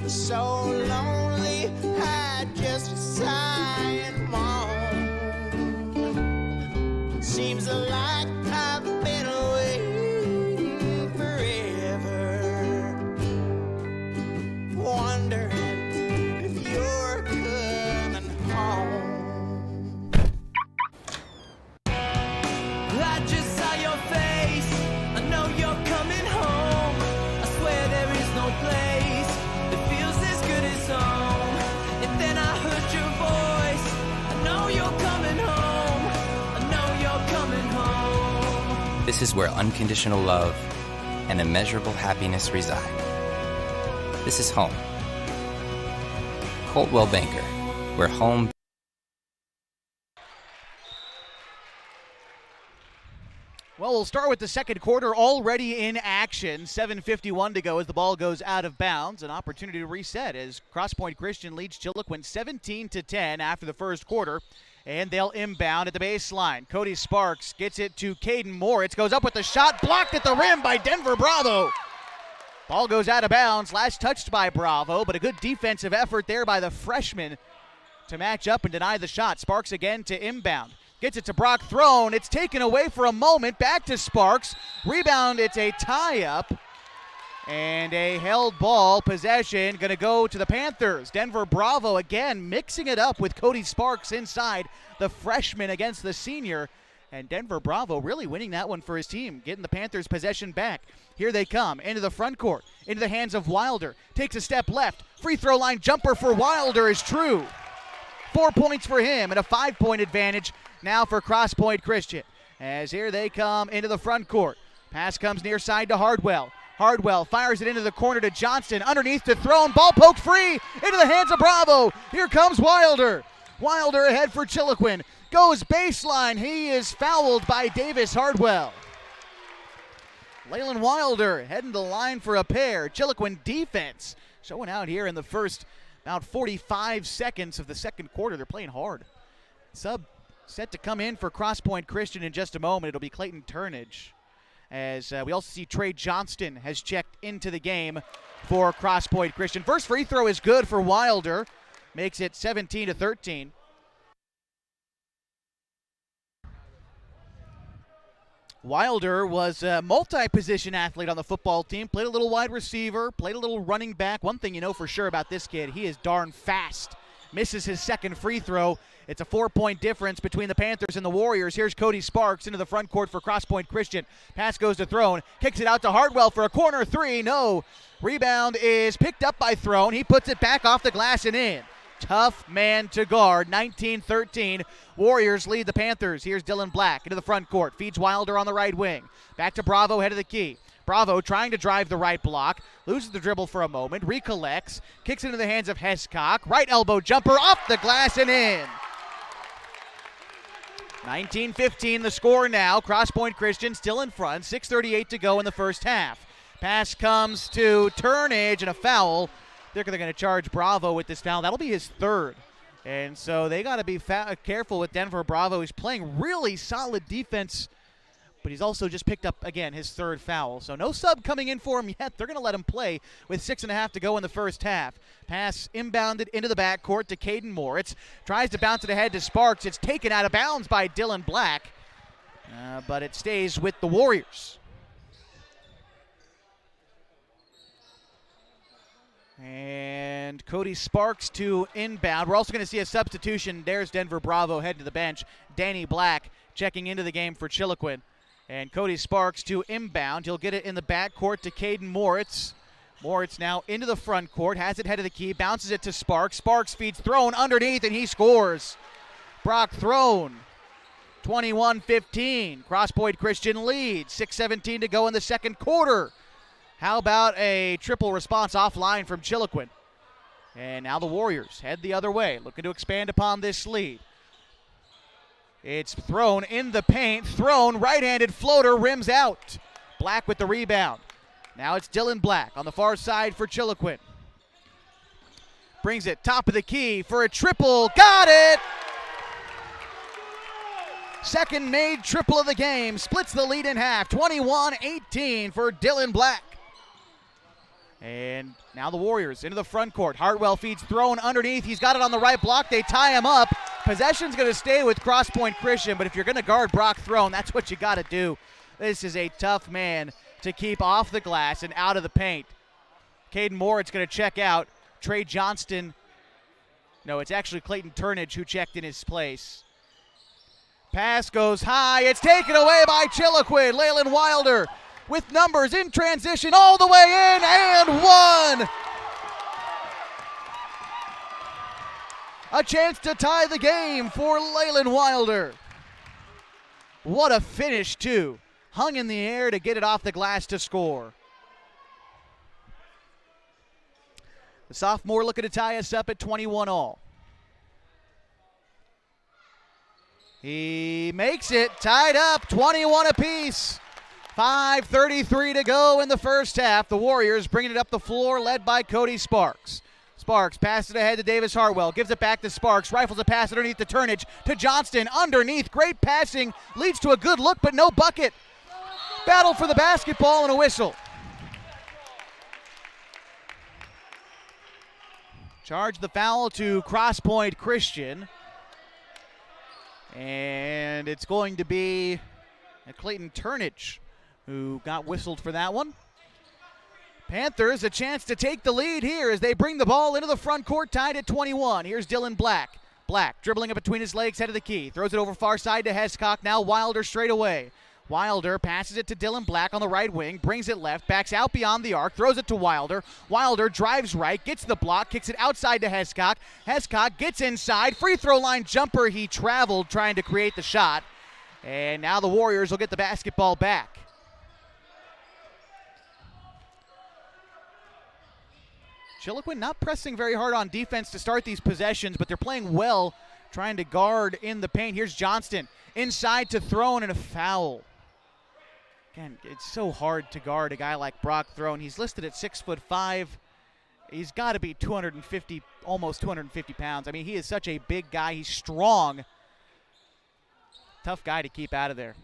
So lonely, I just sigh and moan. Seems like I've been away forever, wondering if you're coming home. I just saw your face, I know you're coming home. I swear there is no place. And then I heard your voice. I know you're coming home. I know you're coming home. This is where unconditional love and immeasurable happiness reside. This is home. Coldwell Banker, where home. Well, we'll start with the second quarter already in action. 7:51 to go as the ball goes out of bounds. An opportunity to reset as Crosspoint Christian leads Chiloquin 17-10 after the first quarter. And they'll inbound at the baseline. Cody Sparks gets it to Caden Moritz. Goes up with the shot, blocked at the rim by Denver Bravo. Ball goes out of bounds. Last touched by Bravo, but a good defensive effort there by the freshman to match up and deny the shot. Sparks again to inbound. Gets it to Brock Throne. It's taken away for a moment. Back to Sparks. Rebound, it's a tie-up. And a held ball possession going to go to the Panthers. Denver Bravo again mixing it up with Cody Sparks inside, the freshman against the senior. And Denver Bravo really winning that one for his team, getting the Panthers possession back. Here they come into the front court, into the hands of Wilder. Takes a step left. Free throw line jumper for Wilder is true. 4 points for him and a 5-point advantage now for Crosspoint Christian. As here they come into the front court. Pass comes near side to Hardwell. Hardwell fires it into the corner to Johnston. Underneath to Throne. Ball poked free into the hands of Bravo. Here comes Wilder. Wilder ahead for Chiloquin. Goes baseline. He is fouled by Davis Hardwell. Leyland Wilder heading to the line for a pair. Chiloquin defense showing out here in the first about 45 seconds of the second quarter. They're playing hard. Sub set to come in for Crosspoint Christian in just a moment. It'll be Clayton Turnage. As we also see Trey Johnston has checked into the game for Crosspoint Christian. First free throw is good for Wilder. Makes it 17-13. Wilder was a multi-position athlete on the football team. Played a little wide receiver, played a little running back. One thing you know for sure about this kid, he is darn fast. Misses his second free throw. It's a 4-point difference between the Panthers and the Warriors. Here's Cody Sparks into the front court for Crosspoint Christian. Pass goes to Throne. Kicks it out to Hardwell for a corner three. No. Rebound is picked up by Throne. He puts it back off the glass and in. Tough man to guard. 19-13. Warriors lead the Panthers. Here's Dylan Black into the front court. Feeds Wilder on the right wing. Back to Bravo, head of the key. Bravo trying to drive the right block. Loses the dribble for a moment. Recollects. Kicks into the hands of Hescock. Right elbow jumper off the glass and in. 19-15 the score now. Crosspoint Christian still in front. 6:38 to go in the first half. Pass comes to Turnage and a foul. They're going to charge Bravo with this foul. That'll be his third. And so they got to be careful with Denver Bravo. He's playing really solid defense, but he's also just picked up, again, his third foul. So no sub coming in for him yet. They're going to let him play with 6.5 to go in the first half. Pass inbounded into the backcourt to Caden Moritz. Tries to bounce it ahead to Sparks. It's taken out of bounds by Dylan Black, but it stays with the Warriors. And Cody Sparks to inbound. We're also going to see a substitution. There's Denver Bravo head to the bench. Danny Black checking into the game for Chiloquin. And Cody Sparks to inbound. He'll get it in the backcourt to Caden Moritz. Moritz now into the front court. Has it head of the key. Bounces it to Sparks. Sparks feeds Throne underneath, and he scores. Brock Throne. 21-15. Crosspoint Christian leads. 6:17 to go in the second quarter. How about a triple response offline from Chiloquin? And now the Warriors head the other way, looking to expand upon this lead. It's Throne in the paint. Throne, right-handed floater, rims out. Black with the rebound. Now it's Dylan Black on the far side for Chiloquin. Brings it top of the key for a triple. Got it! Second made triple of the game. Splits the lead in half. 21-18 for Dylan Black. And now the Warriors into the front court. Hardwell feeds Throne underneath. He's got it on the right block. They tie him up. Possession's going to stay with Crosspoint Christian, but if you're going to guard Brock Throne, that's what you got to do. This is a tough man to keep off the glass and out of the paint. Caden Moritz going to check out. Trey Johnston. No, it's actually Clayton Turnage who checked in his place. Pass goes high. It's taken away by Chiloquin. Leyland Wilder with numbers in transition all the way in and one. A chance to tie the game for Leyland Wilder. What a finish, too. Hung in the air to get it off the glass to score. The sophomore looking to tie us up at 21 all. He makes it, tied up, 21 apiece. 5:33 to go in the first half. The Warriors bringing it up the floor, led by Cody Sparks. Sparks passes it ahead to Davis Hartwell, gives it back to Sparks, rifles a pass underneath the turnage to Johnston, underneath, great passing, leads to a good look, but no bucket. Battle for the basketball and a whistle. Charge the foul to Crosspoint Christian. And it's going to be Clayton Turnage who got whistled for that one. Panthers a chance to take the lead here as they bring the ball into the front court, tied at 21. Here's Dylan Black. Black dribbling it between his legs, head of the key. Throws it over far side to Hescock. Now Wilder straight away. Wilder passes it to Dylan Black on the right wing, brings it left, backs out beyond the arc, throws it to Wilder. Wilder drives right, gets the block, kicks it outside to Hescock. Hescock gets inside, free throw line jumper. He traveled trying to create the shot. And now the Warriors will get the basketball back. Chiloquin not pressing very hard on defense to start these possessions, but they're playing well, trying to guard in the paint. Here's Johnston inside to Throne and a foul. Again, it's so hard to guard a guy like Brock Throne. He's listed at 6'5". He's got to be 250, almost 250 pounds. I mean, he is such a big guy. He's strong. Tough guy to keep out of there.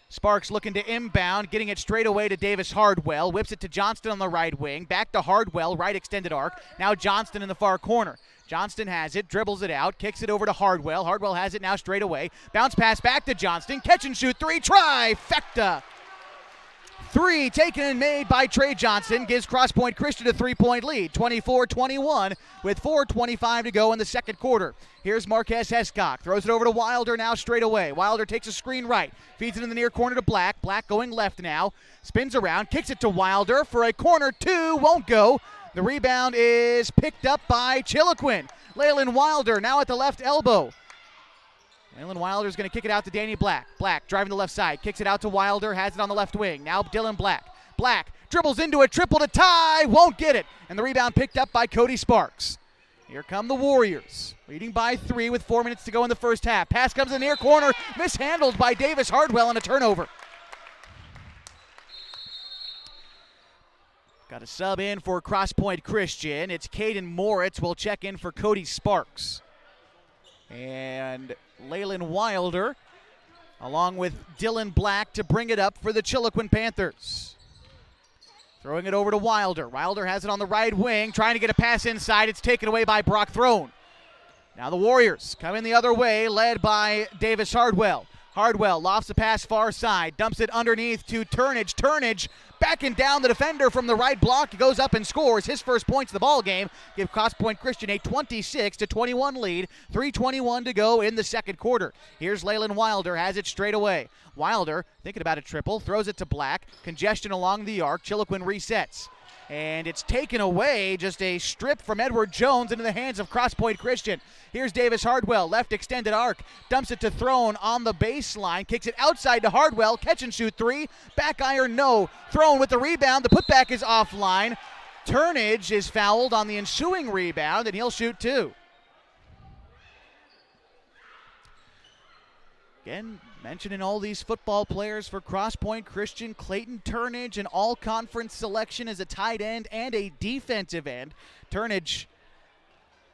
Sparks looking to inbound, getting it straight away to Davis Hardwell. Whips it to Johnston on the right wing. Back to Hardwell, right extended arc. Now Johnston in the far corner. Johnston has it, dribbles it out, kicks it over to Hardwell. Hardwell has it now straight away. Bounce pass back to Johnston. Catch and shoot three, trifecta. Three taken and made by Trey Johnson gives Crosspoint Christian a 3-point lead, 24-21 with 4:25 to go in the second quarter. Here's Marquez Hescock, throws it over to Wilder now straight away. Wilder takes a screen right, feeds it in the near corner to Black. Black going left now, spins around, kicks it to Wilder for a corner two, won't go. The rebound is picked up by Chiloquin. Leyland Wilder now at the left elbow. Leyland Wilder's going to kick it out to Danny Black. Black driving the left side, kicks it out to Wilder, has it on the left wing. Now Dylan Black. Black dribbles into a triple to tie, won't get it. And the rebound picked up by Cody Sparks. Here come the Warriors, leading by 3 with 4 minutes to go in the first half. Pass comes in the near corner, mishandled by Davis Hardwell and a turnover. Got a sub in for Crosspoint Christian. It's Caden Moritz will check in for Cody Sparks. And Leyland Wilder, along with Dylan Black, to bring it up for the Chiloquin Panthers. Throwing it over to Wilder. Wilder has it on the right wing, trying to get a pass inside. It's taken away by Brock Throne. Now the Warriors come in the other way, led by Davis Hardwell. Hardwell lofts a pass far side, dumps it underneath to Turnage. Turnage backing down the defender from the right block. He goes up and scores his first points of the ball game. Give Crosspoint Christian a 26-21 lead. 3:21 to go in the second quarter. Here's Leyland Wilder, has it straight away. Wilder thinking about a triple, throws it to Black. Congestion along the arc. Chiloquin resets. And it's taken away, just a strip from Edward Jones into the hands of Crosspoint Christian. Here's Davis Hardwell, left extended arc, dumps it to Throne on the baseline, kicks it outside to Hardwell, catch and shoot three, back iron no. Throne with the rebound, the putback is offline. Turnage is fouled on the ensuing rebound, and he'll shoot two. Again, mentioning all these football players for Crosspoint Christian, Clayton Turnage, an all-conference selection as a tight end and a defensive end. Turnage,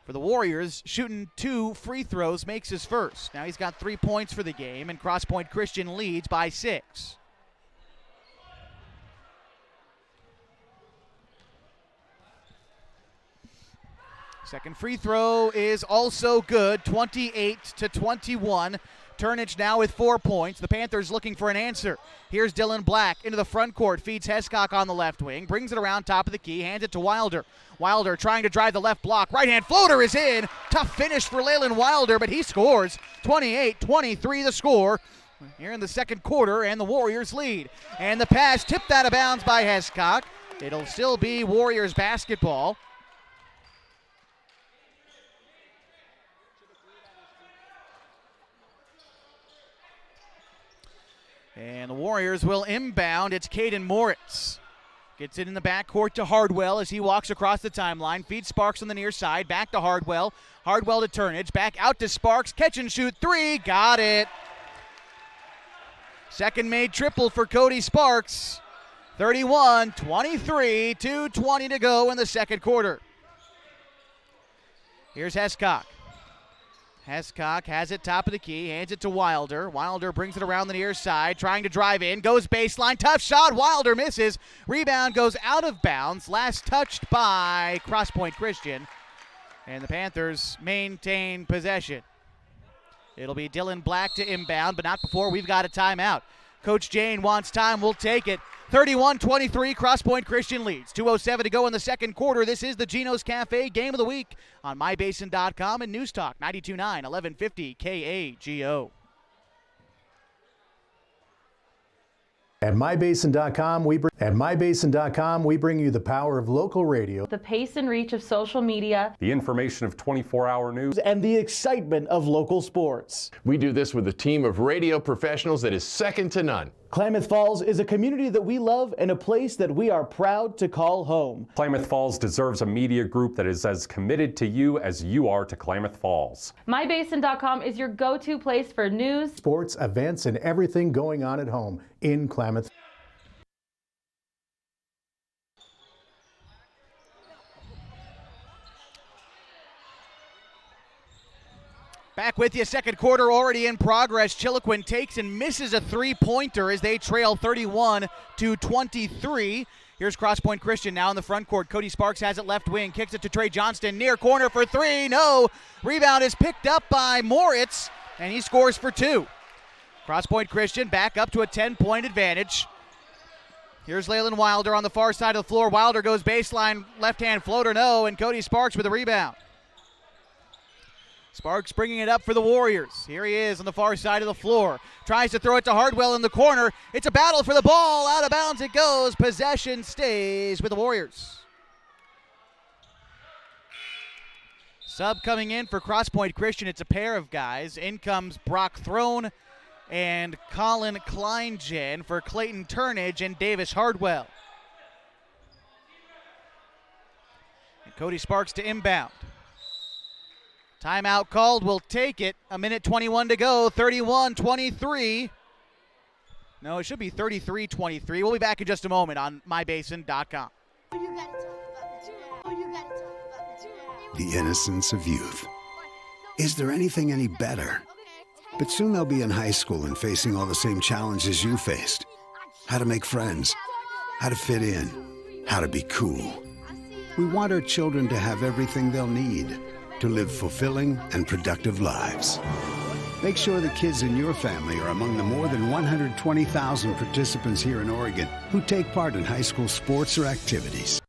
for the Warriors, shooting 2 free throws, makes his first. Now he's got 3 points for the game, and Crosspoint Christian leads by 6. Second free throw is also good, 28-21. Turnage now with 4 points. The Panthers looking for an answer. Here's Dylan Black into the front court, feeds Hescock on the left wing, brings it around top of the key, hands it to Wilder. Wilder trying to drive the left block. Right-hand floater is in. Tough finish for Leyland Wilder, but he scores. 28-23 the score here in the second quarter, and the Warriors lead. And the pass tipped out of bounds by Hescock. It'll still be Warriors basketball. And the Warriors will inbound. It's Caden Moritz. Gets it in the backcourt to Hardwell as he walks across the timeline. Feeds Sparks on the near side. Back to Hardwell. Hardwell to Turnage. Back out to Sparks. Catch and shoot three. Got it. Second made triple for Cody Sparks. 31-23. 2:20 to go in the second quarter. Here's Hescock. Hescock has it top of the key, hands it to Wilder. Wilder brings it around the near side, trying to drive in, goes baseline, tough shot, Wilder misses. Rebound goes out of bounds, last touched by Crosspoint Christian. And the Panthers maintain possession. It'll be Dylan Black to inbound, but not before we've got a timeout. Coach Jane wants time, we'll take it. 31-23, Crosspoint Christian leads. 2:07 to go in the second quarter. This is the Gino's Cafe Game of the Week on MyBasin.com and News Talk 92.9, 1150 KAGO. At MyBasin.com, we bring you the power of local radio, The pace and reach of social media, The information of 24-hour news, and the excitement of local sports. We do this with a team of radio professionals that is second to none. Klamath Falls is a community that we love and a place that we are proud to call home. Klamath Falls deserves a media group that is as committed to you as you are to Klamath Falls. MyBasin.com is your go-to place for news, Sports, events, and everything going on at home in Klamath. Back with you, second quarter already in progress. Chiloquin takes and misses a three-pointer as they trail 31-23. Here's Crosspoint Christian now in the front court. Cody Sparks has it left wing, kicks it to Trey Johnston, near corner for three. No, rebound is picked up by Moritz, and he scores for two. Crosspoint Christian back up to a 10-point advantage. Here's Leyland Wilder on the far side of the floor. Wilder goes baseline, left-hand floater, no, and Cody Sparks with a rebound. Sparks bringing it up for the Warriors. Here he is on the far side of the floor. Tries to throw it to Hardwell in the corner. It's a battle for the ball. Out of bounds it goes. Possession stays with the Warriors. Sub coming in for Crosspoint Christian. It's a pair of guys. In comes Brock Throne and Colin Kleingen for Clayton Turnage and Davis Hardwell. And Cody Sparks to inbound. Timeout called, we'll take it. A minute 21 to go, 31-23. No, it should be 33-23. We'll be back in just a moment on MyBasin.com. The innocence of youth. Is there anything any better? But soon they'll be in high school and facing all the same challenges you faced. How to make friends, how to fit in, how to be cool. We want our children to have everything they'll need to live fulfilling and productive lives. Make sure the kids in your family are among the more than 120,000 participants here in Oregon who take part in high school sports or activities.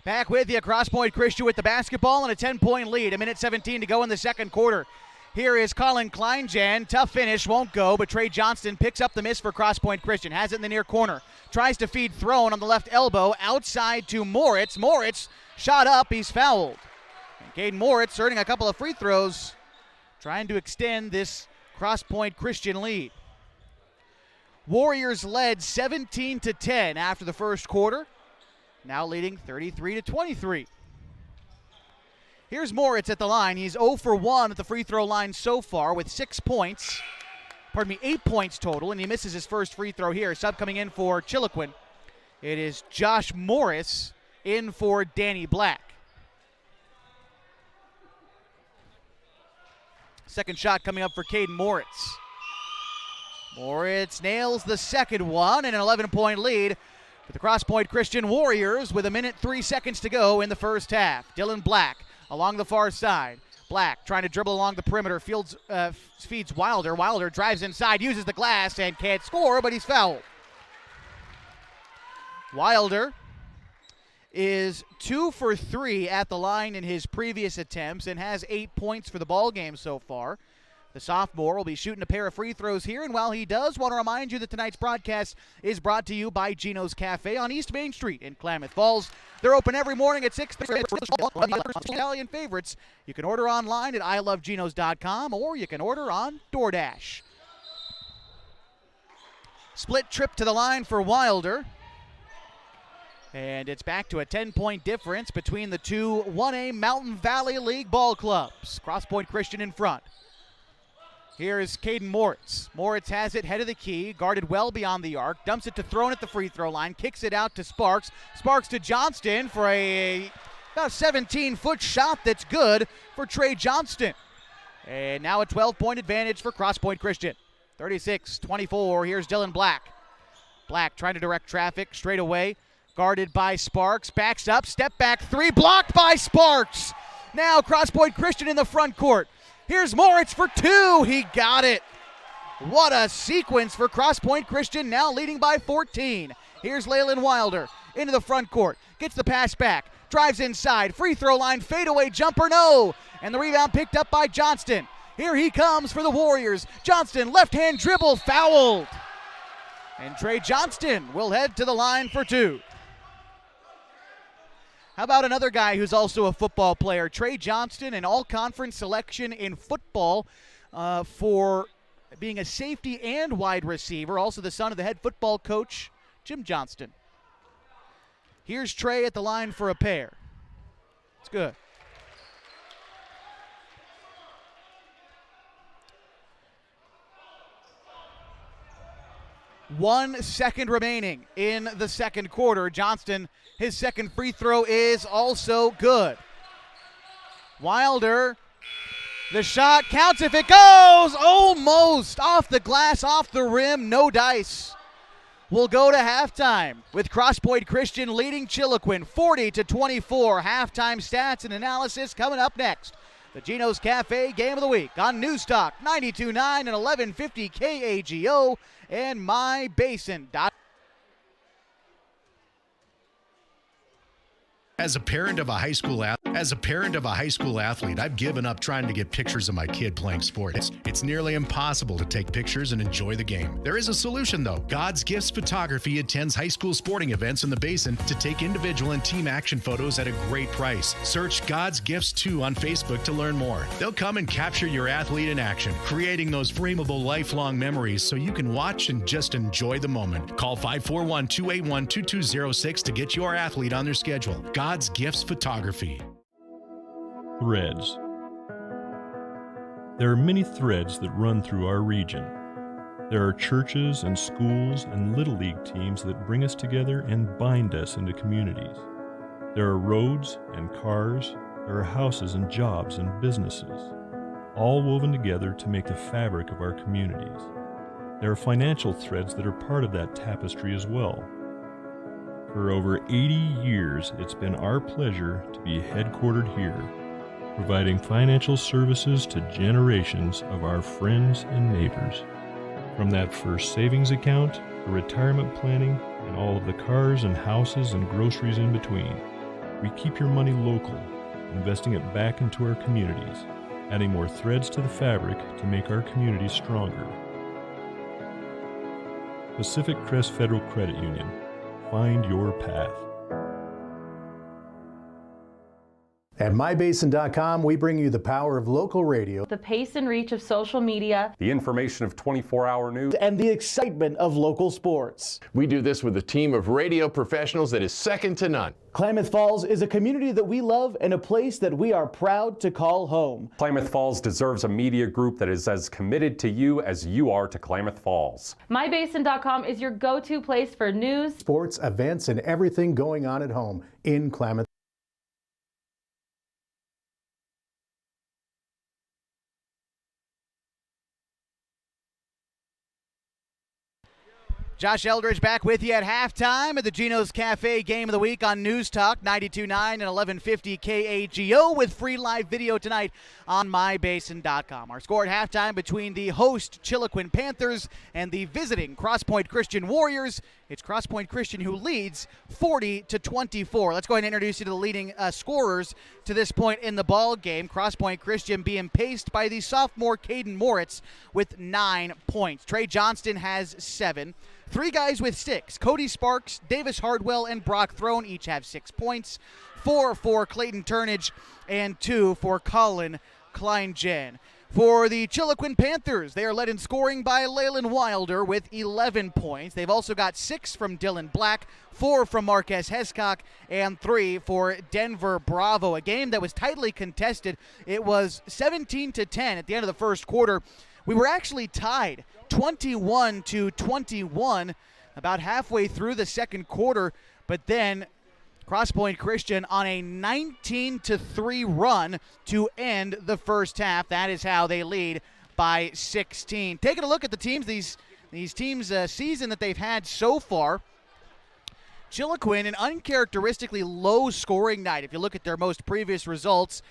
Back with you, Crosspoint Christian with the basketball and a 10-point lead. A minute 17 to go in the second quarter. Here is Colin Kleingen. Tough finish, won't go, but Trey Johnston picks up the miss for Crosspoint Christian. Has it in the near corner. Tries to feed Throne on the left elbow. Outside to Moritz. Moritz shot up. He's fouled. And Caden Moritz earning a couple of free throws, trying to extend this Crosspoint Christian lead. Warriors led 17-10 after the first quarter. Now leading 33-23. Here's Moritz at the line. He's 0 for 1 at the free throw line so far with 6 points. 8 points total, and he misses his first free throw here. Sub coming in for Chiloquin. It is Josh Morris in for Danny Black. Second shot coming up for Caden Moritz. Moritz nails the second one and an 11-point lead for the Crosspoint Christian Warriors with a minute 3 seconds to go in the first half. Dylan Black along the far side. Black trying to dribble along the perimeter. Feeds Wilder. Wilder drives inside, uses the glass, and can't score, but he's fouled. Wilder is 2 for 3 at the line in his previous attempts and has 8 points for the ball game so far. The sophomore will be shooting a pair of free throws here, and while he does, want to remind you that tonight's broadcast is brought to you by Gino's Cafe on East Main Street in Klamath Falls. They're open every morning at 6 p.m. Italian favorites. You can order online at iloveginos.com, or you can order on DoorDash. Split trip to the line for Wilder. And it's back to a 10-point difference between the two 1A Mountain Valley League ball clubs. Crosspoint Christian in front. Here is Caden Moritz. Moritz has it, head of the key, guarded well beyond the arc, dumps it to Throne at the free throw line, kicks it out to Sparks. Sparks to Johnston for about 17-foot shot that's good for Trey Johnston. And now a 12-point advantage for Crosspoint Christian. 36-24, here's Dylan Black. Black trying to direct traffic straight away. Guarded by Sparks, backs up, step back three, blocked by Sparks. Now Crosspoint Christian in the front court. Here's Moritz for two, he got it. What a sequence for Crosspoint Christian, now leading by 14. Here's Leyland Wilder into the front court, gets the pass back, drives inside, free throw line, fadeaway jumper, no. And the rebound picked up by Johnston. Here he comes for the Warriors. Johnston, left-hand dribble, fouled. And Trey Johnston will head to the line for two. How about another guy who's also a football player? Trey Johnston, an all-conference selection in football for being a safety and wide receiver. Also the son of the head football coach, Jim Johnston. Here's Trey at the line for a pair. It's good. One second remaining in the second quarter. Johnston, his second free throw is also good. Wilder, the shot counts if it goes. Almost off the glass, off the rim, no dice. We'll go to halftime with Crosspoint Christian leading Chiloquin 40-24. Halftime stats and analysis coming up next. The Gino's Cafe Game of the Week on Newstalk 92.9 and 1150 KAGO and MyBasin.com. As a parent of a high school athlete, I've given up trying to get pictures of my kid playing sports. It's nearly impossible to take pictures and enjoy the game. There is a solution though. God's Gifts Photography attends high school sporting events in the Basin to take individual and team action photos at a great price. Search God's Gifts 2 on Facebook to learn more. They'll come and capture your athlete in action, creating those frameable lifelong memories so you can watch and just enjoy the moment. Call 541-281-2206 to get your athlete on their schedule. God's Gifts Photography. Threads. There are many threads that run through our region. There are churches and schools and Little League teams that bring us together and bind us into communities. There are roads and cars, there are houses and jobs and businesses, all woven together to make the fabric of our communities. There are financial threads that are part of that tapestry as well. For over 80 years, it's been our pleasure to be headquartered here, providing financial services to generations of our friends and neighbors. From that first savings account to retirement planning and all of the cars and houses and groceries in between, we keep your money local, investing it back into our communities, adding more threads to the fabric to make our communities stronger. Pacific Crest Federal Credit Union. Find your path. At MyBasin.com, we bring you the power of local radio, The pace and reach of social media, The information of 24-hour news, and the excitement of local sports. We do this with a team of radio professionals that is second to none. Klamath Falls is a community that we love and a place that we are proud to call home. Klamath Falls deserves a media group that is as committed to you as you are to Klamath Falls. MyBasin.com is your go-to place for news, sports, events, and everything going on at home in Klamath. Josh Eldridge back with you at halftime at the Gino's Cafe Game of the Week on News Talk 92.9 and 1150 KAGO with free live video tonight on mybasin.com. Our score at halftime between the host Chiloquin Panthers and the visiting Crosspoint Christian Warriors. It's Crosspoint Christian who leads 40-24. Let's go ahead and introduce you to the leading scorers to this point in the ball game. Crosspoint Christian being paced by the sophomore Caden Moritz with 9 points. Trey Johnston has 7. 3 guys with 6. Cody Sparks, Davis Hardwell, and Brock Throne each have 6 points. 4 for Clayton Turnage and 2 for Colin Kleinjen. For the Chiloquin Panthers, they are led in scoring by Leyland Wilder with 11 points. They've also got 6 from Dylan Black, 4 from Marquez Hescock, and 3 for Denver Bravo. A game that was tightly contested. It was 17-10 at the end of the first quarter. We were actually tied 21-21 about halfway through the second quarter, but then Crosspoint Christian on a 19-3 run to end the first half. That is how they lead by 16. Taking a look at the teams, these teams' season that they've had so far. Chiloquin, an uncharacteristically low-scoring night. If you look at their most previous results,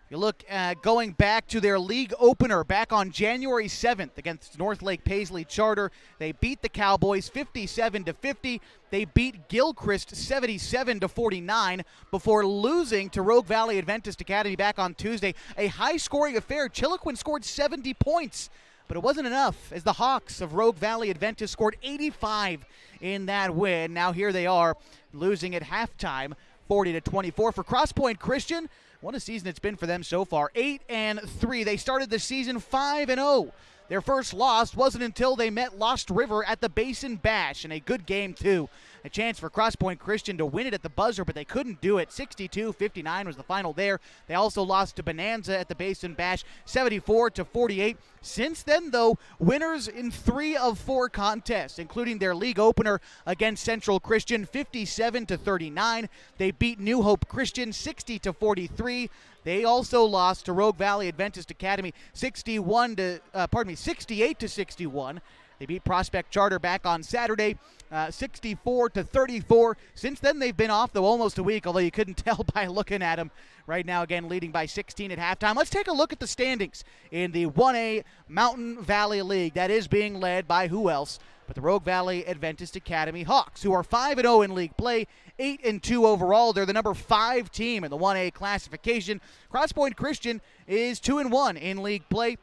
you look going back to their league opener back on January 7th against North Lake Paisley Charter. They beat the Cowboys 57-50. They beat Gilchrist 77-49 before losing to Rogue Valley Adventist Academy back on Tuesday. A high-scoring affair. Chiloquin scored 70 points, but it wasn't enough as the Hawks of Rogue Valley Adventist scored 85 in that win. Now here they are losing at halftime 40-24. For Crosspoint Christian, what a season it's been for them so far. 8-3. They started the season 5-0. Their first loss wasn't until they met Lost River at the Basin Bash, and a good game too. A chance for Crosspoint Christian to win it at the buzzer, but they couldn't do it. 62-59 was the final there. They also lost to Bonanza at the Basin Bash, 74-48. Since then, though, winners in 3 of 4 contests, including their league opener against Central Christian, 57-39. They beat New Hope Christian, 60-43. They also lost to Rogue Valley Adventist Academy, 68-61. They beat Prospect Charter back on Saturday, 64-34. Since then, they've been off, though, almost a week, although you couldn't tell by looking at them. Right now, again, leading by 16 at halftime. Let's take a look at the standings in the 1A Mountain Valley League. That is being led by who else but the Rogue Valley Adventist Academy Hawks, who are 5-0 in league play, 8-2 overall. They're the number 5 team in the 1A classification. Crosspoint Christian is 2-1 in league play,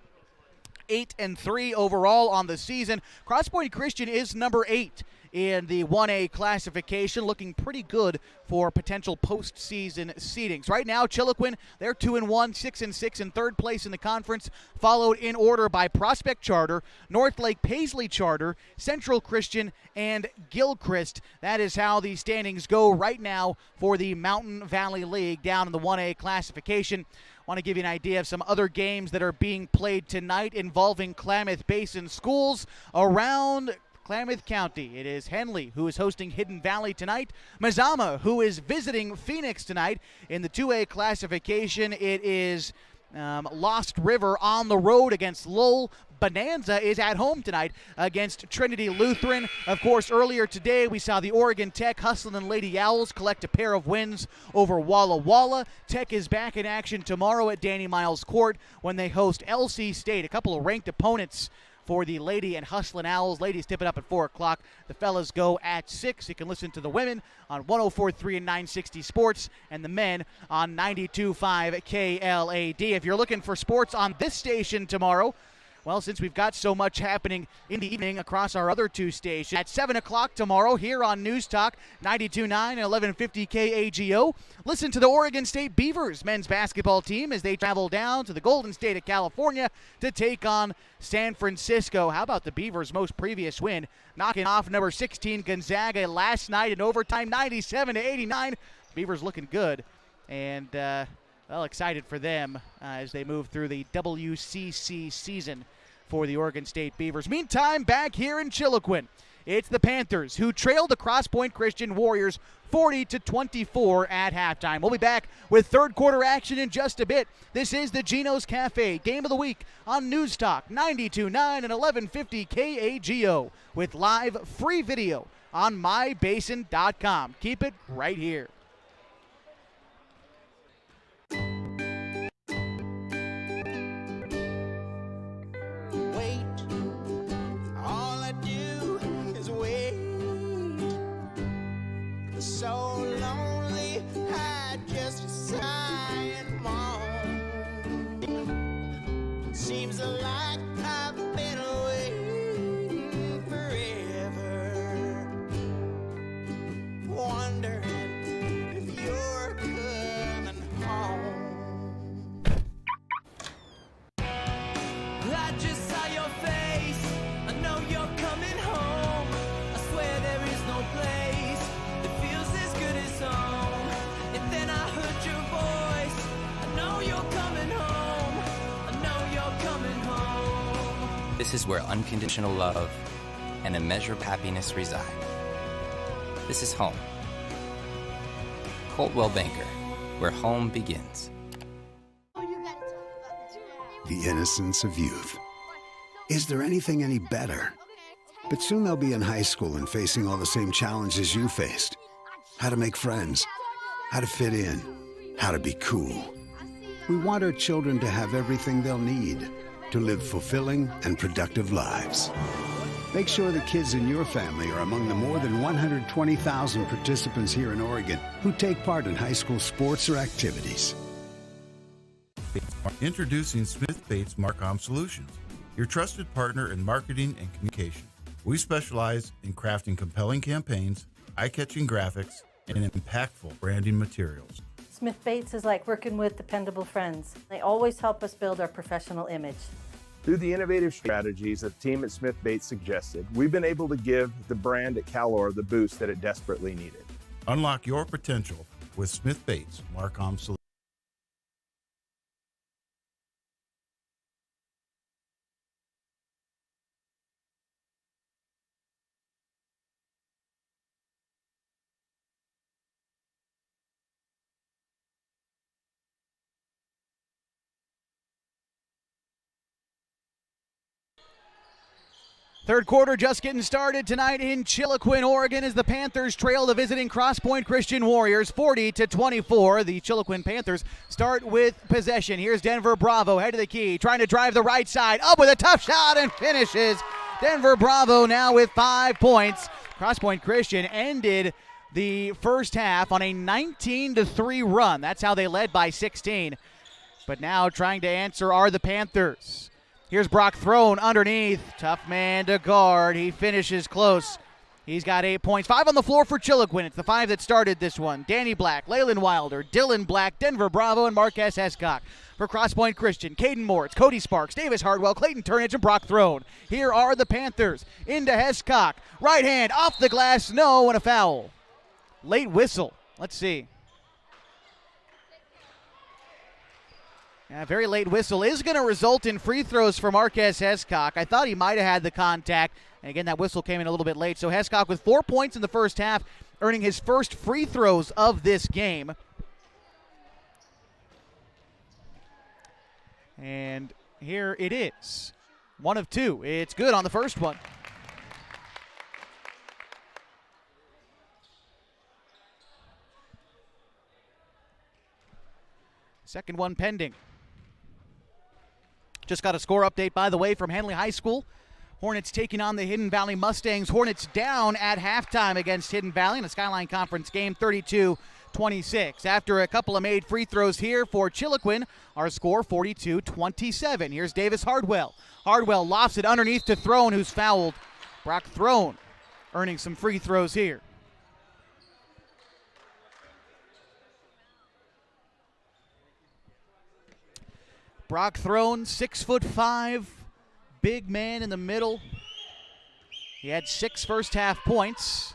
8-3 overall on the season. Crosspoint Christian is number 8 in the 1A classification, looking pretty good for potential postseason seedings. Right now, Chiloquin, they're 2-1, 6-6 in third place in the conference, followed in order by Prospect Charter, North Lake Paisley Charter, Central Christian, and Gilchrist. That is how the standings go right now for the Mountain Valley League down in the 1A classification. Want to give you an idea of some other games that are being played tonight involving Klamath Basin schools around Klamath County. It is Henley, who is hosting Hidden Valley tonight. Mazama, who is visiting Phoenix tonight. In the 2A classification, it is Lost River on the road against Lowell. Bonanza is at home tonight against Trinity Lutheran. Of course, earlier today we saw the Oregon Tech Hustlin' Lady Owls collect a pair of wins over Walla Walla. Tech is back in action tomorrow at Danny Miles Court when they host LC State, a couple of ranked opponents for the Lady and Hustlin' Owls. Ladies tip it up at 4 o'clock. The fellas go at 6. You can listen to the women on 104.3 and 960 Sports and the men on 92.5 KLAD. If you're looking for sports on this station tomorrow, well, since we've got so much happening in the evening across our other 2 stations, at 7 o'clock tomorrow here on News Talk 92.9 and 1150 KAGO, listen to the Oregon State Beavers men's basketball team as they travel down to the Golden State of California to take on San Francisco. How about the Beavers' most previous win, knocking off number 16 Gonzaga last night in overtime, 97-89. Beavers looking good, and well, excited for them as they move through the WCC season for the Oregon State Beavers. Meantime, back here in Chiloquin, It's the Panthers who trailed the Crosspoint Christian Warriors 40-24 at halftime. We'll be back with third quarter action in just a bit. This is the Gino's Cafe Game of the Week on News Talk 92.9 and 1150 KAGO with live free video on mybasin.com. Keep it right here. So lonely, I just sigh and moan. Seems like I've been waiting forever, wondering if you're coming home. I just saw your face, I know you're coming home. I swear there is no place. And then I heard your voice. I know you're coming home. I know you're coming home. This is where unconditional love and immeasurable happiness reside. This is home. Coltwell Banker, where home begins. The innocence of youth. Is there anything any better? But soon they'll be in high school and facing all the same challenges you faced. How to make friends, how to fit in, how to be cool. We want our children to have everything they'll need to live fulfilling and productive lives. Make sure the kids in your family are among the more than 120,000 participants here in Oregon who take part in high school sports or activities. Introducing Smith Bates Marcom Solutions, your trusted partner in marketing and communication. We specialize in crafting compelling campaigns, eye-catching graphics, and impactful branding materials. Smith Bates is like working with dependable friends. They always help us build our professional image. Through the innovative strategies that the team at Smith Bates suggested, we've been able to give the brand at Calor the boost that it desperately needed. Unlock your potential with Smith Bates Marcom Solutions. Third quarter just getting started tonight in Chiloquin, Oregon, as the Panthers trail the visiting Crosspoint Christian Warriors 40-24. The Chiloquin Panthers start with possession. Here's Denver Bravo, head of the key, trying to drive the right side, up with a tough shot and finishes. Denver Bravo now with 5 points. Crosspoint Christian ended the first half on a 19-3 run. That's how they led by 16. But now trying to answer are the Panthers. Here's Brock thrown underneath. Tough man to guard. He finishes close. He's got 8 points. 5 on the floor for Chiloquin. It's the 5 that started this one. Danny Black, Leyland Wilder, Dylan Black, Denver Bravo, and Marquez Hescock. For Crosspoint Christian, Caden Moritz, Cody Sparks, Davis Hardwell, Clayton Turnage, and Brock Throne. Here are the Panthers. Into Hescock. Right hand off the glass. No, and a foul. Late whistle. Let's see. Yeah, very late whistle is going to result in free throws for Marquez Hescock. I thought he might have had the contact. And again, that whistle came in a little bit late. So Hescock with 4 points in the first half, earning his first free throws of this game. And here it is. 1 of 2. It's good on the first one. Second one pending. Just got a score update, by the way, from Henley High School. Hornets taking on the Hidden Valley Mustangs. Hornets down at halftime against Hidden Valley in a Skyline Conference game, 32-26. After a couple of made free throws here for Chiloquin, our score 42-27. Here's Davis Hardwell. Hardwell lofts it underneath to Throne, who's fouled. Brock Throne earning some free throws here. Brock Throne, 6'5", big man in the middle. He had 6 first half points.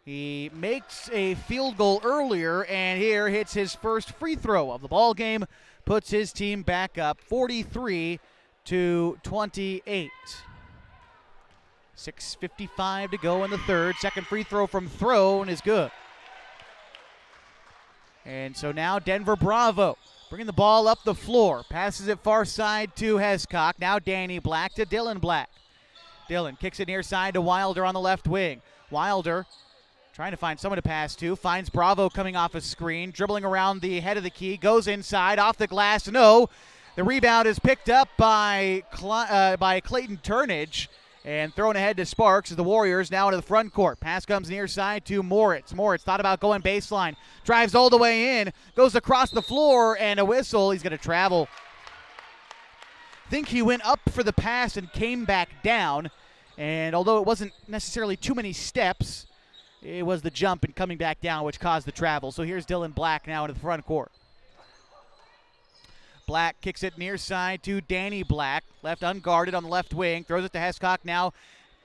He makes a field goal earlier, and here hits his first free throw of the ball game, puts his team back up 43-28. 6:55 to go in the third. Second free throw from Throne is good. And so now Denver Bravo bringing the ball up the floor. Passes it far side to Hescock. Now Danny Black to Dylan Black. Dylan kicks it near side to Wilder on the left wing. Wilder trying to find someone to pass to. Finds Bravo coming off a screen. Dribbling around the head of the key. Goes inside. Off the glass. No. The rebound is picked up by Clayton Turnage. And thrown ahead to Sparks as the Warriors now into the front court. Pass comes near side to Moritz. Moritz thought about going baseline. Drives all the way in. Goes across the floor and a whistle. He's going to travel. I think he went up for the pass and came back down. And although it wasn't necessarily too many steps, it was the jump and coming back down which caused the travel. So here's Dylan Black now into the front court. Black kicks it near side to Danny Black. Left unguarded on the left wing. Throws it to Hescock. Now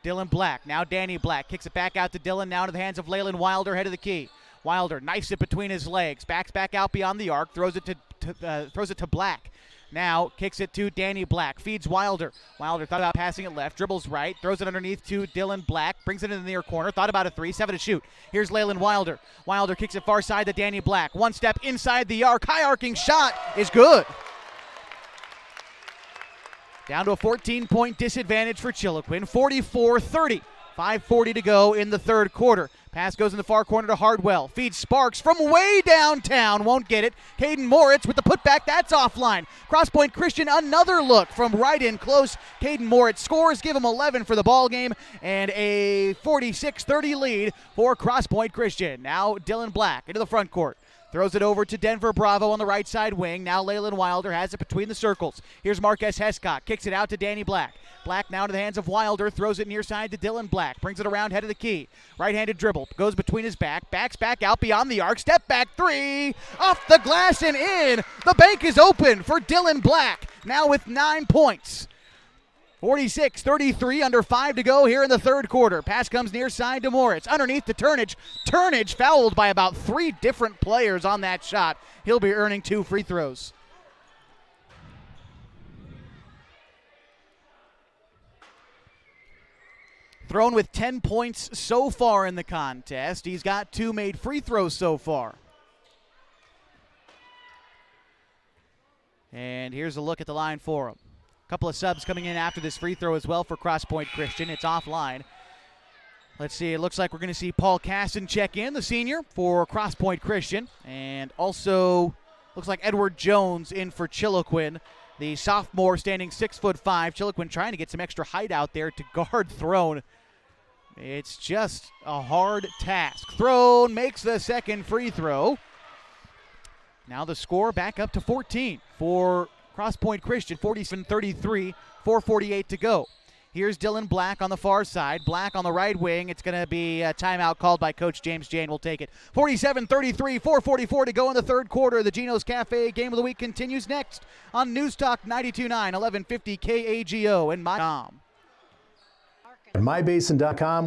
Dylan Black. Now Danny Black. Kicks it back out to Dylan. Now into the hands of Leyland Wilder, head of the key. Wilder knifes it between his legs. Backs back out beyond the arc. Throws it to Black. Now kicks it to Danny Black. Feeds Wilder. Wilder thought about passing it left. Dribbles right. Throws it underneath to Dylan Black. Brings it in the near corner. Thought about a three. 7 to shoot. Here's Leyland Wilder. Wilder kicks it far side to Danny Black. One step inside the arc. High arcing shot is good. Down to a 14-point disadvantage for Chiloquin. 44-30. 5:40 to go in the third quarter. Pass goes in the far corner to Hardwell. Feeds Sparks from way downtown. Won't get it. Caden Moritz with the putback. That's offline. Crosspoint Christian, another look from right in close. Caden Moritz scores. Give him 11 for the ball game. And a 46-30 lead for Crosspoint Christian. Now Dylan Black into the front court. Throws it over to Denver Bravo on the right side wing. Now Leyland Wilder has it between the circles. Here's Marquez Hescock. Kicks it out to Danny Black. Black now to the hands of Wilder. Throws it near side to Dylan Black. Brings it around head of the key. Right-handed dribble. Goes between his back. Backs back out beyond the arc. Step back three. Off the glass and in. The bank is open for Dylan Black. Now with 9 points. 46-33, under 5 to go here in the third quarter. Pass comes near side to Moritz. Underneath to Turnage. Turnage fouled by about 3 different players on that shot. He'll be earning 2 free throws. Thrown with 10 points so far in the contest. He's got 2 made free throws so far. And here's a look at the line for him. Couple of subs coming in after this free throw as well for Crosspoint Christian. It's offline. Let's see. It looks like we're going to see Paul Casson check in, the senior, for Crosspoint Christian. And also looks like Edward Jones in for Chiloquin, the sophomore standing 6'5". Chiloquin trying to get some extra height out there to guard Throne. It's just a hard task. Throne makes the second free throw. Now the score back up to 14 for Crosspoint Christian, 47-33, 4:48 to go. Here's Dylan Black on the far side. Black on the right wing. It's going to be a timeout called by Coach James Jane. We'll take it. 47-33, 4:44 to go in the third quarter. The Gino's Cafe Game of the Week continues next on News Talk 92.9, 1150 KAGO and my.com. At MyBasin.com,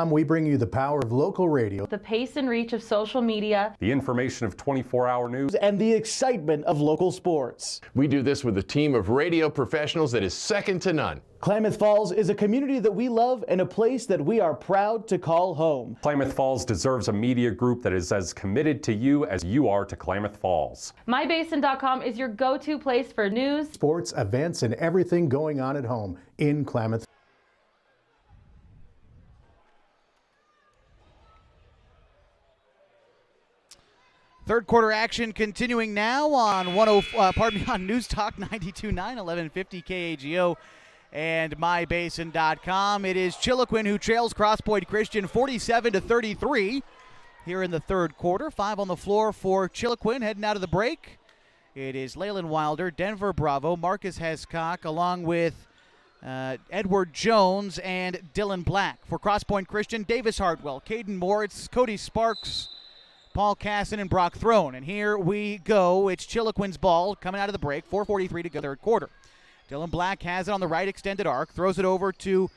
we bring you the power of local radio, The pace and reach of social media, The information of 24-hour news, and the excitement of local sports. We do this with a team of radio professionals that is second to none. Klamath Falls is a community that we love and a place that we are proud to call home. Klamath Falls deserves a media group that is as committed to you as you are to Klamath Falls. MyBasin.com is your go-to place for news, sports, events, and everything going on at home in Klamath. Third quarter action continuing now on on News Talk 92.9, 1150 KAGO and MyBasin.com. It is Chiloquin who trails Crosspoint Christian 47-33 here in the third quarter. 5 on the floor for Chiloquin heading out of the break. It is Leyland Wilder, Denver Bravo, Marcus Hescock, along with Edward Jones and Dylan Black. For Crosspoint Christian, Davis Hartwell, Caden Moritz, Cody Sparks, Paul Casson, and Brock Throne. And here we go. It's Chiloquin's ball coming out of the break. 4:43 to go third quarter. Dylan Black has it on the right extended arc. Throws it over to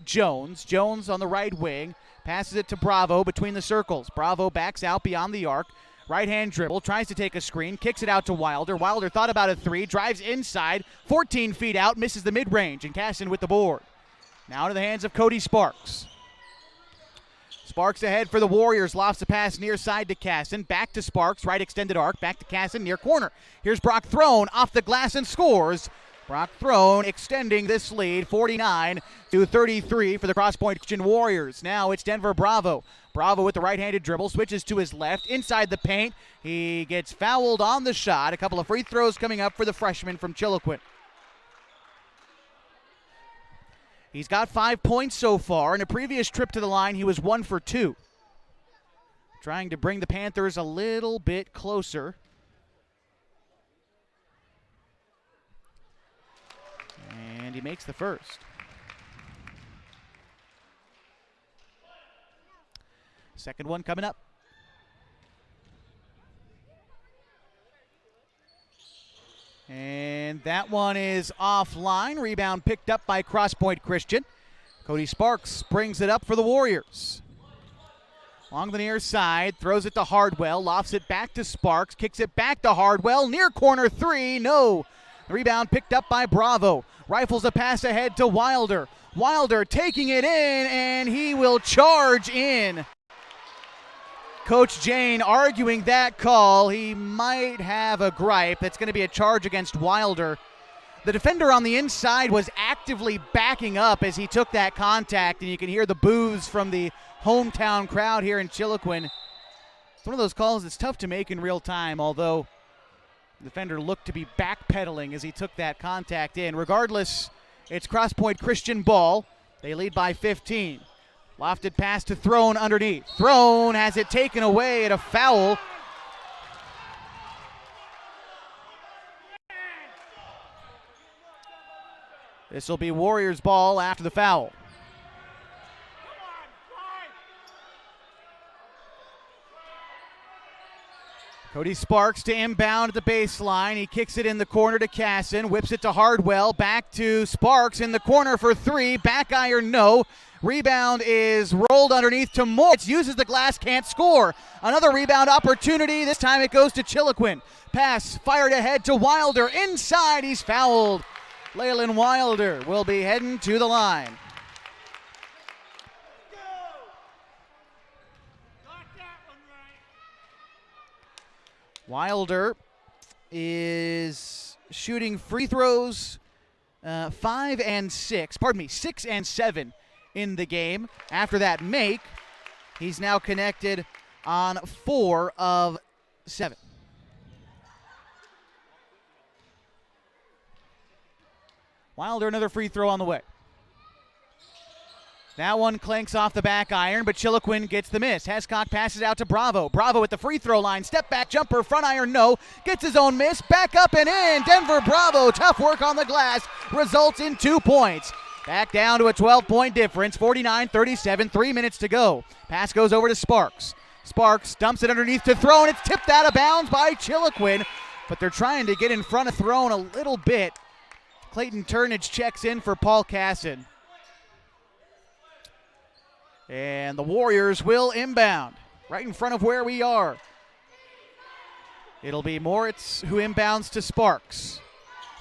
Jones. Jones on the right wing. Passes it to Bravo between the circles. Bravo backs out beyond the arc. Right-hand dribble. Tries to take a screen. Kicks it out to Wilder. Wilder thought about a three. Drives inside. 14 feet out. Misses the mid-range. And Casson with the board. Now to the hands of Cody Sparks. Sparks ahead for the Warriors. Lofts a pass near side to Casson. Back to Sparks. Right extended arc. Back to Casson near corner. Here's Brock Throne off the glass and scores. Brock Throne extending this lead 49-33 for the Crosspoint Christian Warriors. Now it's Denver Bravo. Bravo with the right-handed dribble. Switches to his left. Inside the paint. He gets fouled on the shot. A couple of free throws coming up for the freshman from Chiloquin. He's got 5 points so far. In a previous trip to the line, he was 1 for 2. Trying to bring the Panthers a little bit closer. And he makes the first. Second one coming up. And that one is offline. Rebound picked up by Crosspoint Christian. Cody Sparks brings it up for the Warriors. Along the near side, throws it to Hardwell, lofts it back to Sparks, kicks it back to Hardwell, near corner three, no. The rebound picked up by Bravo. Rifles a pass ahead to Wilder. Wilder taking it in, and he will charge in. Coach Jane arguing that call. He might have a gripe. It's going to be a charge against Wilder. The defender on the inside was actively backing up as he took that contact, and you can hear the boos from the hometown crowd here in Chiloquin. It's one of those calls that's tough to make in real time, although the defender looked to be backpedaling as he took that contact in. Regardless, it's Crosspoint Christian ball. They lead by 15. Lofted pass to Throne underneath. Throne has it taken away at a foul. This will be Warriors ball after the foul. Cody Sparks to inbound at the baseline. He kicks it in the corner to Casson. Whips it to Hardwell. Back to Sparks in the corner for three. Back iron, no. Rebound is rolled underneath to Moritz. Uses the glass, can't score. Another rebound opportunity. This time it goes to Chiloquin. Pass fired ahead to Wilder. Inside, he's fouled. Leyland Wilder will be heading to the line. Wilder is shooting free throws 6 and 7 in the game. After that make, he's now connected on 4 of 7. Wilder, another free throw on the way. That one clanks off the back iron, but Chiloquin gets the miss. Hescock passes out to Bravo. Bravo at the free throw line. Step back jumper, front iron, no. Gets his own miss. Back up and in. Denver Bravo, tough work on the glass, results in 2 points. Back down to a 12-point difference, 49-37, 3 minutes to go. Pass goes over to Sparks. Sparks dumps it underneath to Throne. It's tipped out of bounds by Chiloquin, but they're trying to get in front of Throne a little bit. Clayton Turnage checks in for Paul Casson. And the Warriors will inbound right in front of where we are. It'll be Moritz who inbounds to Sparks.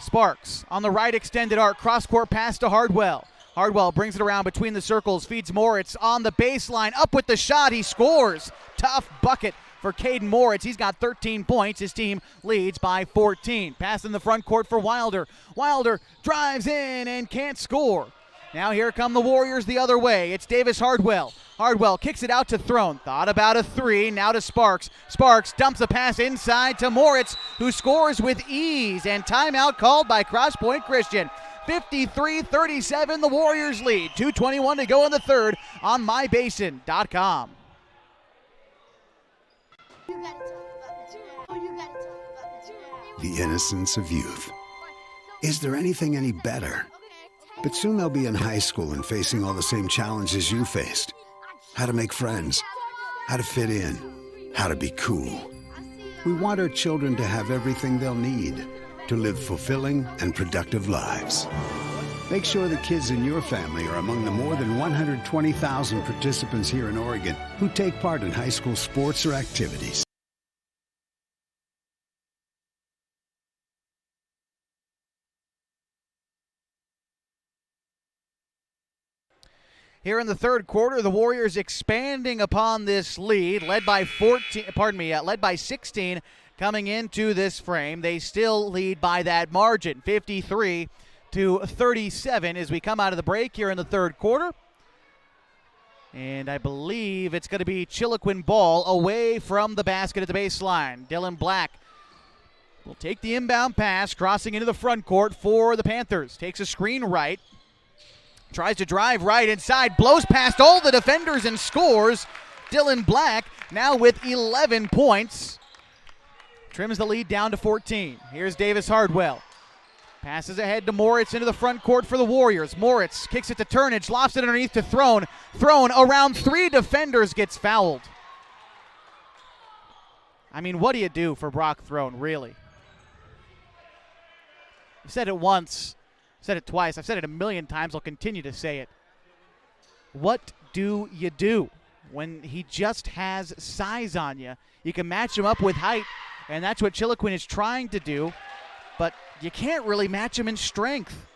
Sparks on the right extended arc, cross-court pass to Hardwell. Hardwell brings it around between the circles, feeds Moritz on the baseline, up with the shot, he scores. Tough bucket for Caden Moritz. He's got 13 points. His team leads by 14. Pass in the front court for Wilder. Wilder drives in and can't score. Now here come the Warriors the other way. It's Davis Hardwell. Hardwell kicks it out to Throne. Thought about a three. Now to Sparks. Sparks dumps a pass inside to Moritz, who scores with ease. And timeout called by Crosspoint Christian. 53-37, the Warriors lead. 2:21 to go in the third on mybasin.com. The innocence of youth. Is there anything any better? But soon they'll be in high school and facing all the same challenges you faced. How to make friends, how to fit in, how to be cool. We want our children to have everything they'll need to live fulfilling and productive lives. Make sure the kids in your family are among the more than 120,000 participants here in Oregon who take part in high school sports or activities. here in the third quarter. The Warriors expanding upon this lead, led by 16 coming into this frame. They still lead by that margin, 53-37 as we come out of the break here in the third quarter. And I believe it's going to be Chiloquin ball away from the basket at the baseline. Dylan Black will take the inbound pass, crossing into the front court for the Panthers. Takes a screen right. Tries to drive right inside. Blows past all the defenders and scores. Dylan Black now with 11 points. Trims the lead down to 14. Here's Davis Hardwell. Passes ahead to Moritz into the front court for the Warriors. Moritz kicks it to Turnage, lofts it underneath to Throne. Throne around 3 defenders, gets fouled. I mean, what do you do for Brock Throne, really? I've said it once, I've said it twice, I've said it a million times, I'll continue to say it. What do you do when he just has size on you? You can match him up with height, and that's what Chiloquin is trying to do, but you can't really match him in strength.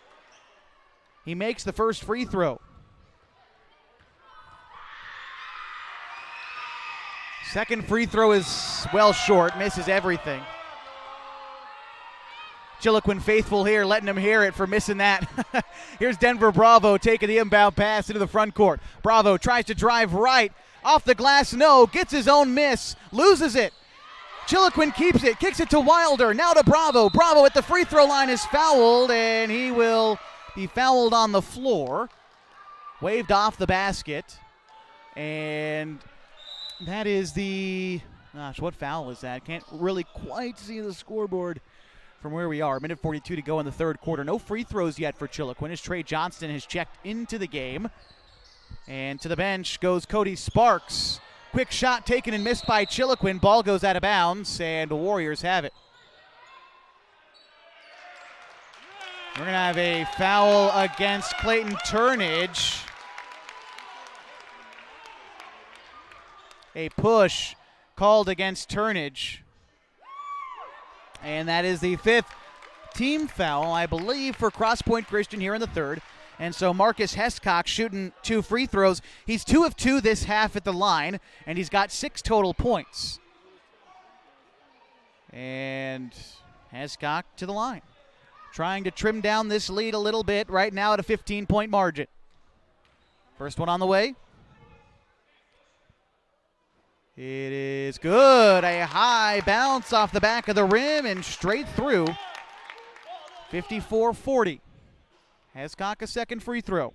He makes the first free throw. Second free throw is well short, misses everything. Chiloquin faithful here, letting him hear it for missing that. Here's Denver Bravo taking the inbound pass into the front court. Bravo tries to drive right. Off the glass, no. Gets his own miss. Loses it. Chiloquin keeps it, kicks it to Wilder, now to Bravo. Bravo at the free throw line is fouled, and he will be fouled on the floor. Waved off the basket. And that is the, gosh, what foul is that? Can't really quite see the scoreboard from where we are. Minute 42 to go in the third quarter. No free throws yet for Chiloquin as Trey Johnston has checked into the game. And to the bench goes Cody Sparks. Quick shot taken and missed by Chiloquin. Ball goes out of bounds, and the Warriors have it. We're going to have a foul against Clayton Turnage. A push called against Turnage. And that is the 5th team foul, I believe, for Crosspoint Christian here in the third. And so Marcus Hescock shooting 2 free throws. He's 2 of 2 this half at the line, and he's got 6 total points. And Hescock to the line. Trying to trim down this lead a little bit right now at a 15-point margin. First one on the way. It is good. A high bounce off the back of the rim and straight through. 54-40. Hescock a second free throw.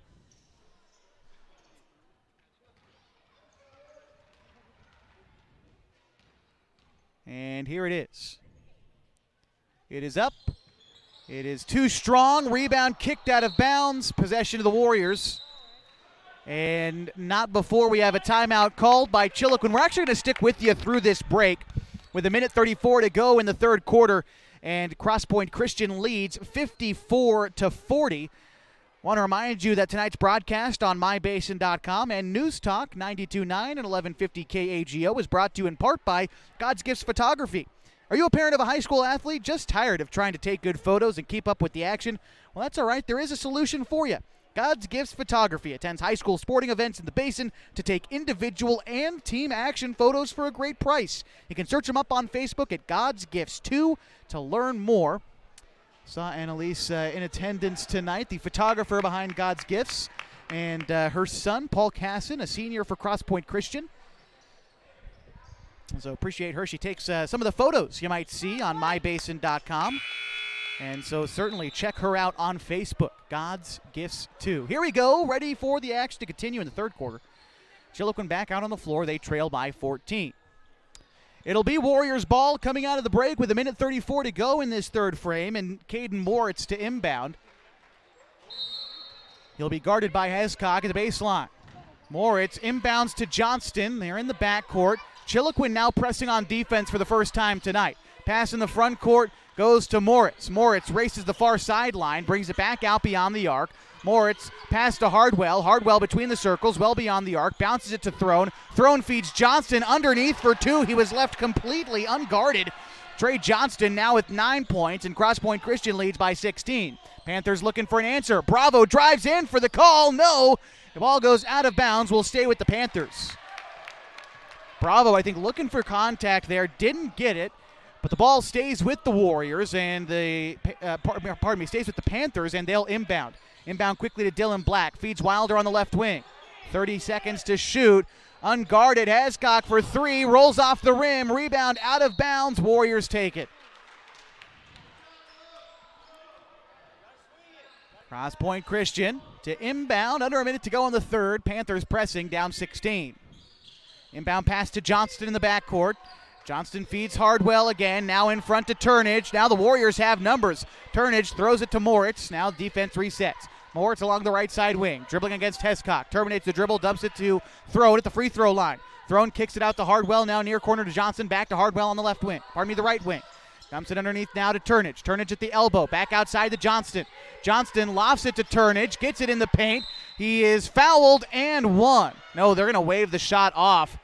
And here it is. It is up. It is too strong. Rebound kicked out of bounds. Possession of the Warriors. And not before we have a timeout called by Chiloquin. We're actually going to stick with you through this break with a minute 34 to go in the third quarter. And Crosspoint Christian leads 54-40. Want to remind you that tonight's broadcast on mybasin.com and News Talk 92.9 and 1150 KAGO is brought to you in part by God's Gifts Photography. Are you a parent of a high school athlete just tired of trying to take good photos and keep up with the action? Well, that's all right. There is a solution for you. God's Gifts Photography attends high school sporting events in the Basin to take individual and team action photos for a great price. You can search them up on Facebook at God's Gifts 2 to learn more. Saw Annalise in attendance tonight, the photographer behind God's Gifts, and her son, Paul Casson, a senior for Crosspoint Christian. So appreciate her. She takes some of the photos you might see on mybasin.com. And so certainly check her out on Facebook, God's Gifts 2. Here we go, ready for the action to continue in the third quarter. Chiloquin back out on the floor. They trail by 14. It'll be Warriors ball coming out of the break with a minute 34 to go in this third frame, and Caden Moritz to inbound. He'll be guarded by Hescock at the baseline. Moritz inbounds to Johnston. They're in the backcourt. Chiloquin now pressing on defense for the first time tonight. Pass in the front court goes to Moritz. Moritz races the far sideline, brings it back out beyond the arc. Moritz pass to Hardwell. Hardwell between the circles, well beyond the arc. Bounces it to Throne. Throne feeds Johnston underneath for 2. He was left completely unguarded. Trey Johnston now with 9 points, and Crosspoint Christian leads by 16. Panthers looking for an answer. Bravo drives in for the call. No. The ball goes out of bounds. Will stay with the Panthers. Bravo, I think, looking for contact there. Didn't get it. But the ball stays with the Warriors and stays with the Panthers, and they'll inbound. Inbound quickly to Dylan Black. Feeds Wilder on the left wing. 30 seconds to shoot. Unguarded. Hascock for three. Rolls off the rim. Rebound out of bounds. Warriors take it. Crosspoint Christian to inbound. Under a minute to go in the third. Panthers pressing, down 16. Inbound pass to Johnston in the backcourt. Johnston feeds Hardwell again, now in front to Turnage. Now the Warriors have numbers. Turnage throws it to Moritz. Now defense resets. Moritz along the right side wing, dribbling against Hescock. Terminates the dribble, dumps it to Throne at the free throw line. Throne kicks it out to Hardwell, now near corner to Johnson. Back to Hardwell on the left wing. The right wing. Dumps it underneath now to Turnage. Turnage at the elbow, back outside to Johnston. Johnston lofts it to Turnage, gets it in the paint. He is fouled and one. No, they're going to wave the shot off.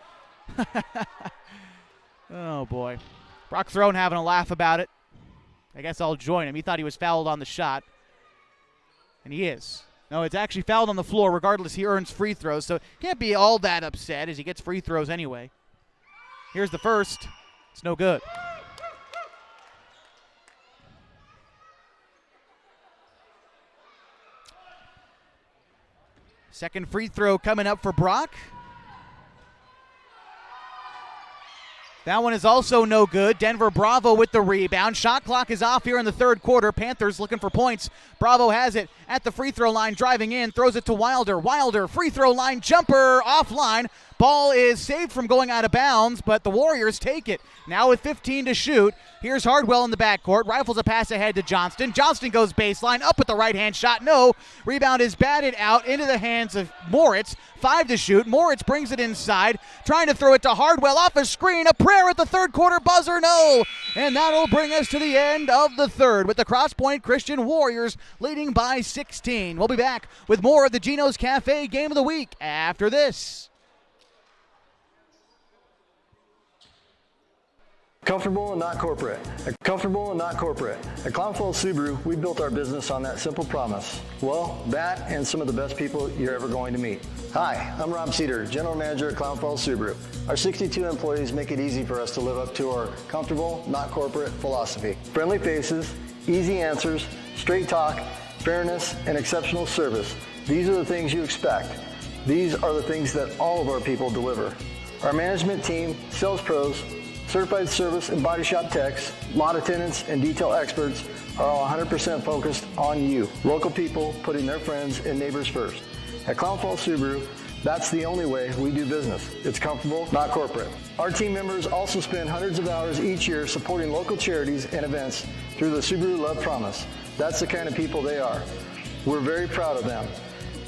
Oh, boy. Brock Throne having a laugh about it. I guess I'll join him. He thought he was fouled on the shot. And he is. No, it's actually fouled on the floor. Regardless, he earns free throws. So can't be all that upset as he gets free throws anyway. Here's the first. It's no good. Second free throw coming up for Brock. That one is also no good. Denver Bravo with the rebound. Shot clock is off here in the third quarter. Panthers looking for points. Bravo has it at the free throw line, driving in, throws it to Wilder. Wilder, free throw line jumper, offline. Ball is saved from going out of bounds, but the Warriors take it. Now with 15 to shoot. Here's Hardwell in the backcourt. Rifles a pass ahead to Johnston. Johnston goes baseline, up with the right-hand shot. No. Rebound is batted out into the hands of Moritz. 5 to shoot. Moritz brings it inside, trying to throw it to Hardwell off a screen. A prayer at the third quarter buzzer. No. And that'll bring us to the end of the third with the Crosspoint Christian Warriors leading by 16. We'll be back with more of the Gino's Cafe Game of the Week after this. Comfortable and not corporate. Comfortable and not corporate. At Clown Falls Subaru, we built our business on that simple promise. Well, that and some of the best people you're ever going to meet. Hi, I'm Rob Cedar, General Manager at Clown Falls Subaru. Our 62 employees make it easy for us to live up to our comfortable, not corporate philosophy. Friendly faces, easy answers, straight talk, fairness, and exceptional service. These are the things you expect. These are the things that all of our people deliver. Our management team, sales pros, certified service and body shop techs, lot attendants, and detail experts are all 100% focused on you. Local people putting their friends and neighbors first. At Clown Falls Subaru, that's the only way we do business. It's comfortable, not corporate. Our team members also spend hundreds of hours each year supporting local charities and events through the Subaru Love Promise. That's the kind of people they are. We're very proud of them.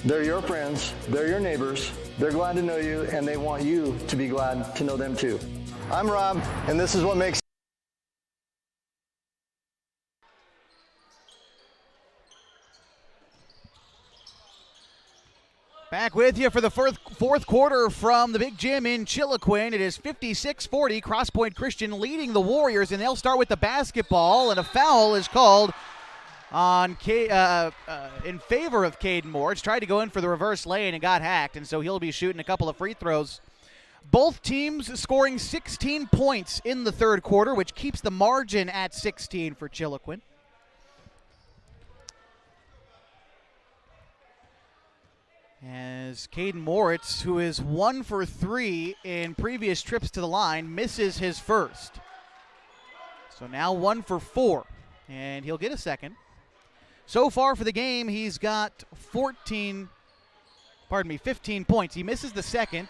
They're your friends, they're your neighbors, they're glad to know you, and they want you to be glad to know them too. I'm Rob, and this is what makes Back with you for the fourth quarter from the big gym in Chiloquin. It is 56-40, Crosspoint Christian leading the Warriors, and they'll start with the basketball, and a foul is called on in favor of Caden Moritz. Tried to go in for the reverse lane and got hacked, and so he'll be shooting a couple of free throws. Both teams scoring 16 points in the third quarter, which keeps the margin at 16 for Chiloquin. As Caden Moritz, who is 1 for 3 in previous trips to the line, misses his first. So now 1 for 4, and he'll get a second. So far for the game, he's got 15 points. He misses the second.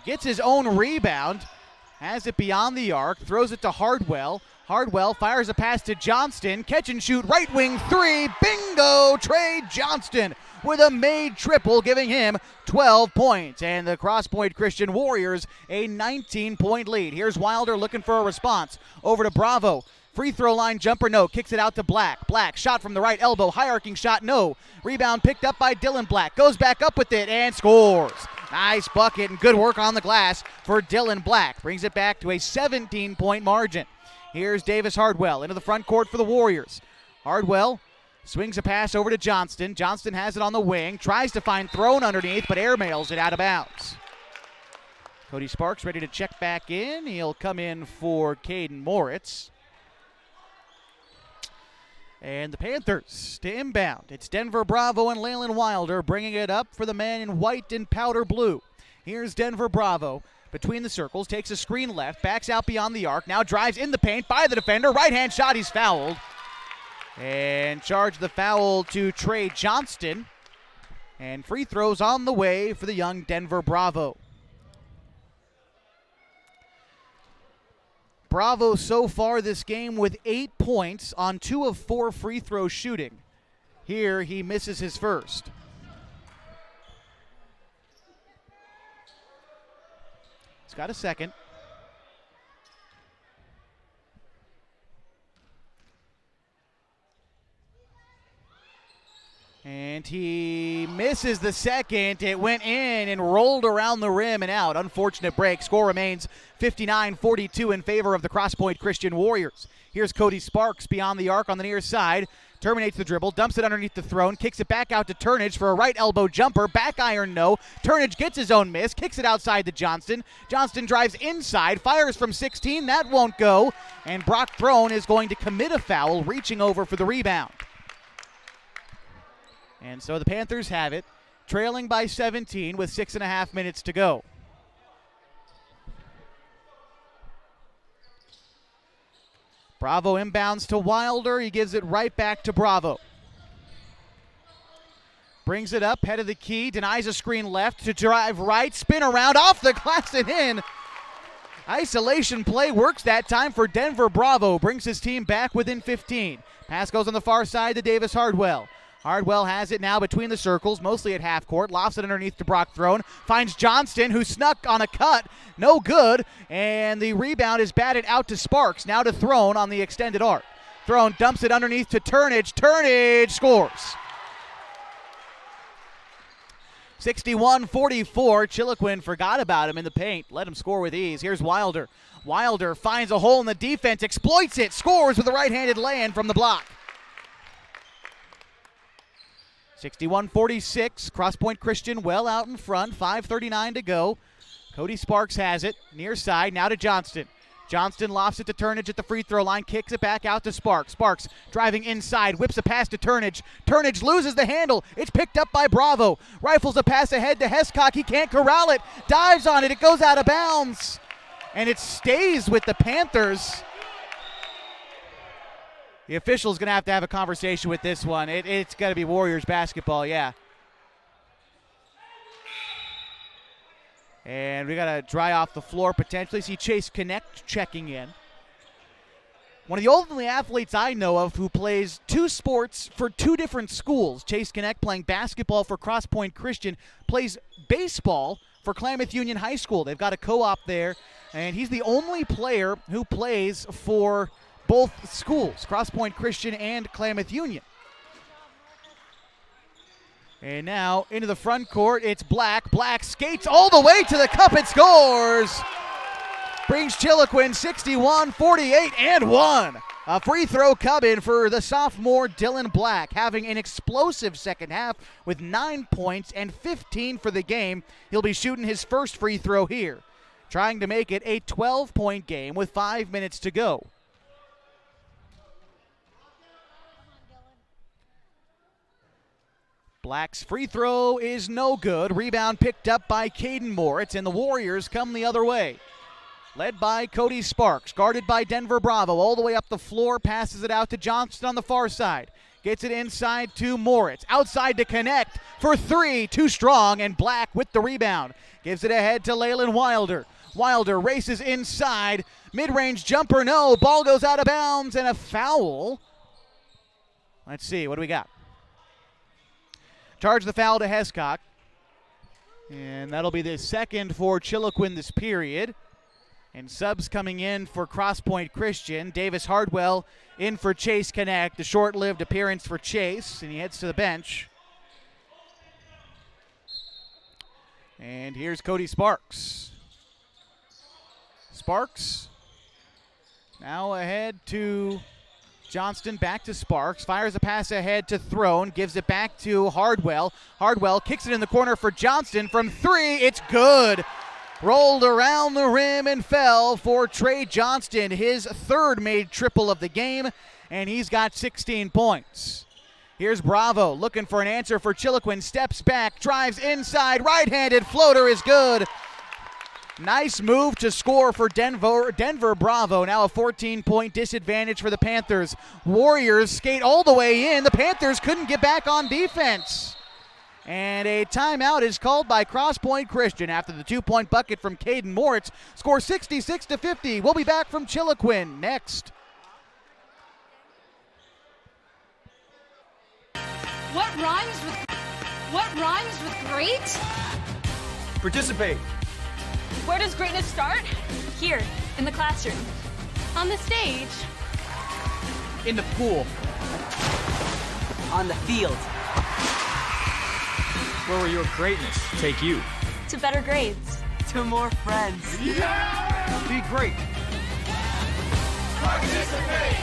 Gets his own rebound, has it beyond the arc, throws it to Hardwell. Hardwell fires a pass to Johnston. Catch and shoot, right wing three. Bingo! Trey Johnston with a made triple, giving him 12 points. And the Crosspoint Christian Warriors a 19-point lead. Here's Wilder looking for a response. Over to Bravo. Free throw line jumper, no. Kicks it out to Black. Black, shot from the right elbow. High arcing shot, no. Rebound picked up by Dylan Black. Goes back up with it and scores. Nice bucket and good work on the glass for Dylan Black. Brings it back to a 17-point margin. Here's Davis Hardwell into the front court for the Warriors. Hardwell Swings a pass over to Johnston. Johnston has it on the wing. Tries to find Throne underneath, but airmails it out of bounds. Cody Sparks ready to check back in. He'll come in for Caden Moritz. And the Panthers to inbound. It's Denver Bravo and Leyland Wilder bringing it up for the man in white and powder blue. Here's Denver Bravo between the circles, takes a screen left, backs out beyond the arc, now drives in the paint by the defender. Right-hand shot, he's fouled. And charge the foul to Trey Johnston. And free throws on the way for the young Denver Bravo. Bravo so far this game with 8 points on 2 of 4 free throw shooting. Here he misses his first. He's got a second. And he misses the second. It went in and rolled around the rim and out. Unfortunate break. Score remains 59-42 in favor of the Crosspoint Christian Warriors. Here's Cody Sparks beyond the arc on the near side. Terminates the dribble, dumps it underneath the throne, kicks it back out to Turnage for a right elbow jumper. Back iron, no. Turnage gets his own miss, kicks it outside to Johnston. Johnston drives inside, fires from 16. That won't go. And Brock Throne is going to commit a foul, reaching over for the rebound. And so the Panthers have it, trailing by 17 with 6.5 minutes to go. Bravo inbounds to Wilder. He gives it right back to Bravo. Brings it up, head of the key, denies a screen left to drive right, spin around, off the glass and in. Isolation play works that time for Denver Bravo. Brings his team back within 15. Pass goes on the far side to Davis Hardwell. Hardwell has it now between the circles, mostly at half court. Lofts it underneath to Brock Throne. Finds Johnston, who snuck on a cut. No good. And the rebound is batted out to Sparks. Now to Throne on the extended arc. Throne dumps it underneath to Turnage. Turnage scores. 61-44. Chiloquin forgot about him in the paint. Let him score with ease. Here's Wilder. Wilder finds a hole in the defense, exploits it, scores with a right-handed lay-in from the block. 61-46, Crosspoint Christian well out in front, 5:39 to go. Cody Sparks has it, near side, now to Johnston. Johnston lofts it to Turnage at the free throw line, kicks it back out to Sparks. Sparks driving inside, whips a pass to Turnage. Turnage loses the handle, it's picked up by Bravo. Rifles a pass ahead to Hescock, he can't corral it, dives on it, it goes out of bounds. And it stays with the Panthers. The official's going to have a conversation with this one. It's got to be Warriors basketball, yeah. And we got to dry off the floor potentially. See Chase Connect checking in. One of the only athletes I know of who plays 2 sports for 2 different schools. Chase Connect playing basketball for Crosspoint Christian, plays baseball for Klamath Union High School. They've got a co-op there, and he's the only player who plays for both schools, Crosspoint Christian and Klamath Union. And now into the front court, it's Black. Black skates all the way to the cup and scores. Brings Chiloquin 61-48 and 1. A free throw coming for the sophomore Dylan Black, having an explosive second half with 9 points and 15 for the game. He'll be shooting his first free throw here, trying to make it a 12-point game with 5 minutes to go. Black's free throw is no good. Rebound picked up by Caden Moritz, and the Warriors come the other way. Led by Cody Sparks, guarded by Denver Bravo, all the way up the floor, passes it out to Johnston on the far side. Gets it inside to Moritz, outside to Connect for 3, too strong, and Black with the rebound. Gives it ahead to Leyland Wilder. Wilder races inside, mid-range jumper, no, ball goes out of bounds, and a foul. Let's see, what do we got? Charge the foul to Hescock. And that'll be the second for Chiloquin this period. And subs coming in for Crosspoint Christian. Davis Hardwell in for Chase Connect. The short-lived appearance for Chase, and he heads to the bench. And here's Cody Sparks. Sparks now ahead to Johnston back to Sparks, fires a pass ahead to Throne, gives it back to Hardwell. Hardwell kicks it in the corner for Johnston from 3. It's good. Rolled around the rim and fell for Trey Johnston, his third made triple of the game, and he's got 16 points. Here's Bravo looking for an answer for Chiloquin, steps back, drives inside, right-handed floater is good. Nice move to score for Denver Bravo. Now a 14-point disadvantage for the Panthers. Warriors skate all the way in. The Panthers couldn't get back on defense. And a timeout is called by Crosspoint Christian after the 2-point bucket from Caden Moritz. Score 66-50. We'll be back from Chiloquin next. What rhymes with great? Participate. Where does greatness start? Here, in the classroom. On the stage. In the pool. On the field. Where will your greatness take you? To better grades. To more friends. Yeah! Be great. Participate.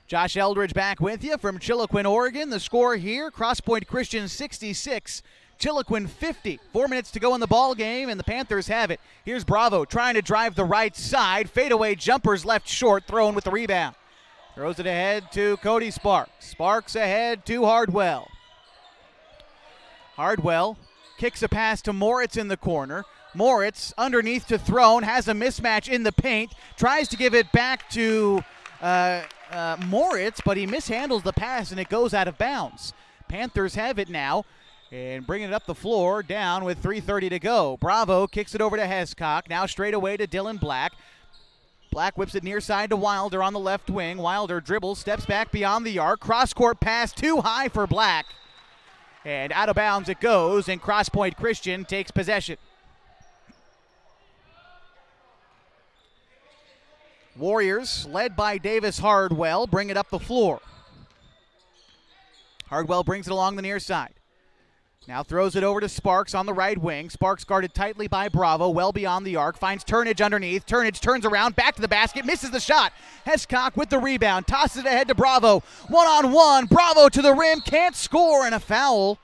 Josh Eldridge back with you from Chiloquin, Oregon. The score here, Crosspoint Christian 66, Chiloquin 50. 4 minutes to go in the ball game, and the Panthers have it. Here's Bravo trying to drive the right side. Fadeaway jumpers left short, thrown with the rebound. Throws it ahead to Cody Sparks. Sparks ahead to Hardwell. Hardwell kicks a pass to Moritz in the corner. Moritz underneath to Throne, has a mismatch in the paint, tries to give it back to Moritz, but he mishandles the pass and it goes out of bounds. Panthers have it now and bringing it up the floor, down with 3:30 to go. Bravo kicks it over to Hescock, now straight away to Dylan Black. Black whips it near side to Wilder on the left wing. Wilder dribbles, steps back beyond the arc. Cross-court pass too high for Black. And out of bounds it goes, and Crosspoint Christian takes possession. Warriors, led by Davis Hardwell, bring it up the floor. Hardwell brings it along the near side. Now throws it over to Sparks on the right wing. Sparks guarded tightly by Bravo, well beyond the arc. Finds Turnage underneath. Turnage turns around, back to the basket, misses the shot. Hescock with the rebound, tosses it ahead to Bravo. One-on-one, Bravo to the rim, can't score, and a foul.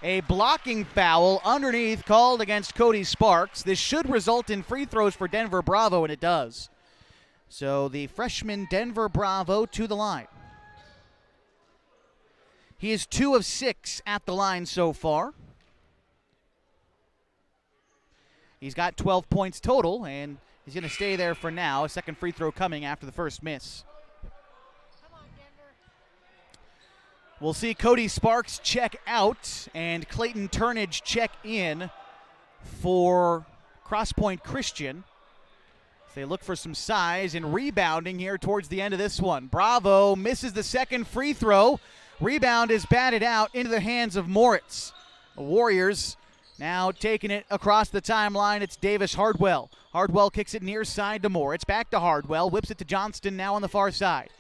A blocking foul underneath called against Cody Sparks. This should result in free throws for Denver Bravo, and it does. So the freshman Denver Bravo to the line. He is 2 of 6 at the line so far. He's got 12 points total, and he's going to stay there for now. A second free throw coming after the first miss. We'll see Cody Sparks check out and Clayton Turnage check in for Crosspoint Christian. They look for some size and rebounding here towards the end of this one. Bravo misses the second free throw. Rebound is batted out into the hands of Moritz. The Warriors now taking it across the timeline. It's Davis Hardwell. Hardwell kicks it near side to Moritz. Back to Hardwell. Whips it to Johnston now on the far side.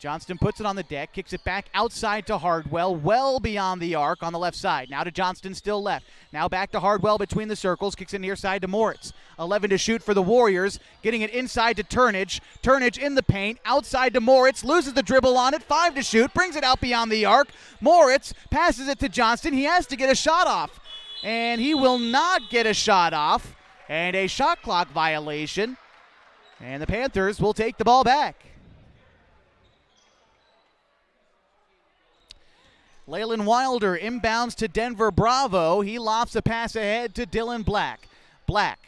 Johnston puts it on the deck, kicks it back outside to Hardwell, well beyond the arc on the left side. Now to Johnston, still left. Now back to Hardwell between the circles, kicks it near side to Moritz. 11 to shoot for the Warriors, getting it inside to Turnage. Turnage in the paint, outside to Moritz, loses the dribble on it, 5 to shoot, brings it out beyond the arc. Moritz passes it to Johnston, he has to get a shot off. And he will not get a shot off, and a shot clock violation. And the Panthers will take the ball back. Leyland Wilder inbounds to Denver Bravo. He lofts a pass ahead to Dylan Black. Black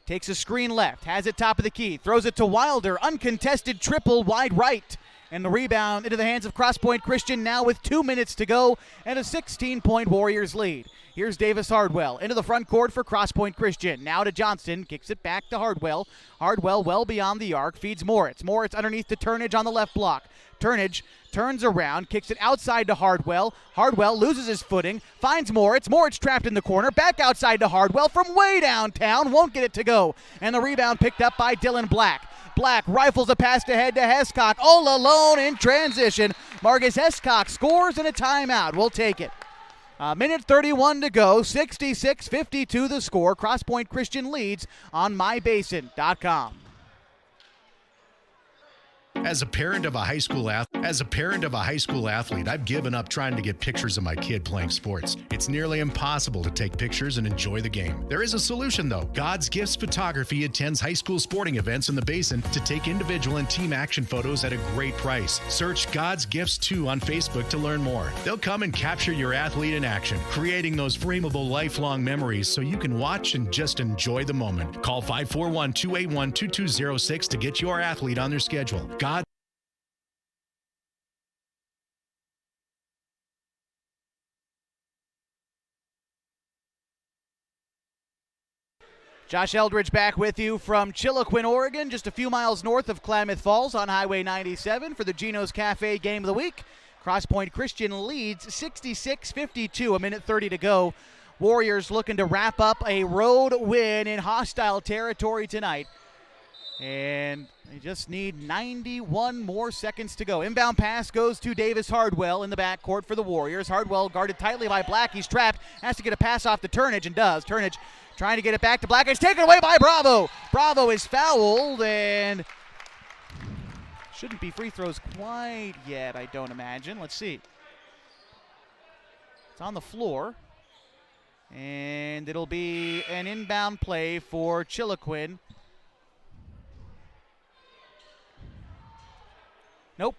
takes a screen left, has it top of the key, throws it to Wilder. Uncontested triple wide right. And the rebound into the hands of Crosspoint Christian now with 2 minutes to go and a 16-point Warriors lead. Here's Davis Hardwell into the front court for Crosspoint Christian. Now to Johnston, kicks it back to Hardwell. Hardwell well beyond the arc, feeds Moritz. Moritz underneath to Turnage on the left block. Turnage turns around, kicks it outside to Hardwell. Hardwell loses his footing, finds Moritz. Moritz trapped in the corner, back outside to Hardwell from way downtown, won't get it to go. And the rebound picked up by Dylan Black. Black rifles a pass ahead to Hescock, all alone in transition. Marcus Hescock scores in a timeout. We'll take it. Minute 31 to go, 66-52 the score. Crosspoint Christian leads on mybasin.com. As a parent of a high school athlete, I've given up trying to get pictures of my kid playing sports. It's nearly impossible to take pictures and enjoy the game. There is a solution though. God's Gifts Photography attends high school sporting events in the Basin to take individual and team action photos at a great price. Search God's Gifts 2 on Facebook to learn more. They'll come and capture your athlete in action, creating those frameable lifelong memories so you can watch and just enjoy the moment. Call 541-281-2206 to get your athlete on their schedule. Josh Eldridge back with you from Chiloquin, Oregon, just a few miles north of Klamath Falls on Highway 97 for the Gino's Cafe Game of the Week. Crosspoint Christian leads 66-52, a minute 30 to go. Warriors looking to wrap up a road win in hostile territory tonight. And they just need 91 more seconds to go. Inbound pass goes to Davis Hardwell in the backcourt for the Warriors. Hardwell guarded tightly by Black. He's trapped. Has to get a pass off to Turnage and does. Turnage trying to get it back to Black. It's taken away by Bravo. Bravo is fouled and shouldn't be free throws quite yet, I don't imagine. Let's see. It's on the floor. And it'll be an inbound play for Chiloquin. Nope.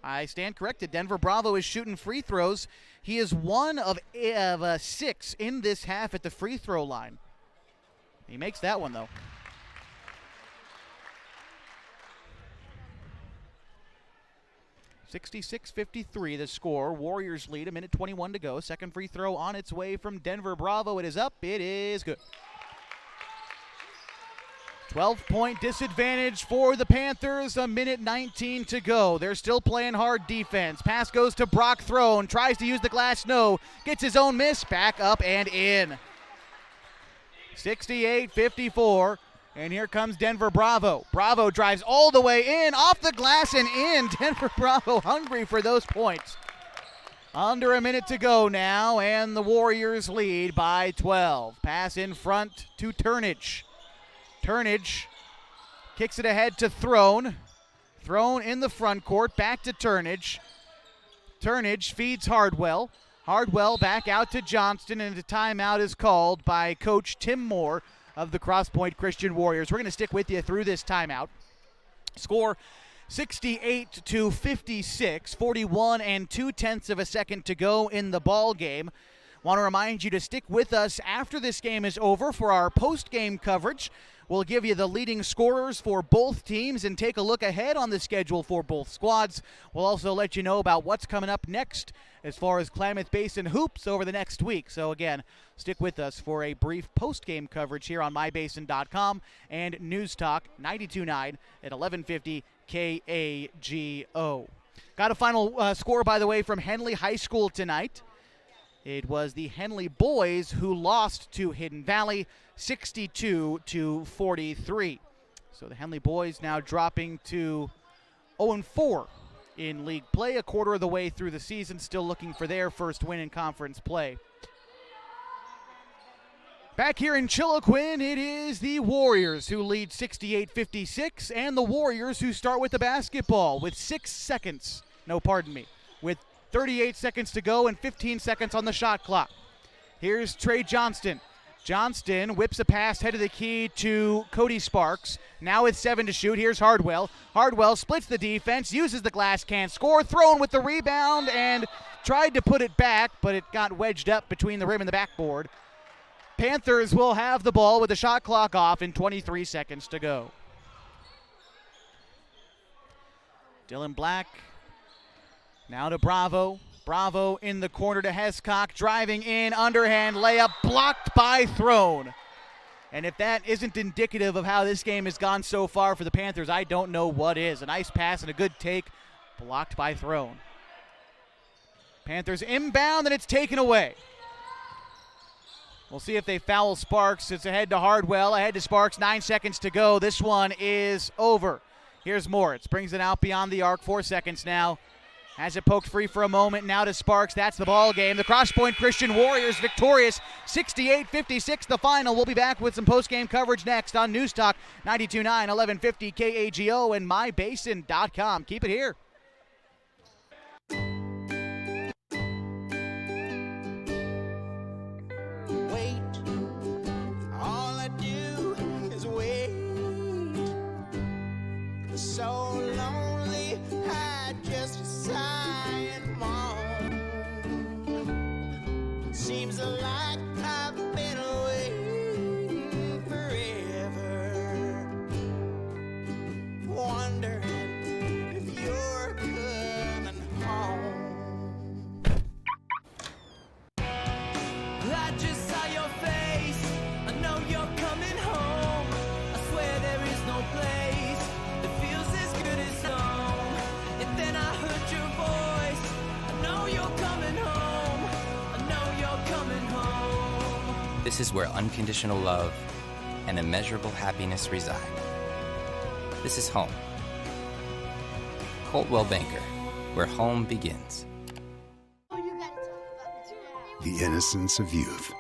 I stand corrected. Denver Bravo is shooting free throws. He is one of 6 in this half at the free throw line. He makes that one, though. (66-53) the score. Warriors lead, a minute 21 to go. Second free throw on its way from Denver Bravo. It is up. It is good. 12-point disadvantage for the Panthers, a minute 19 to go. They're still playing hard defense. Pass goes to Brock Throne, tries to use the glass, no. Gets his own miss, back up and in. 68-54, and here comes Denver Bravo. Bravo drives all the way in, off the glass and in. Denver Bravo hungry for those points. Under a minute to go now, and the Warriors lead by 12. Pass in front to Turnage. Turnage kicks it ahead to Throne. Throne in the front court, back to Turnage. Turnage feeds Hardwell. Hardwell back out to Johnston, and a timeout is called by Coach Tim Moore of the Crosspoint Christian Warriors. We're going to stick with you through this timeout. Score 68-56, 41 2/10 of a second to go in the ball game. Want to remind you to stick with us after this game is over for our post-game coverage. We'll give you the leading scorers for both teams and take a look ahead on the schedule for both squads. We'll also let you know about what's coming up next as far as Klamath Basin hoops over the next week. So again, stick with us for a brief post-game coverage here on mybasin.com and News Talk 92.9 at 1150 KAGO. Got a final score, by the way, from Henley High School tonight. It was the Henley boys who lost to Hidden Valley 62-43. So the Henley boys now dropping to 0-4 in league play, a quarter of the way through the season, still looking for their first win in conference play. Back here in Chiloquin, it is the Warriors who lead 68-56, and the Warriors who start with the basketball with 38 seconds to go and 15 seconds on the shot clock. Here's Trey Johnston. Johnston whips a pass head of the key to Cody Sparks. Now with 7 to shoot, here's Hardwell. Hardwell splits the defense, uses the glass, can't score. Thrown with the rebound and tried to put it back, but it got wedged up between the rim and the backboard. Panthers will have the ball with the shot clock off and 23 seconds to go. Dylan Black now to Bravo. Bravo in the corner to Hescock, driving in, underhand layup, blocked by Throne. And if that isn't indicative of how this game has gone so far for the Panthers, I don't know what is. A nice pass and a good take, blocked by Throne. Panthers inbound, and it's taken away. We'll see if they foul Sparks. It's ahead to Hardwell, ahead to Sparks, 9 seconds to go. This one is over. Here's Moritz, brings it out beyond the arc, 4 seconds now. Has it poked free for a moment, now to Sparks. That's the ball game. The Crosspoint Christian Warriors victorious, 68-56 the final. We'll be back with some post-game coverage next on News Talk 92.9, 1150 KAGO and mybasin.com. Keep it here. So lonely, I just sigh and moan. Seems like I've been waiting forever, wondering if you're coming home. I just saw your face, I know you're coming home. I swear there is no place. This is where unconditional love and immeasurable happiness reside. This is home. Coltwell Banker, where home begins. The innocence of youth.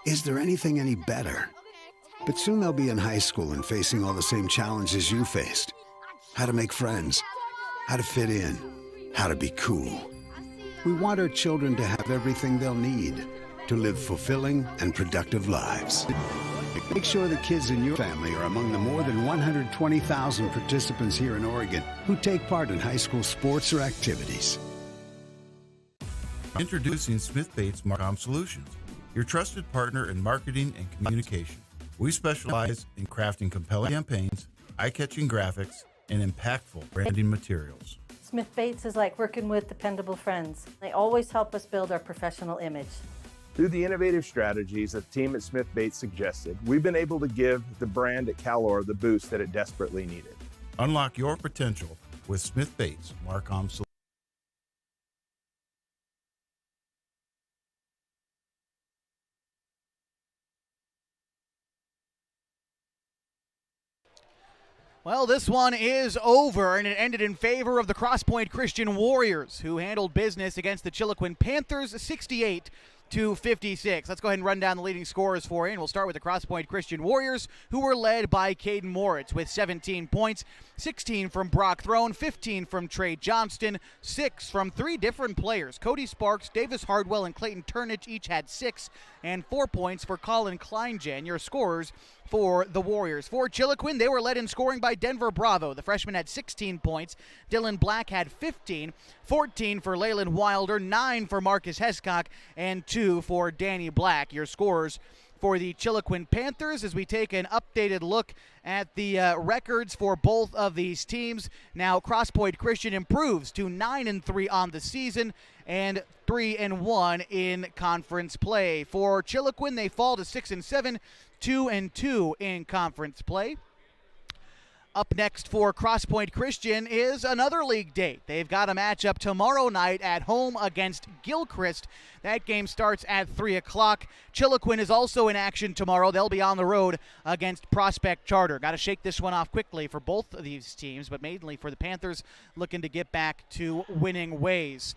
Is there anything any better? But soon they'll be in high school and facing all the same challenges you faced. How to make friends, how to fit in, how to be cool. We want our children to have everything they'll need to live fulfilling and productive lives. Make sure the kids in your family are among the more than 120,000 participants here in Oregon who take part in high school sports or activities. Introducing Smith Bates Marcom Solutions, your trusted partner in marketing and communication. We specialize in crafting compelling campaigns, eye-catching graphics, and impactful branding materials. Smith Bates is like working with dependable friends. They always help us build our professional image. Through the innovative strategies that the team at Smith Bates suggested, we've been able to give the brand at Calor the boost that it desperately needed. Unlock your potential with Smith Bates Marcom Solutions. Well, this one is over, and it ended in favor of the Crosspoint Christian Warriors, who handled business against the Chiloquin Panthers 68-56. Let's go ahead and run down the leading scorers for you, and we'll start with the Crosspoint Christian Warriors, who were led by Caden Moritz with 17 points, 16 from Brock Throne, 15 from Trey Johnston, 6 from 3 different players. Cody Sparks, Davis Hardwell, and Clayton Turnage each had 6, and 4 points for Colin Kleinjan, your scorers for the Warriors. For Chiloquin, they were led in scoring by Denver Bravo. The freshman had 16 points. Dylan Black had 15, 14 for Leyland Wilder, 9 for Marcus Hescock, and 2 for Danny Black. Your scorers for the Chiloquin Panthers as we take an updated look at the records for both of these teams. Now, Crosspoint Christian improves to 9-3 on the season and 3-1 in conference play. For Chiloquin, they fall to 6-7, 2-2 in conference play. Up next for Crosspoint Christian is another league date. They've got a matchup tomorrow night at home against Gilchrist. That game starts at 3 o'clock. Chiloquin is also in action tomorrow. They'll be on the road against Prospect Charter. Got to shake this one off quickly for both of these teams, but mainly for the Panthers looking to get back to winning ways.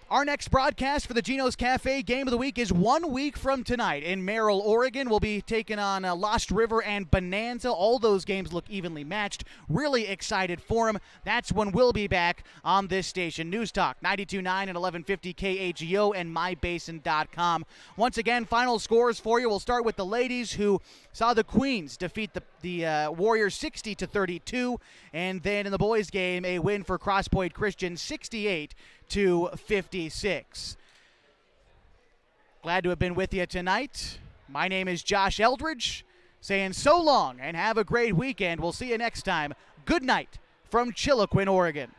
Our next broadcast for the Gino's Cafe Game of the Week is 1 week from tonight in Merrill, Oregon. We'll be taking on Lost River and Bonanza. All those games look evenly matched. Really excited for them. That's when we'll be back on this station. News Talk 92.9 and 1150 KAGO and mybasin.com. Once again, final scores for you. We'll start with the ladies, who saw the Queens defeat the Warriors 60-32. And then in the boys' game, a win for Crosspoint Christian 68-56. Glad to have been with you tonight. My name is Josh Eldridge, saying so long and have a great weekend. We'll see you next time. Good night from Chiloquin, Oregon.